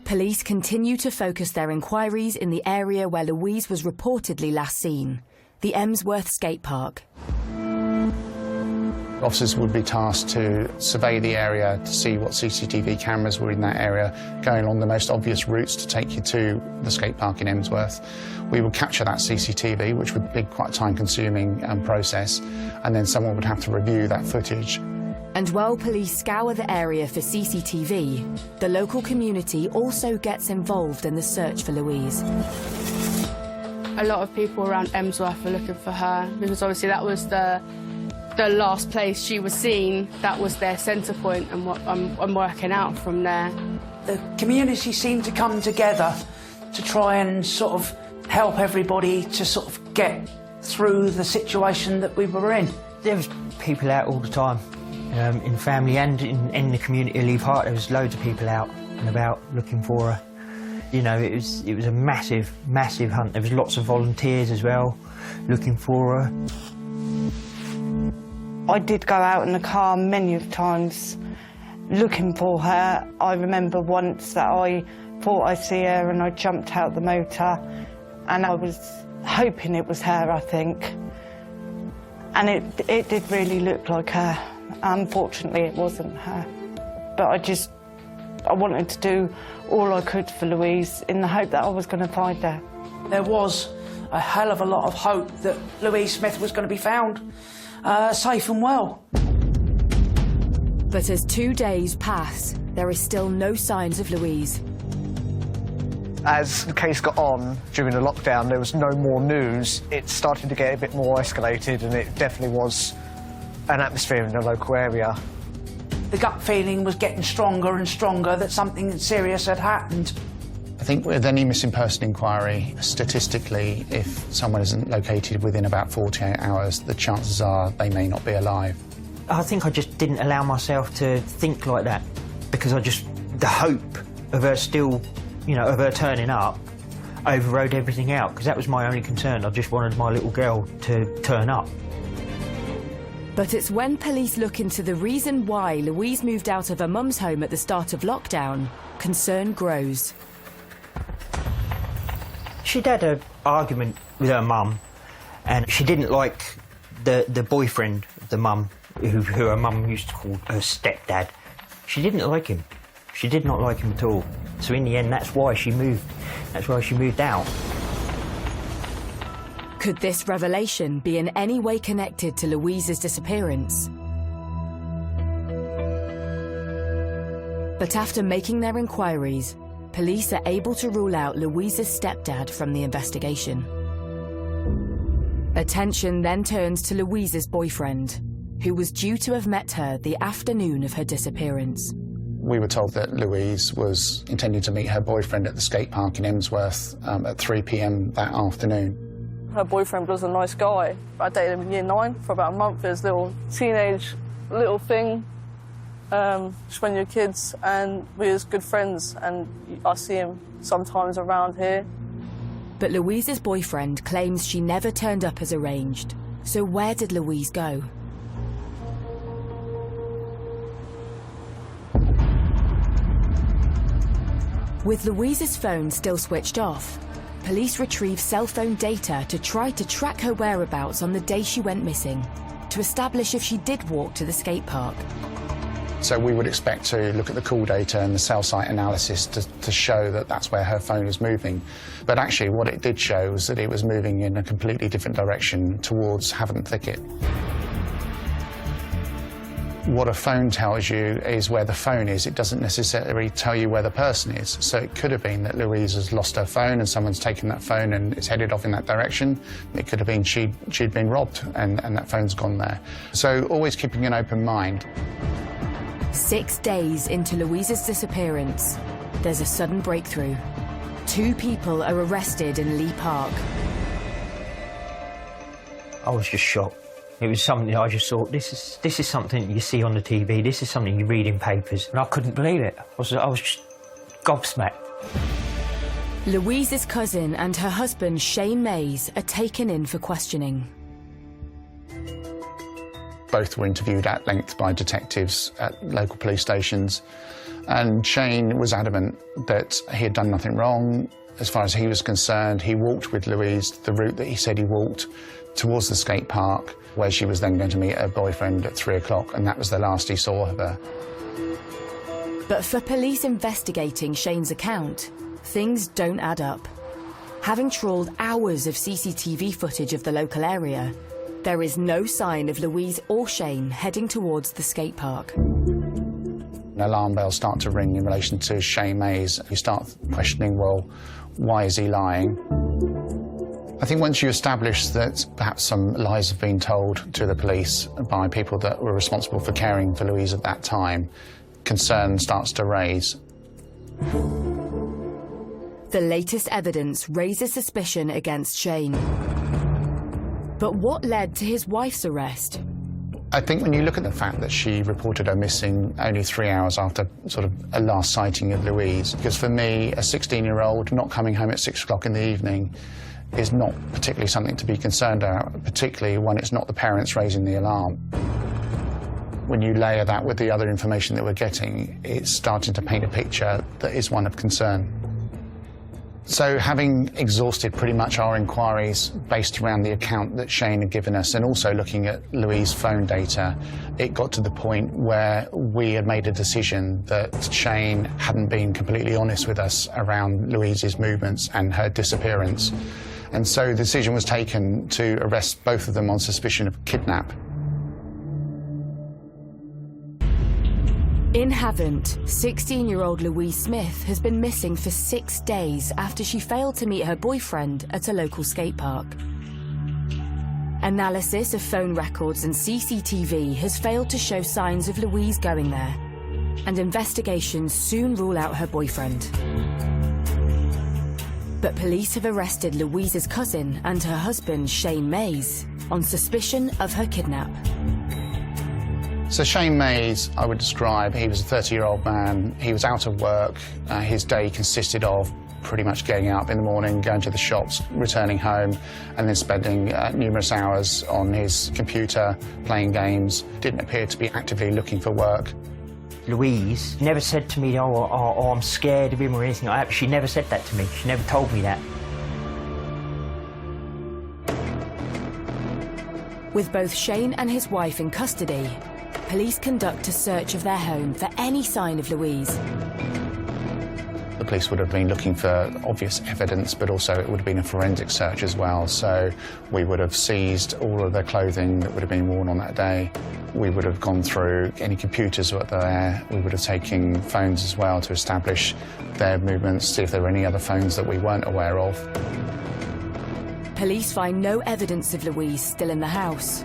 Police continue to focus their inquiries in the area where Louise was reportedly last seen, the Emsworth skate park. Officers would be tasked to survey the area to see what CCTV cameras were in that area, going along the most obvious routes to take you to the skate park in Emsworth. We would capture that CCTV, which would be quite a time-consuming process, and then someone would have to review that footage. And while police scour the area for CCTV, the local community also gets involved in the search for Louise. A lot of people around Emsworth are looking for her, because obviously that was the last place she was seen. That was their centre point, and what I'm working out from there. The community seemed to come together to try and sort of help everybody to sort of get through the situation that we were in. There was people out all the time, in family and in the community of Lee Park. There was loads of people out and about looking for her. You know, it was a massive, massive hunt. There was lots of volunteers as well looking for her. I did go out in the car many times looking for her. I remember once that I thought I'd see her and I jumped out the motor, and I was hoping it was her, I think. And it did really look like her. Unfortunately, it wasn't her. But I wanted to do all I could for Louise in the hope that I was going to find her. There was a hell of a lot of hope that Louise Smith was going to be found safe and well. But as 2 days pass, there is still no signs of Louise. As the case got on during the lockdown, there was no more news. It started to get a bit more escalated, and it definitely was an atmosphere in the local area. The gut feeling was getting stronger and stronger that something serious had happened. I think with any missing person inquiry, statistically, if someone isn't located within about 48 hours, the chances are they may not be alive. I think I just didn't allow myself to think like that, because the hope of her still, you know, of her turning up overrode everything out, because that was my only concern. I just wanted my little girl to turn up. But it's when police look into the reason why Louise moved out of her mum's home at the start of lockdown, concern grows. She'd had an argument with her mum, and she didn't like the boyfriend of the mum, who her mum used to call her stepdad. She didn't like him. She did not like him at all. So in the end, that's why she moved. That's why she moved out. Could this revelation be in any way connected to Louise's disappearance? But after making their inquiries, police are able to rule out Louise's stepdad from the investigation. Attention then turns to Louise's boyfriend, who was due to have met her the afternoon of her disappearance. We were told that Louise was intending to meet her boyfriend at the skate park in Emsworth at 3 p.m. that afternoon. Her boyfriend was a nice guy. I dated him in year 9 for about a month. It was a little teenage little thing, just when you're kids, and we was good friends, and I see him sometimes around here. But Louise's boyfriend claims she never turned up as arranged. So where did Louise go? With Louise's phone still switched off, police retrieve cell phone data to try to track her whereabouts on the day she went missing, to establish if she did walk to the skate park. So we would expect to look at the call data and the cell site analysis to show that that's where her phone was moving. But actually what it did show was that it was moving in a completely different direction towards Havant Thicket. What a phone tells you is where the phone is. It doesn't necessarily tell you where the person is. So it could have been that Louise has lost her phone and someone's taken that phone and it's headed off in that direction. It could have been she'd been robbed and that phone's gone there. So always keeping an open mind. 6 days into Louise's disappearance, there's a sudden breakthrough. 2 people are arrested in Lee Park. I was just shocked. It was something I just thought, this is something you see on the TV, this is something you read in papers, and I couldn't believe it. I was just gobsmacked. Louise's cousin and her husband, Shane Mays, are taken in for questioning. Both were interviewed at length by detectives at local police stations. And Shane was adamant that he had done nothing wrong. As far as he was concerned, he walked with Louise the route that he said he walked towards the skate park, where she was then going to meet her boyfriend at 3 o'clock, and that was the last he saw of her. But for police investigating Shane's account, things don't add up. Having trawled hours of CCTV footage of the local area, there is no sign of Louise or Shane heading towards the skate park. Alarm bells start to ring in relation to Shane Mays. You start questioning, well, why is he lying? I think once you establish that perhaps some lies have been told to the police by people that were responsible for caring for Louise at that time, concern starts to raise. The latest evidence raises suspicion against Shane. But what led to his wife's arrest? I think when you look at the fact that she reported her missing only 3 hours after sort of a last sighting of Louise, because for me, a 16-year-old not coming home at 6 o'clock in the evening is not particularly something to be concerned about, particularly when it's not the parents raising the alarm. When you layer that with the other information that we're getting, it's starting to paint a picture that is one of concern. So having exhausted pretty much our inquiries based around the account that Shane had given us and also looking at Louise's phone data, it got to the point where we had made a decision that Shane hadn't been completely honest with us around Louise's movements and her disappearance. And so the decision was taken to arrest both of them on suspicion of kidnap. In Havant, 16-year-old Louise Smith has been missing for 6 days after she failed to meet her boyfriend at a local skate park. Analysis of phone records and CCTV has failed to show signs of Louise going there, and investigations soon rule out her boyfriend. But police have arrested Louise's cousin and her husband, Shane Mays, on suspicion of her kidnap. So Shane Mays, I would describe, he was a 30-year-old man. He was out of work. His day consisted of pretty much getting up in the morning, going to the shops, returning home, and then spending numerous hours on his computer, playing games. Didn't appear to be actively looking for work. Louise never said to me, oh, I'm scared of him or anything like that. She never said that to me. She never told me that. With both Shane and his wife in custody, police conduct a search of their home for any sign of Louise. The police would have been looking for obvious evidence, but also it would have been a forensic search as well. So we would have seized all of their clothing that would have been worn on that day. We would have gone through any computers that were there. We would have taken phones as well to establish their movements, see if there were any other phones that we weren't aware of. Police find no evidence of Louise still in the house.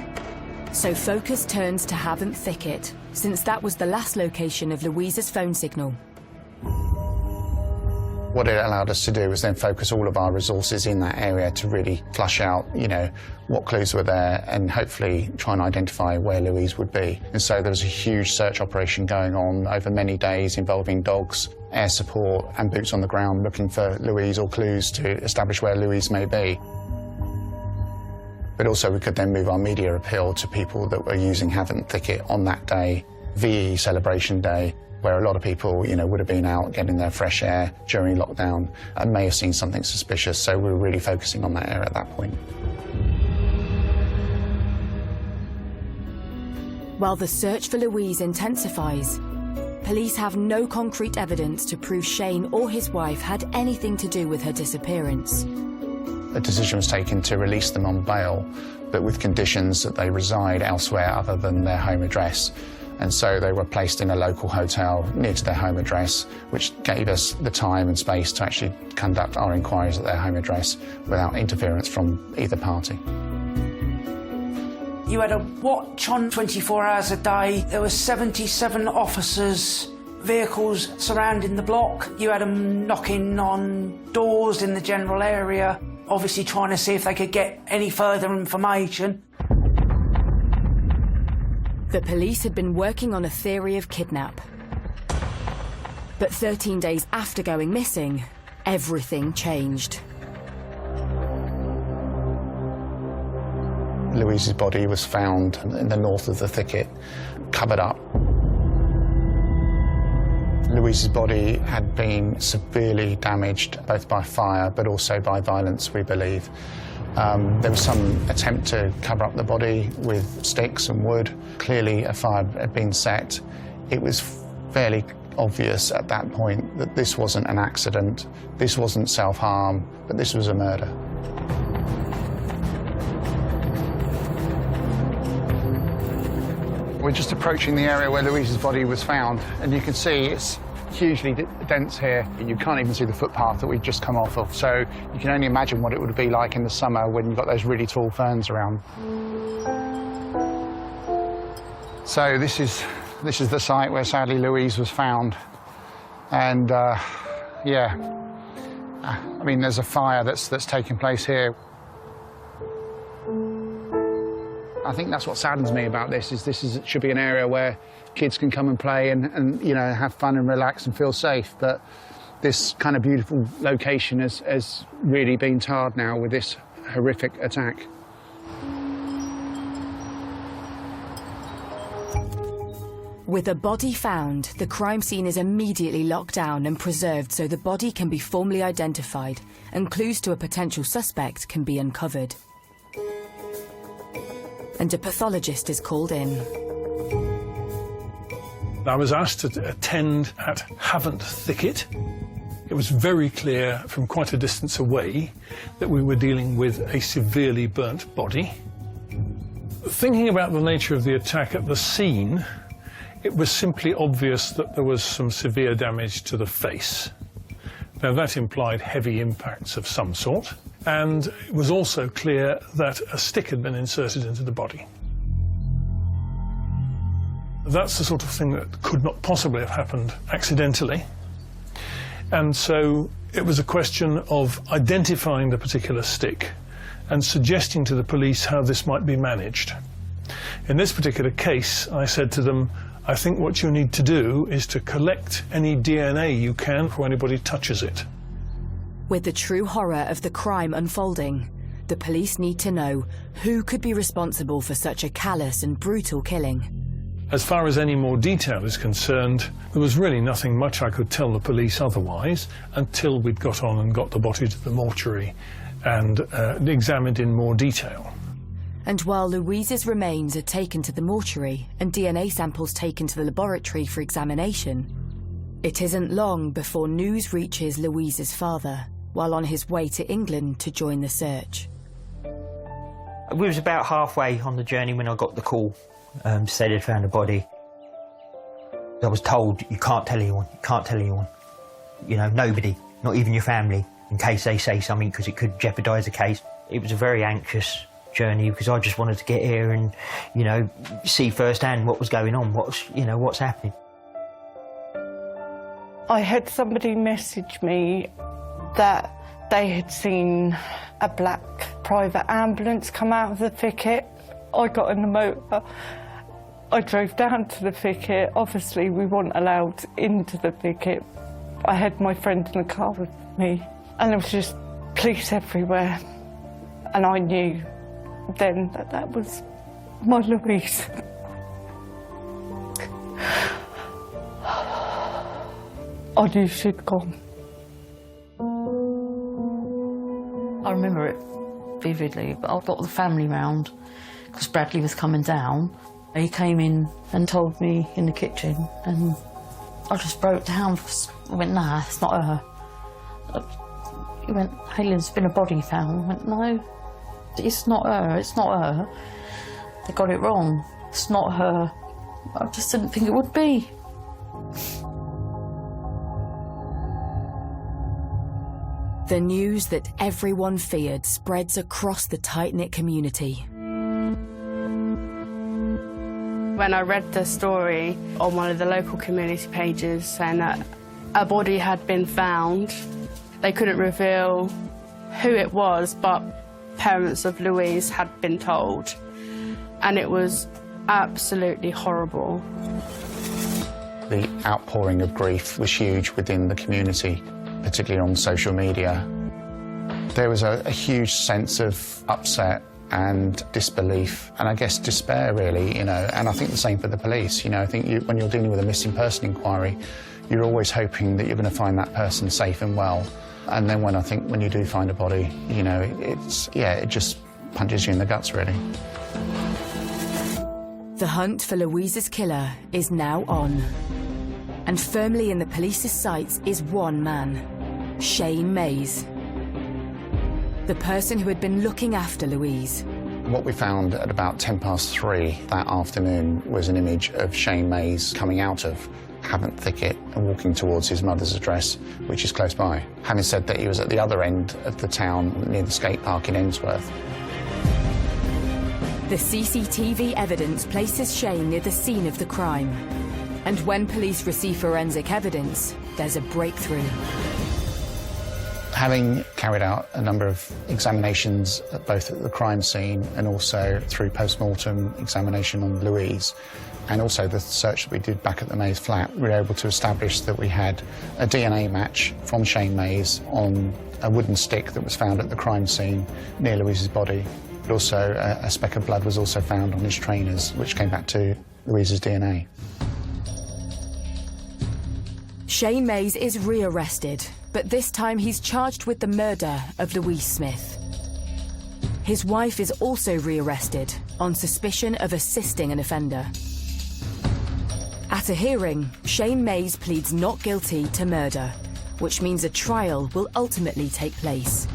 So focus turns to Havant Thicket, since that was the last location of Louise's phone signal. What it allowed us to do was then focus all of our resources in that area to really flush out, you know, what clues were there and hopefully try and identify where Louise would be. And so there was a huge search operation going on over many days involving dogs, air support and boots on the ground looking for Louise or clues to establish where Louise may be. But also we could then move our media appeal to people that were using Havant Thicket on that day, VE celebration day, where a lot of people, you know, would have been out getting their fresh air during lockdown and may have seen something suspicious. So we were really focusing on that area at that point. While the search for Louise intensifies, police have no concrete evidence to prove Shane or his wife had anything to do with her disappearance. A decision was taken to release them on bail, but with conditions that they reside elsewhere other than their home address. And so they were placed in a local hotel near to their home address, which gave us the time and space to actually conduct our inquiries at their home address without interference from either party. You had a watch on 24 hours a day. There were 77 officers, vehicles surrounding the block. You had them knocking on doors in the general area, obviously trying to see if they could get any further information. The police had been working on a theory of kidnap. But 13 days after going missing, everything changed. Louise's body was found in the north of the thicket, covered up. Louise's body had been severely damaged, both by fire but also by violence, we believe. There was some attempt to cover up the body with sticks and wood. Clearly a fire had been set. It was fairly obvious at that point that this wasn't an accident, this wasn't self-harm, but this was a murder. We're just approaching the area where Louise's body was found, and you can see it's hugely dense here. You can't even see the footpath that we've just come off of, so you can only imagine what it would be like in the summer when you've got those really tall ferns around. So this is the site where sadly Louise was found, and yeah, I mean there's a fire that's taken place here. I think that's what saddens me about this, it should be an area where kids can come and play and you know, have fun and relax and feel safe, but this kind of beautiful location has really been tarred now with this horrific attack. With a body found, the crime scene is immediately locked down and preserved so the body can be formally identified and clues to a potential suspect can be uncovered. And a pathologist is called in. I was asked to attend at Havant Thicket. It was very clear from quite a distance away that we were dealing with a severely burnt body. Thinking about the nature of the attack at the scene, it was simply obvious that there was some severe damage to the face. Now that implied heavy impacts of some sort, and it was also clear that a stick had been inserted into the body. That's the sort of thing that could not possibly have happened accidentally. And so it was a question of identifying the particular stick and suggesting to the police how this might be managed. In this particular case, I said to them, I think what you need to do is to collect any DNA you can before anybody touches it. With the true horror of the crime unfolding, the police need to know who could be responsible for such a callous and brutal killing. As far as any more detail is concerned, there was really nothing much I could tell the police otherwise until we'd got on and got the body to the mortuary and examined in more detail. And while Louise's remains are taken to the mortuary and DNA samples taken to the laboratory for examination, it isn't long before news reaches Louise's father while on his way to England to join the search. We was about halfway on the journey when I got the call to say they'd found a body. I was told, you can't tell anyone, you can't tell anyone. You know, nobody, not even your family, in case they say something, because it could jeopardise the case. It was a very anxious journey because I just wanted to get here and, you know, see firsthand what was going on, what's happening. I had somebody message me that they had seen a black private ambulance come out of the thicket. I got in the motor. I drove down to the thicket. Obviously, we weren't allowed into the thicket. I had my friend in the car with me, and there was just police everywhere. And I knew then that that was my Louise. I knew she'd gone. I remember it vividly, but I got the family round because Bradley was coming down. He came in and told me in the kitchen, and I just broke down. I went, nah, it's not her. He went, Hayley, there's been a body found. I went, no, it's not her, it's not her. They got it wrong. It's not her. I just didn't think it would be. The news that everyone feared spreads across the tight-knit community. When I read the story on one of the local community pages saying that a body had been found, they couldn't reveal who it was, but parents of Louise had been told. And it was absolutely horrible. The outpouring of grief was huge within the community, particularly on social media. There was a huge sense of upset and disbelief and I guess despair, really, you know, and I think the same for the police. You know, I think when you're dealing with a missing person inquiry, you're always hoping that you're going to find that person safe and well. And then when you do find a body, you know, it just punches you in the guts, really. The hunt for Louise's killer is now on. And firmly in the police's sights is one man, Shane Mays. The person who had been looking after Louise. What we found at about 3:10 that afternoon was an image of Shane Mays coming out of Havant Thicket and walking towards his mother's address, which is close by. Having said that, he was at the other end of the town near the skate park in Emsworth. The CCTV evidence places Shane near the scene of the crime. And when police receive forensic evidence, there's a breakthrough. Having carried out a number of examinations both at the crime scene and also through post-mortem examination on Louise, and also the search that we did back at the Mays flat, we were able to establish that we had a DNA match from Shane Mays on a wooden stick that was found at the crime scene near Louise's body. But also a speck of blood was also found on his trainers, which came back to Louise's DNA. Shane Mays is rearrested, but this time he's charged with the murder of Louise Smith. His wife is also rearrested on suspicion of assisting an offender. At a hearing, Shane Mays pleads not guilty to murder, which means a trial will ultimately take place.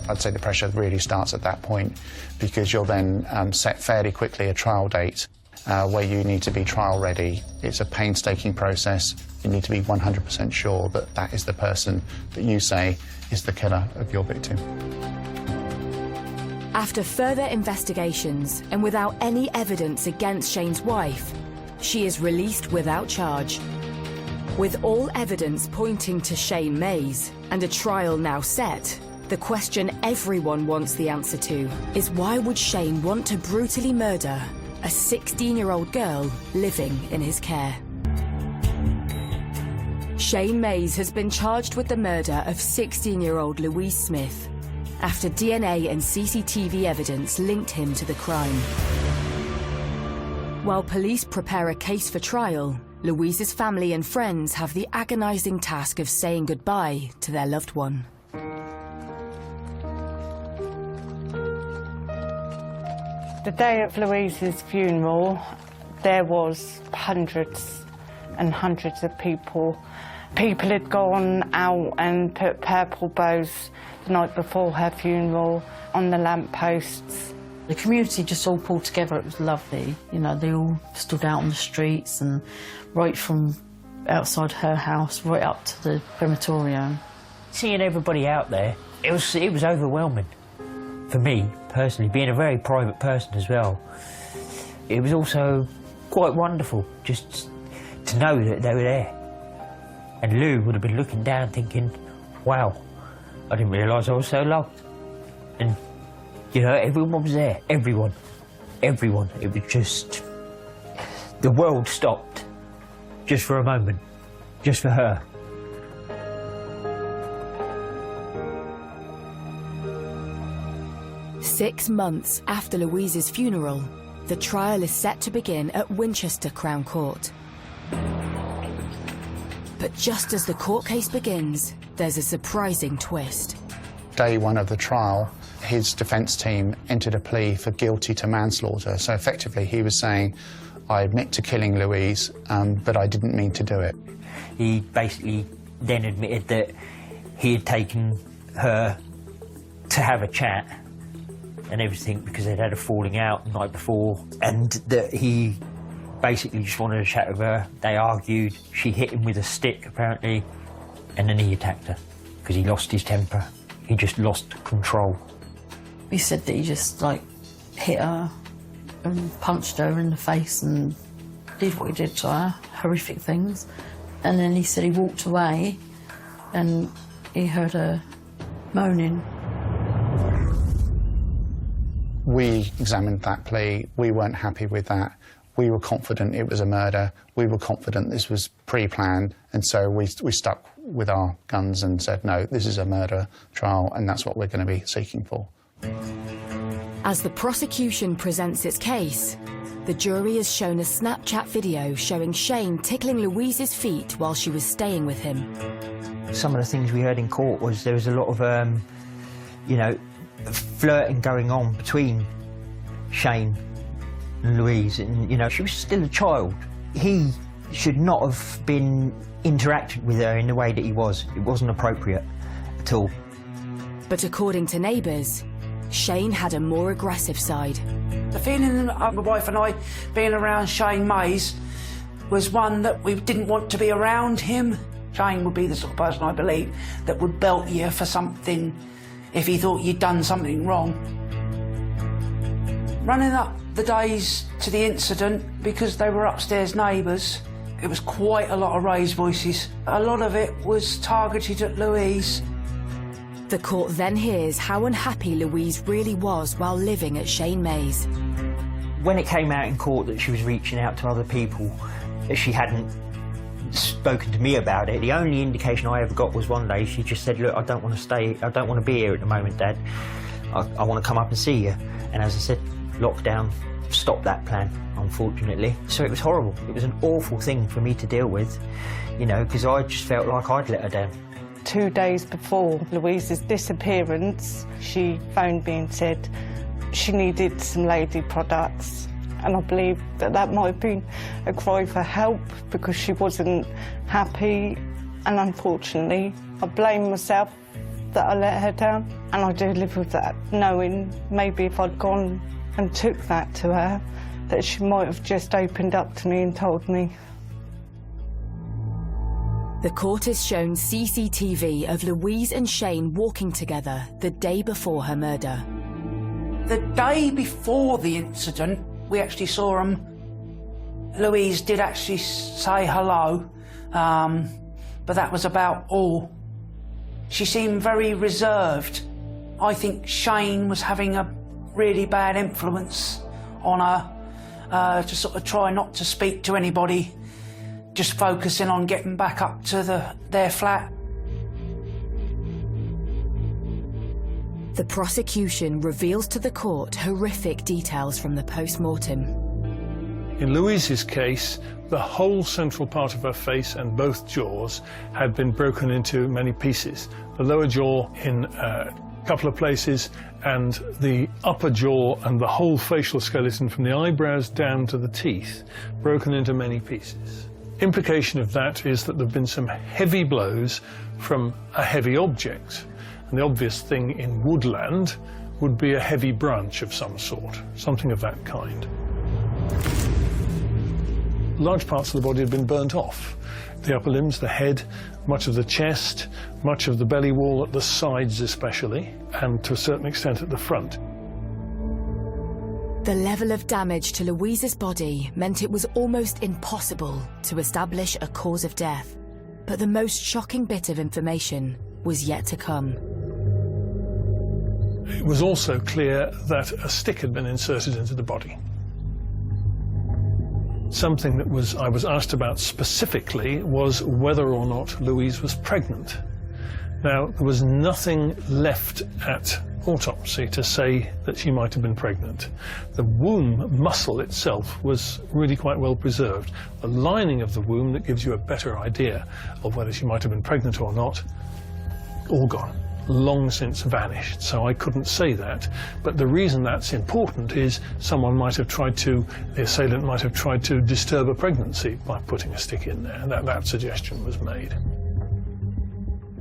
I'd say the pressure really starts at that point, because you'll then set fairly quickly a trial date where you need to be trial ready. It's a painstaking process. You need to be 100% sure that that is the person that you say is the killer of your victim. After further investigations and without any evidence against Shane's wife, she is released without charge. With all evidence pointing to Shane Mays and a trial now set, the question everyone wants the answer to is, why would Shane want to brutally murder a 16-year-old girl living in his care? Shane Mays has been charged with the murder of 16-year-old Louise Smith after DNA and CCTV evidence linked him to the crime. While police prepare a case for trial, Louise's family and friends have the agonizing task of saying goodbye to their loved one. The day of Louise's funeral, there was hundreds and hundreds of people. People had gone out and put purple bows the night before her funeral on the lampposts. The community just all pulled together. It was lovely. You know, they all stood out on the streets, and right from outside her house right up to the crematorium. Seeing everybody out there, it was overwhelming. For me, personally, being a very private person as well, it was also quite wonderful just to know that they were there. And Lou would have been looking down thinking, wow, I didn't realise I was so loved. And, you know, everyone was there, everyone. It was just, the world stopped just for a moment, just for her. Six months after Louise's funeral, the trial is set to begin at Winchester Crown Court. But just as the court case begins, there's a surprising twist. Day one of the trial, his defence team entered a plea for guilty to manslaughter. So effectively he was saying, I admit to killing Louise, but I didn't mean to do it. He basically then admitted that he had taken her to have a chat and everything because they'd had a falling out the night before, and that he basically just wanted to chat with her. They argued, she hit him with a stick apparently, and then he attacked her because he lost his temper. He just lost control. He said that he just, like, hit her and punched her in the face and did what he did to her, horrific things. And then he said he walked away and he heard her moaning. We examined that plea. We weren't happy with that. We were confident it was a murder. We were confident this was pre-planned. And so we stuck with our guns and said, no, this is a murder trial, and that's what we're going to be seeking for. As the prosecution presents its case, the jury is shown a Snapchat video showing Shane tickling Louise's feet while she was staying with him. Some of the things we heard in court was there was a lot of, you know, flirting going on between Shane and Louise, and, you know, she was still a child. He should not have been interacting with her in the way that he was. It wasn't appropriate at all. But according to neighbours, Shane had a more aggressive side. The feeling of my wife and I being around Shane Mays was one that we didn't want to be around him. Shane would be the sort of person, I believe, that would belt you for something if he thought you'd done something wrong. Running up the days to the incident, because they were upstairs neighbours, it was quite a lot of raised voices. A lot of it was targeted at Louise. The court then hears how unhappy Louise really was while living at Shane Mays. When it came out in court that she was reaching out to other people, that she hadn't spoken to me about it, the only indication I ever got was one day she just said, look, I don't want to stay, I don't want to be here at the moment, Dad. I want to come up and see you. And as I said, lockdown stopped that plan, unfortunately. So it was horrible. It was an awful thing for me to deal with, you know, because I just felt like I'd let her down. 2 days before Louise's disappearance, she phoned me and said she needed some lady products. And I believe that that might have been a cry for help because she wasn't happy. And unfortunately, I blame myself that I let her down. And I do live with that, knowing maybe if I'd gone and took that to her, that she might have just opened up to me and told me. The court is shown CCTV of Louise and Shane walking together the day before her murder. The day before the incident, we actually saw them. Louise did actually say hello, but that was about all. She seemed very reserved. I think Shane was having a really bad influence on her, to sort of try not to speak to anybody, just focusing on getting back up to their flat. The prosecution reveals to the court horrific details from the post-mortem. In Louise's case, the whole central part of her face and both jaws had been broken into many pieces. The lower jaw in a couple of places, and the upper jaw and the whole facial skeleton from the eyebrows down to the teeth broken into many pieces. Implication of that is that there have been some heavy blows from a heavy object. And the obvious thing in woodland would be a heavy branch of some sort, something of that kind. Large parts of the body had been burnt off. The upper limbs, the head, much of the chest, much of the belly wall at the sides especially, and to a certain extent at the front. The level of damage to Louise's body meant it was almost impossible to establish a cause of death. But the most shocking bit of information was yet to come. It was also clear that a stick had been inserted into the body. Something that I was asked about specifically was whether or not Louise was pregnant. Now, there was nothing left at autopsy to say that she might have been pregnant. The womb muscle itself was really quite well preserved. The lining of the womb that gives you a better idea of whether she might have been pregnant or not, all gone, long since vanished, so I couldn't say that. But the reason that's important is someone might have tried to, the assailant might have tried to disturb a pregnancy by putting a stick in there. That suggestion was made.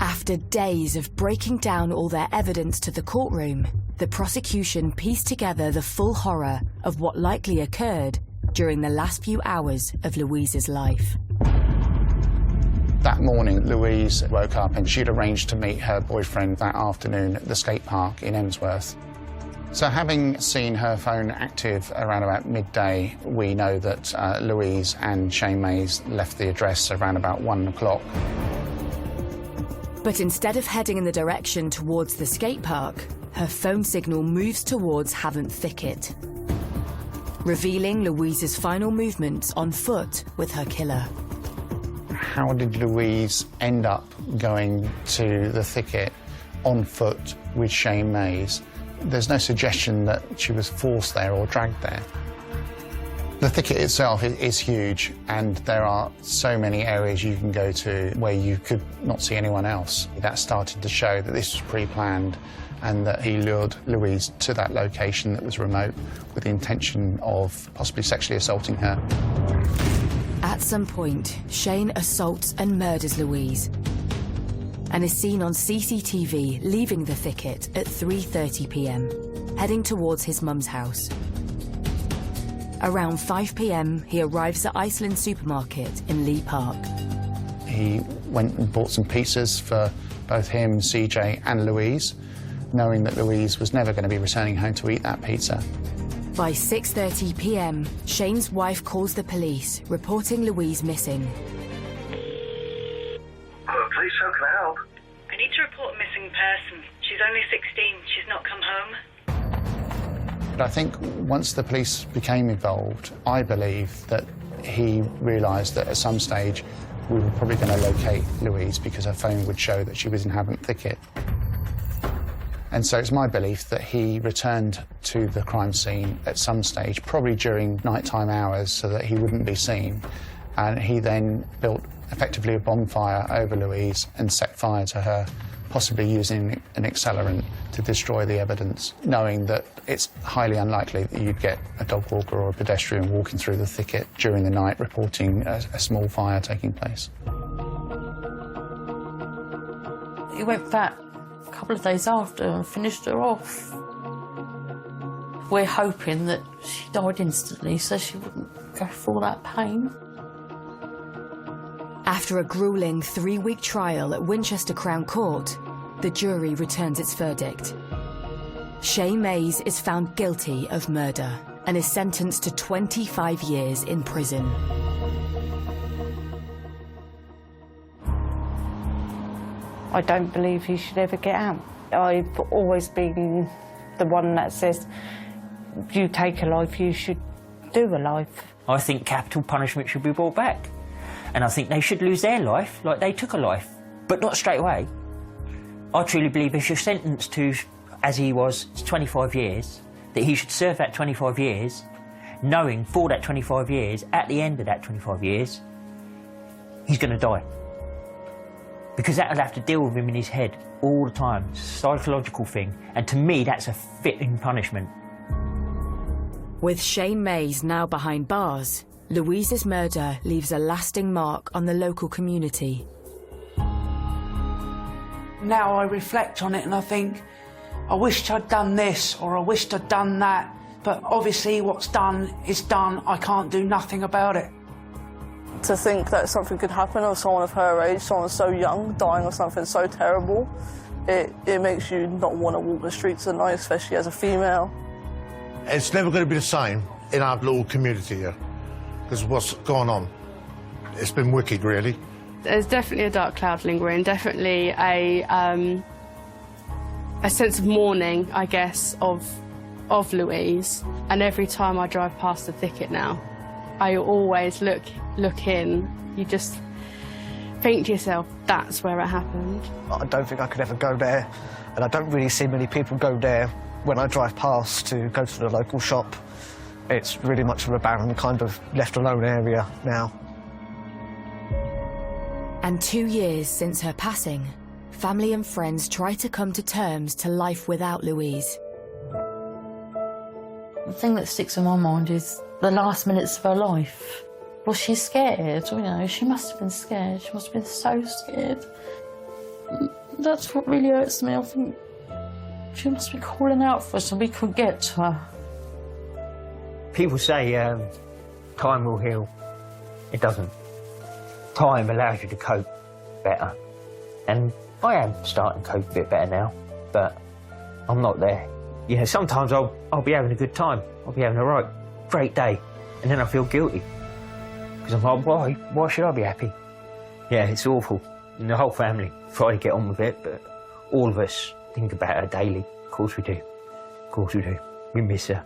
After days of breaking down all their evidence to the courtroom, the prosecution pieced together the full horror of what likely occurred during the last few hours of Louise's life. That morning, Louise woke up and she'd arranged to meet her boyfriend that afternoon at the skate park in Emsworth. So having seen her phone active around about midday, we know that Louise and Shane Mays left the address around about 1 o'clock. But instead of heading in the direction towards the skate park, her phone signal moves towards Havant Thicket, revealing Louise's final movements on foot with her killer. How did Louise end up going to the thicket on foot with Shane Mays There's no suggestion that she was forced there or dragged there. The thicket itself is huge, and there are so many areas you can go to where you could not see anyone else. That started to show that this was pre-planned and that he lured Louise to that location that was remote with the intention of possibly sexually assaulting her. At some point, Shane assaults and murders Louise and is seen on CCTV leaving the thicket at 3:30 p.m, heading towards his mum's house. Around 5 p.m, he arrives at Iceland Supermarket in Lee Park. He went and bought some pizzas for both him, CJ and Louise, knowing that Louise was never going to be returning home to eat that pizza. By 6:30 p.m, Shane's wife calls the police, reporting Louise missing. Police, how can I help? I need to report a missing person. She's only 16. She's not come home. But I think once the police became involved, I believe that he realised that at some stage we were probably going to locate Louise because her phone would show that she was in Havant Thicket. And so it's my belief that he returned to the crime scene at some stage, probably during nighttime hours, so that he wouldn't be seen. And he then built effectively a bonfire over Louise and set fire to her, possibly using an accelerant to destroy the evidence, knowing that it's highly unlikely that you'd get a dog walker or a pedestrian walking through the thicket during the night reporting a small fire taking place. He went back a couple of days after and finished her off. We're hoping that she died instantly so she wouldn't go through all that pain. After a grueling 3-week trial at Winchester Crown Court, the jury returns its verdict. Shay Mays is found guilty of murder and is sentenced to 25 years in prison. I don't believe he should ever get out. I've always been the one that says, you take a life, you should do a life. I think capital punishment should be brought back. And I think they should lose their life like they took a life, but not straight away. I truly believe if you're sentenced to, as he was, 25 years, that he should serve that 25 years, knowing for that 25 years, at the end of that 25 years, he's going to die. Because that'll have to deal with him in his head all the time. It's a psychological thing. And to me, that's a fitting punishment. With Shane Mays now behind bars, Louise's murder leaves a lasting mark on the local community. Now I reflect on it and I think, I wished I'd done this or I wished I'd done that, but obviously what's done is done. I can't do nothing about it. To think that something could happen of someone of her age, someone so young, dying of something so terrible, it makes you not want to walk the streets at night, especially as a female. It's never going to be the same in our little community here, because what's going on, it's been wicked, really. There's definitely a dark cloud lingering, definitely a sense of mourning, I guess, of Louise. And every time I drive past the thicket now, I always look in, you just think to yourself, that's where it happened. I don't think I could ever go there, and I don't really see many people go there when I drive past to go to the local shop. It's really much of a barren, kind of left alone area now. And 2 years since her passing, family and friends try to come to terms to life without Louise. The thing that sticks in my mind is the last minutes of her life. Was she scared? You know, she must have been scared. She must have been so scared. That's what really hurts me. I think she must be calling out for us and we couldn't get to her. People say time will heal. It doesn't. Time allows you to cope better. And I am starting to cope a bit better now, but I'm not there. You know, sometimes I'll be having a good time. I'll be having a great day, and then I feel guilty. Because I'm like, why should I be happy? Yeah, it's awful. And the whole family try to get on with it, but all of us think about her daily. Of course we do. Of course we do. We miss her.